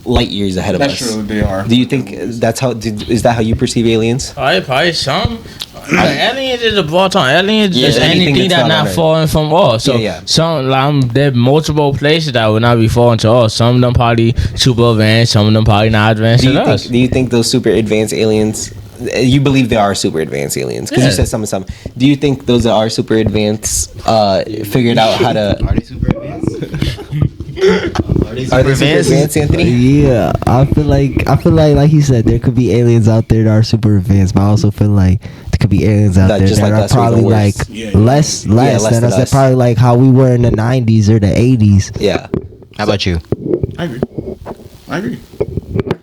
light years ahead of That's us. true. They are. Do you think that's how? Is that how you perceive aliens? Probably some. Like, aliens is a ball time. Aliens Yeah, is anything anything that's that not on not Earth. falling from us. So Yeah. some there are multiple places that would not be falling to us. Some of them probably super advanced. Some of them probably not advanced Do you than us. think? Do you think those super advanced aliens? You believe there are super advanced aliens because you Yeah. said some. Do you think those that are super advanced figured out how to? Are they super advanced? Are they super advanced, Anthony? Yeah, I feel like he said, there could be aliens out there that are super advanced, but I also feel like there could be aliens out That there just that like are us, or probably even like worse. less than us. They're probably like how we were in the 90s or the 80s. Yeah. How about you? I agree.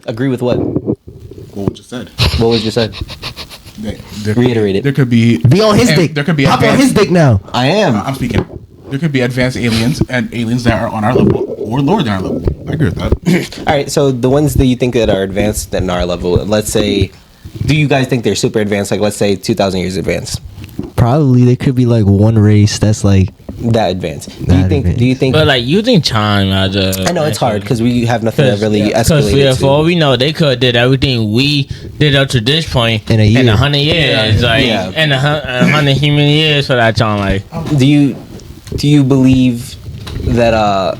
Agree with what? What we just said. What was just said? Reiterate it. There could be On his dick. There could be Hop on his dick now. I am. I'm speaking. There could be advanced aliens and aliens that are on our level or lower than our level. I agree with that. All right, so the ones that you think that are advanced than our level, let's say, do you guys think they're super advanced? Like, let's say 2,000 years advanced. Probably there could be like one race that's like That advanced. That advanced. Do you think? But like using time as a, I know it's hard because we have nothing to really escalate Because it for all to. we know, they could have did everything we did up to this point In a year. 100 years, Yeah. in 100 human years for that time. Like, Do you believe that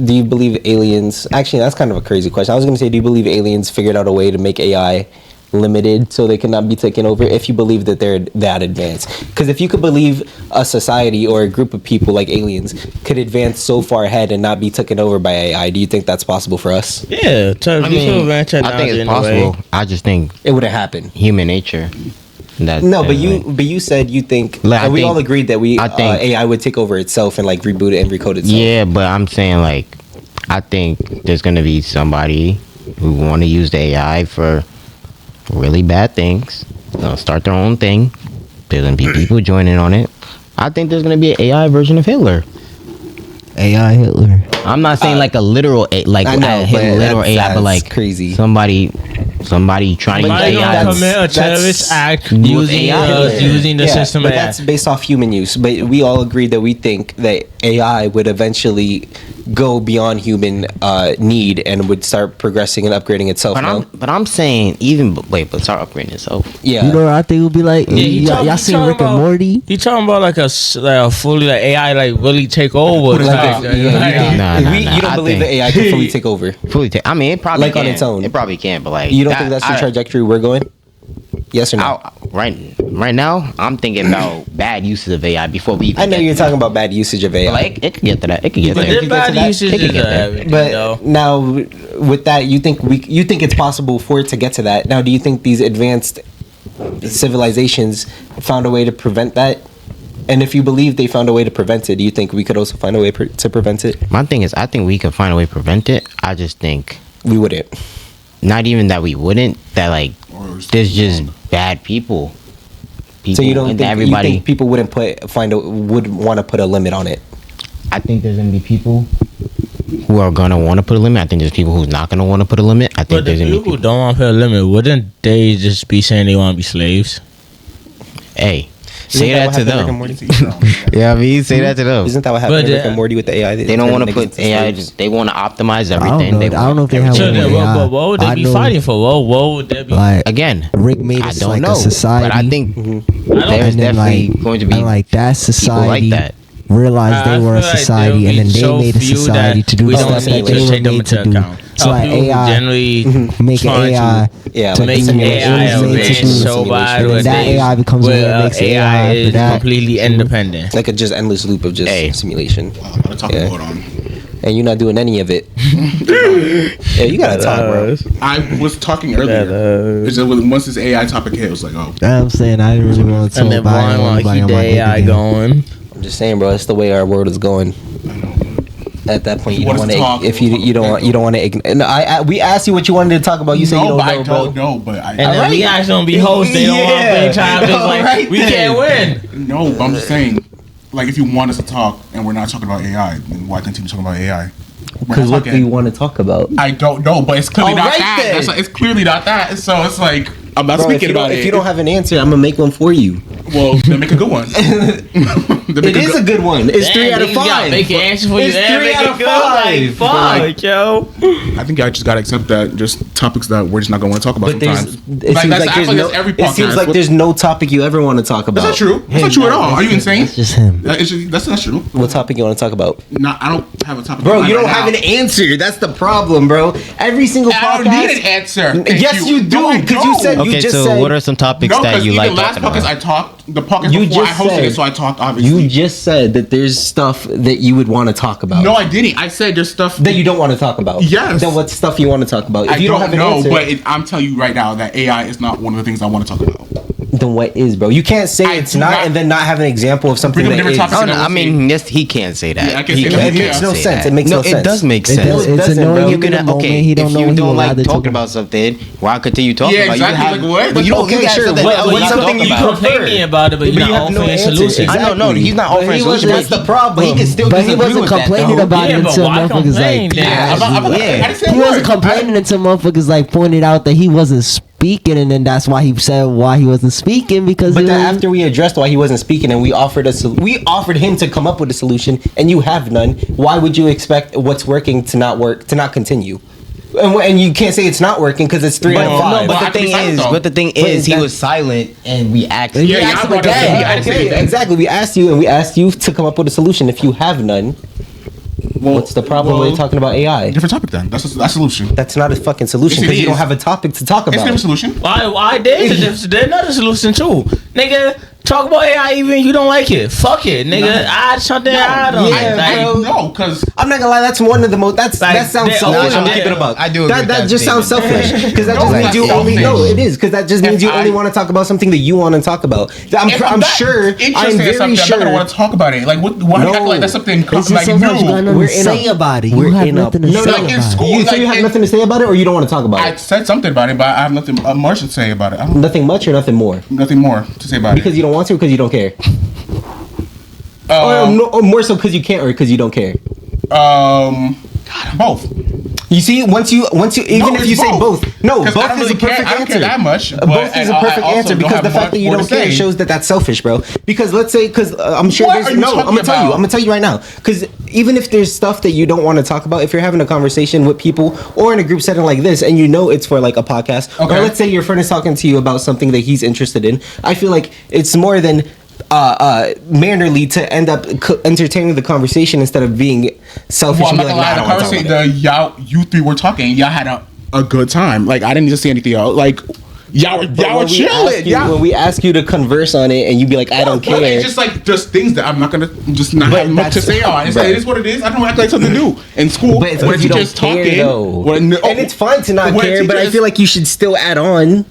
do you believe aliens? Actually, that's kind of a crazy question. I was going to say, do you believe aliens figured out a way to make AI limited so they cannot be taken over? If you believe that they're that advanced, because if you could believe a society or a group of people like aliens could advance so far ahead and not be taken over by AI, do you think that's possible for us? yeah, I mean, I think it's possible. I just think It wouldn't happen. human nature. No, but you said you think, Like, I and we think- all agreed that I think- AI would take over itself and like reboot it and recode itself. Yeah, but I'm saying like, I think there's gonna be somebody who want to use the AI for really bad things. They'll start their own thing. There's gonna be people joining on it. I think there's gonna be an AI version of Hitler. AI Hitler. I'm not saying like a literal like I know, but literal AI, but that's like crazy. somebody trying to use Somebody AI. gonna commit a that's- terrorist act With using AI. using the Yeah, system. but AI. that's based off human use. But we all agreed that we think that AI would eventually go beyond human need and would start progressing and upgrading itself. But I'm saying but start upgrading itself. Yeah. You know what I think would be like? he y'all talking seen Rick and about- Morty? You talking about like a fully like AI like really take over? Like, type. Nah, you don't I believe think- that AI can fully take over? I mean, it probably Like, on can. its own. It probably can, but like You don't think that's the trajectory we're going? Yes or no? Right now, I'm thinking about bad uses of AI before we. Even I know get you're to talking that. about bad usage of AI. Like it could get to that. It could get But there. there's bad that. usage It could of get there. everything, But though. now, with that, you think it's possible for it to get to that. Now, do you think these advanced civilizations found a way to prevent that? And if you believe they found a way to prevent it, do you think we could also find a way to prevent it? My thing is, I think we could find a way to prevent it. I just think We wouldn't. not even that we wouldn't. That like Or it's- there's just bad people. So you don't and think everybody. you think people would want to put a limit on it? I think there's gonna be people who are gonna want to put a limit. I think there's people who's not gonna want to put a limit. I think But the there's gonna people be who don't want to put a limit, wouldn't they just be saying they want to be slaves? Hey, Isn't say that what to happened in Rick and them. Morty? Yeah, I mean, say that to them. Isn't that what happened But in Rick yeah. and Morty with the AI? They don't want to put AI. They want to optimize I everything. don't know. I don't know if they have So one then, with AI. but what would they I be know, fighting for? What would they be? Like Again, Rick made I us don't like know, a society, but I think I don't- there's and then definitely like going to be and like that people society like that. realized I they were a feel like society, there'll and then be they so made a few society that to do we don't stuff need that to they were take them made into to do. account. So like People who AI, generally make an trying AI to Yeah, to like do some what AI it was made to advanced do. so bad And then with that these- AI becomes what where makes AI AI is for that. completely independent. like a just endless loop of just Hey. simulation, I'm gonna talk Yeah. about and you're not doing any of it. Yeah, you gotta talk, bro. I was talking earlier. It's just once this AI topic hit, it was like, oh, I'm saying I didn't really want to And talk then about Brian want to anybody keep on the my dick AI again. going. I'm just saying, bro. It's the way our world is going. At that point, you What don't is want the to. talk? If you don't want to. No, we asked you what you wanted to talk about. You said you no, don't but I know, bro. don't know, but I And then Alright. we ask them to be hosts. They don't want to Yeah. bring time. It's like Alright we then. can't win. no, but I'm just saying, like, if you want us to talk and we're not talking about AI, then why continue talking about AI? We're Because not what do you want to talk about? I don't know, but it's clearly not Alright that. then. That's like, it's clearly not that. So it's like I'm not Bro, if speaking you don't- about it. If you don't have an answer, I'm gonna make one for you. well, then make a good one. It is a good one. It's 3 out of 5. Make an answer for you. It's and 3 make out it of good. 5. Like, fuck, yo. I think I just gotta accept that just topics that we're just not gonna want to talk about But there's, sometimes. it seems like I there's feel no. that's every It seems podcast. like there's no topic you ever want to talk about. That's not true. That's not true at all. Are you insane? It's just him. That's not true. What topic you want to talk about, No, I don't have a topic. bro? in mind You don't right have now. an answer. That's the problem, bro. Every single I podcast. don't need an answer. Thank Yes, you No, I do, because you don't. said you Okay, just so said. what are some topics No, that because you even like last talking podcast about? I talked talked the podcast You before I just hosted said- it, so I talked obviously. You just said that there's stuff that you would want to talk about. No, I didn't. I said there's stuff That you don't want to talk about. Yes. Then what stuff you want to talk about? If I you don't have an know, answer, but I'm telling you right now that AI is not one of the things I want to talk about. then what is, bro? You can't say I it's do not, not- and then not have an example of something Bring up that different is. topics. Oh, no, I mean, yes, he can't say that. Yeah, I can He say can't that. It say makes no that. sense. It makes no sense. It does make It sense. does, it's doesn't, annoying bro. him You in can the moment. okay. He don't If know you when he don't allowed like to talking talk about something, why continue talking Yeah, about it? exactly. Like what? But you don't. Okay, You got sure. something What- else what's to something talk you about. complaining about it, but you're But you not have no offering answer. solutions. I don't know. He's not But offering he solutions. wasn't- that's the problem. But he can still But he disagree wasn't with that, complaining though. about Yeah, it but until why motherfuckers complain like. then? I didn't say a He word. wasn't complaining until motherfuckers like pointed out that he wasn't speaking, and then that's why he said why he wasn't speaking because. But he then was- after we addressed why he wasn't speaking, and we offered we offered him to come up with a solution, and you have none. Why would you expect what's working to not work, to not continue? And you can't say it's not working because it's 3 out of 5. But I But have to the be thing silent, is, though. but the thing But is, he that- was silent, and we asked. Yeah, We yeah, asked I him brought it up. again. Yeah, I didn't say Okay, that. exactly. We asked you, and we asked you to come up with a solution. If you have none, what's the problem with talking about AI? Different topic then. That's a solution. That's not a fucking solution Yes, it because you don't is. have a topic to talk It's a about. different solution. Why there's another solution too, nigga. Talk about AI even you don't like it. Fuck it, nigga. Add something out on Yeah, it. Like, bro. No, because I'm not gonna lie, that's one of the most. That Like, sounds they're selfish. I'm always- keeping it up. I do agree with That that just sounds statement. selfish because that No, just it's means not you only selfish. no. It is because that just means If you I- only want to talk about something that you want to talk about. I'm if I'm sure. I'm interested in very something, I'm not sure. gonna want to talk about it. Like what? Why do you act like that's something It's just like sometimes you got new? nothing We're to in say a- about it. we're You have in a- nothing to no, say like, in about it. school- You like, you have it- nothing to say about it, or you don't want to talk about I it. said something about it, but I have nothing much to say about it. I don't, Nothing much or nothing more nothing more to say about because it. you don't want to, or because you don't care, or more so because you can't, or because you don't care. Both. You see, once you even No, if it's you say both, no, 'Cause both I don't is really a perfect care. I don't answer. care that much. But Both is a I perfect also answer don't because have the fact that you more don't to care say. shows that that's selfish, bro. Because let's say, because I'm sure What there's are you no. I'm talking gonna tell you. about? I'm gonna tell you right now. Because even if there's stuff that you don't want to talk about, if you're having a conversation with people or in a group setting like this, and you know it's for like a podcast, Okay. or let's say your friend is talking to you about something that he's interested in, I feel like it's more than mannerly to end up entertaining the conversation instead of being selfish Well, I'm and not be like, gonna nah, I lie. don't The want to talk about conversation, it. you three were talking. Y'all had a good time. Like I didn't just see anything else. Like y'all were But when we chilling. ask you- when we ask you to converse on it, and you be like, I don't Well, care. It's just like just things that I'm not gonna just not But have much to that's- say on. It's Right. like, it is what it is. I don't act like something new in school. But it's when because you don't just care, talking, though. when- And it's fine to not when care, but I teachers- feel like you should still add on.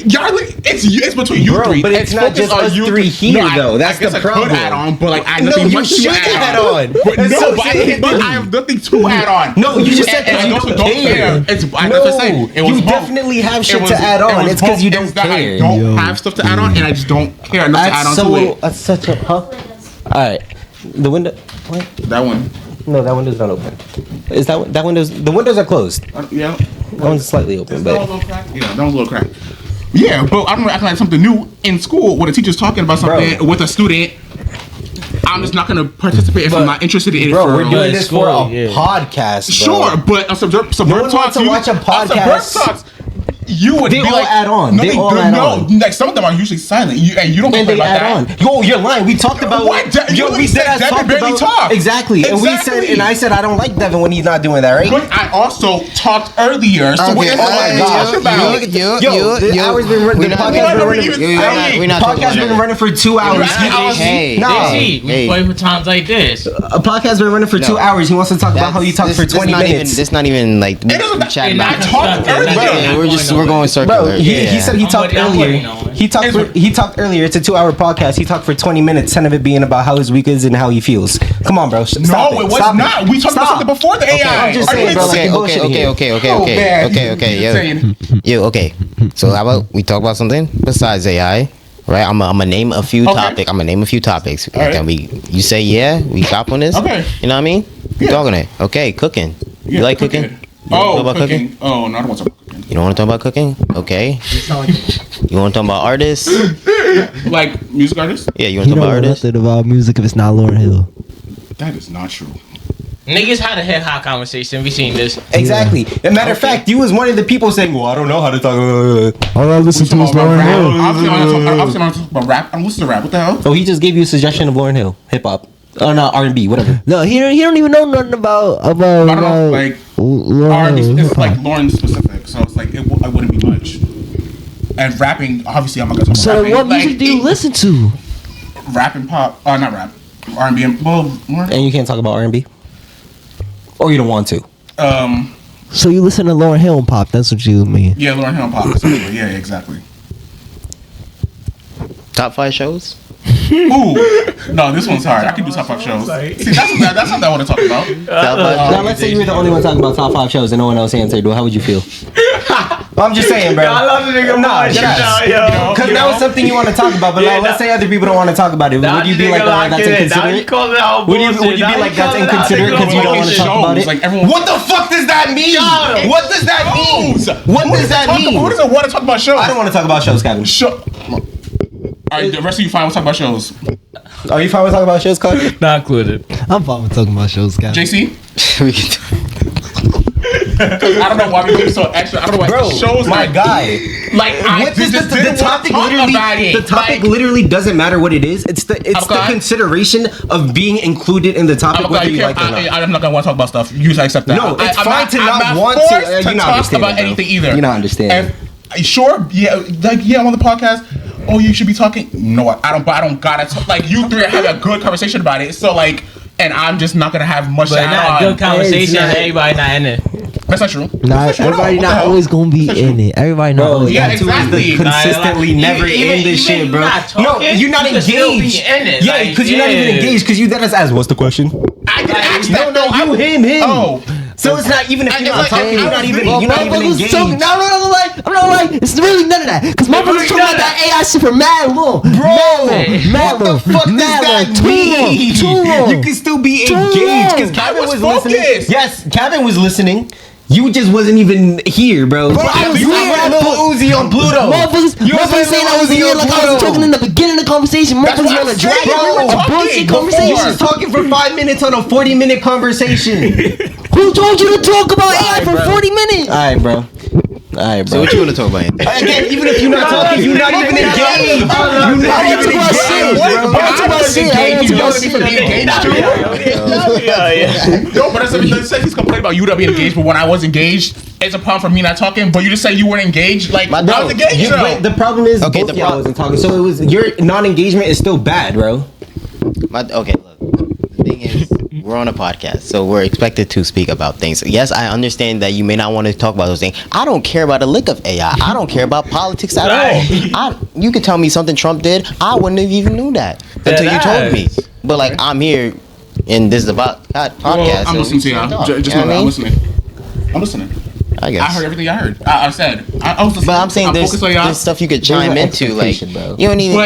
Y'all, it's between you Bro, three. but it's not focused just on us you three here, though. That's I guess the I could problem. add on, but like I have No, nothing you much to should add add on. But That's no, so but silly. I have nothing to add on. No, you just said And that you I don't don't care. It's No, that's what I said. It was you both. definitely have It shit was- to add it on. was It's because both. you don't It's that care. I don't have stuff to add on, and I just don't care enough to add on That's to so. it. That's such a. Huh? All right. The window. What? That one. No, that window's not open. Is that window's? The windows are closed. Yeah. That one's slightly open, Is that one a but. little crack? Yeah, that one's a little crack. Yeah, but I'm acting like something new in school when a teacher's talking about something Bro. with a student. I'm just not gonna participate if I'm not interested in it. Bro, for we're doing in this for a school, yeah. podcast, bro. Sure, but on some No one talks, wants to watch a podcast. Talks, you would They be all like, add on. No, They all add on. Like some of them are usually silent. And you don't And complain they about add that. on. Yo, you're lying. We talked about What? Yo, we we said deadass Devin talked barely about talked. exactly. And we said, Exactly. and I said I don't like Devin when he's not doing that, right? But I also talked earlier. So what Okay, am I talking about? The hour's been running. The podcast been running. We're not talking Podcast about been running for 2 hours. Hey, Nah. we play for times like this. A podcast been running for 2 hours. He wants to talk about how you talked for 20 minutes. This not even like It doesn't- chatting I about. talked earlier. Yeah, we're going circular. Bro, he said he talked I'm earlier. waiting on it. He talked earlier. It's a 2 hour podcast. He talked for 20 minutes, 10 of it being about how his week is and how he feels. Come on, bro. Stop No, it was Stop not. We talked about Stop. something before the AI. I'm just Are you saying, bro, like, insane? you bullshitting here. Oh, man. Yo, okay. So how about we talk about something besides AI? Right, I'm gonna name a few Okay. topics. I'm gonna name a few topics. All right. Then you say yeah, we stop on this. Okay. You know what I mean? We Yeah. talking it. Okay, cooking. Yeah, You like cooking? You wanna talk Oh, about cooking. Oh, no, I don't want to talk about cooking. You don't want to talk about cooking? Okay. You want to talk about artists? Like music artists? Yeah, you want He to talk don't about know artists? nothing about music if it's not Lauryn Hill. That is not true. Niggas had a hip hop conversation. We seen this. Exactly. As a matter of fact, you was one of the people saying, "Well, I don't know how to talk." All I listen to is Lauryn Hill. Obviously, I'm not talking about rap. I'm listening to rap. What the hell? Oh, he just gave you a suggestion of Lauryn Hill, hip hop, or no R&B, whatever. No, he don't even know nothing about I don't know, like Lauryn R&B. Hill. It's hip-hop. like Lauren specific, so it's like it wouldn't be much. And rapping, obviously, I'm not gonna talk about So rapping. what music do you listen to? Rap and pop. Not rap. R&B. And you can't talk about R&B, or you don't want to. So you listen to Lauryn Hill and pop? That's what you mean? Yeah, Lauryn Hill and pop. Essentially. Yeah, exactly. Top 5 shows? Ooh, no, this one's hard. I can do top 5 shows. See, that's not that I want to talk about. Now, let's say you were the only one talking about top 5 shows and no one else answered. Well, how would you feel? I'm just saying, bro. I love the nigga. Because now it's something you want to talk about, but let's say other people don't want to talk about it. Would you be like, that's inconsiderate? Would you be like, that's inconsiderate because you don't want to talk about it? Like everyone. What the fuck does that mean? What does that mean? What does that mean? Who doesn't want to talk about shows? I don't want to talk about shows, Kevin. All right, the rest of you fine. We'll talk about shows. Are you fine with talking about shows, Kevin? Not included. I'm fine with talking about shows, guys. JC? I don't know why we so extra. I don't know why Bro, shows my guy. Like The topic literally doesn't matter what it is. It's the consideration of being included in the topic, whether you like it or not. I'm not gonna want to talk about stuff. You accept that. No, it's I'm fine to not I'm want forced to. You're not talk understanding about anything either. You're not understanding. And, sure, yeah, like I'm on the podcast. Oh, you should be talking. No, I don't gotta talk. Like you three are having a good conversation about it. So like, and I'm just not gonna have much. But not a good conversation. Everybody not in it. That's not true. Everybody not always gonna be in it. Everybody not always. Yeah, exactly. Consistently never in this shit, bro. No, you're not engaged. Yeah, because you're not even engaged. Because you then ask, "What's the question?" I didn't ask that. No, you him. Oh. So it's not even if you're not talking, you're not even engaged. I'm not like, it's really none of that. Because motherfuckers talking about that AI shit for mad long. Mad long. What the fuck does that mean? Too long. You can still be engaged because Kevin was listening. Yes, Kevin was listening. You just wasn't even here, bro. I was you here. were Lil Uzi on Pluto. Motherfuckers saying I was here like I was talking in the beginning of the conversation. Motherfuckers want to drag a bullshit conversation. You was talking for 5 minutes on a 40-minute conversation. Who told you to talk about AI for 40 minutes? Alright, bro. So what you want to talk about? Again, even if you're not talking, you're not even engaged. You're not even engaged, bro. No, but let's say he's complaining about you not being engaged, but when I was engaged, it's a problem for me not talking. But you just say you weren't engaged. Like I was engaged. But the problem is both of y'all wasn't talking. So it was your non-engagement is still bad, bro. Okay, look. The thing is, we're on a podcast, so we're expected to speak about things. Yes, I understand that you may not want to talk about those things. I don't care about a lick of AI. I don't care about politics at all. You could tell me something Trump did. I wouldn't have even knew that until you told me. But like, I'm here, and this is about podcast. Well, I'm listening to you. Just know that I'm listening. I'm listening. I guess. I heard everything I heard. I said. I was listening. But I'm saying there's stuff you could chime into, like bro. you don't even.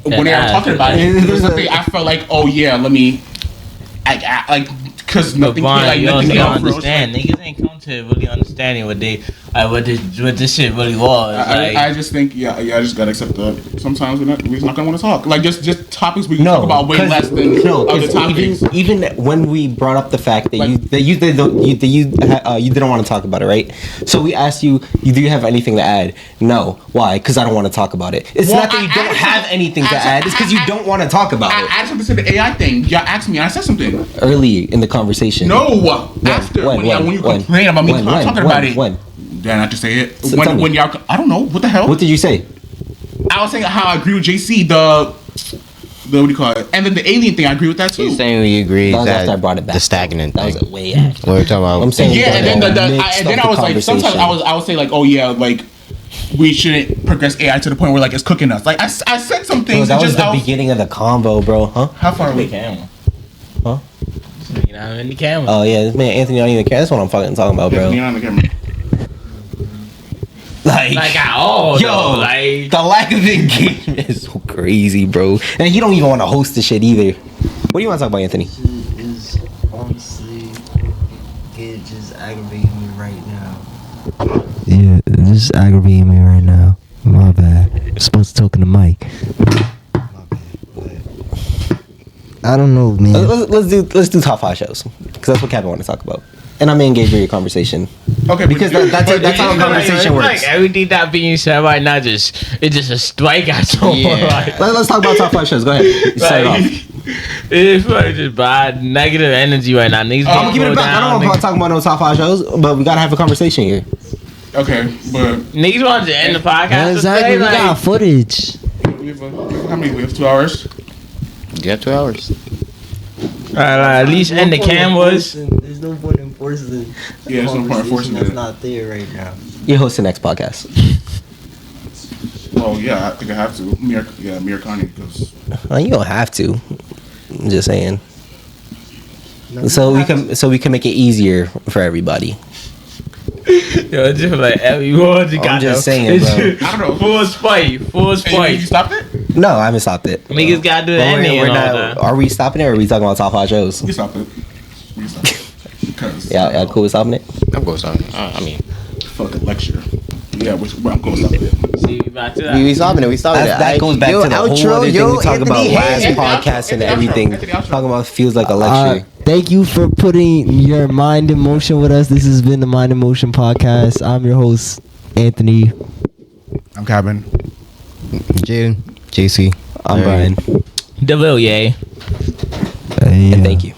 But when they were talking about it, there's something I felt like, oh yeah, let me. Like, because nothing. Like, you don't understand. Niggas ain't come to really understanding what this shit really was. I just think, I just gotta accept that sometimes we're not gonna want to talk. Like, just topics we can talk about way less than other topics. Even when we brought up the fact that you didn't want to talk about it, right? So we asked you, do you have anything to add? No. Why? Because I don't want to talk about it. It's not that you don't have anything to add. It's because you don't want to talk about it. I added something to the AI thing. Y'all asked me, and I said something early in the conversation. No, after when you complain about me talking about it. When? Then I just say it. So when y'all, I don't know what the hell. What did you say? I was saying how I agree with JC. The what do you call it? And then the alien thing, I agree with that too. You're saying we agree that that I brought it back. the stagnant That thing. was way after. We're talking about. I'm saying Yeah, and then I was like, sometimes I would say like, oh yeah, like we shouldn't progress AI to the point where like it's cooking us. Like I said some things. Bro, that was the beginning of the convo, bro. Huh? How far away? Camera. Huh? You know, I'm in the camera. Oh yeah, this man Anthony don't even care. That's what I'm fucking talking about, bro. Me on the camera. Like at all, yo, like the lack of engagement is so crazy, bro. And he don't even want to host the shit either. What do you want to talk about, Anthony? Is honestly, it just aggravating me right now. Yeah, this is aggravating me right now. My bad. I'm supposed to talk in the mic. My bad. I don't know, man. Let's do top 5 shows because that's what Kevin want to talk about. And I'm engaged with your conversation. Okay, because that's how a conversation works. Like everything that being said right now, it's just a strike at someone. Yeah. Let's talk about top 5 shows. Go ahead. Start Like, off. it's like just bad negative energy right now. Niggas I'm gonna keep it back. I don't want to talk about no top 5 shows, but we gotta have a conversation here. Okay, but Niggas wanted to end the podcast. Yeah, exactly. We today, got footage. how many? We have 2 hours. You have 2 hours. at least end the cameras. There's no point in forcing. Yeah, there's no point in forcing That's it. not there right now. You host the next podcast. Well, yeah, I think I have to. Mir Connie, because You don't have to. I'm just saying. So we can make it easier for everybody. Yo, it's just like everyone just got just the- saying, it's bro. just I don't know. Full spite, full You spite. stopped it? No, I haven't stopped it. Niggas gotta do the But ending and all that. are we stopping it or are we talking about top 5 shows? You stopped it. You stopped it. Because Yeah, cool with stopping it? I'm going to I mean, fucking lecture. Yeah, I'm going to stop it. See, we about to we stopping it. We stopping it. That goes back Yo, to the outro, whole other yo, thing we talked about Anthony, last hey. podcast and Anthony, everything. Anthony, outro. Talking about feels like a lecture. Thank you for putting your mind in motion with us. This has been the Mind in Motion podcast. I'm your host, Anthony. I'm Cabin. June, JC. I'm Brian. DeVille, yay. And thank you.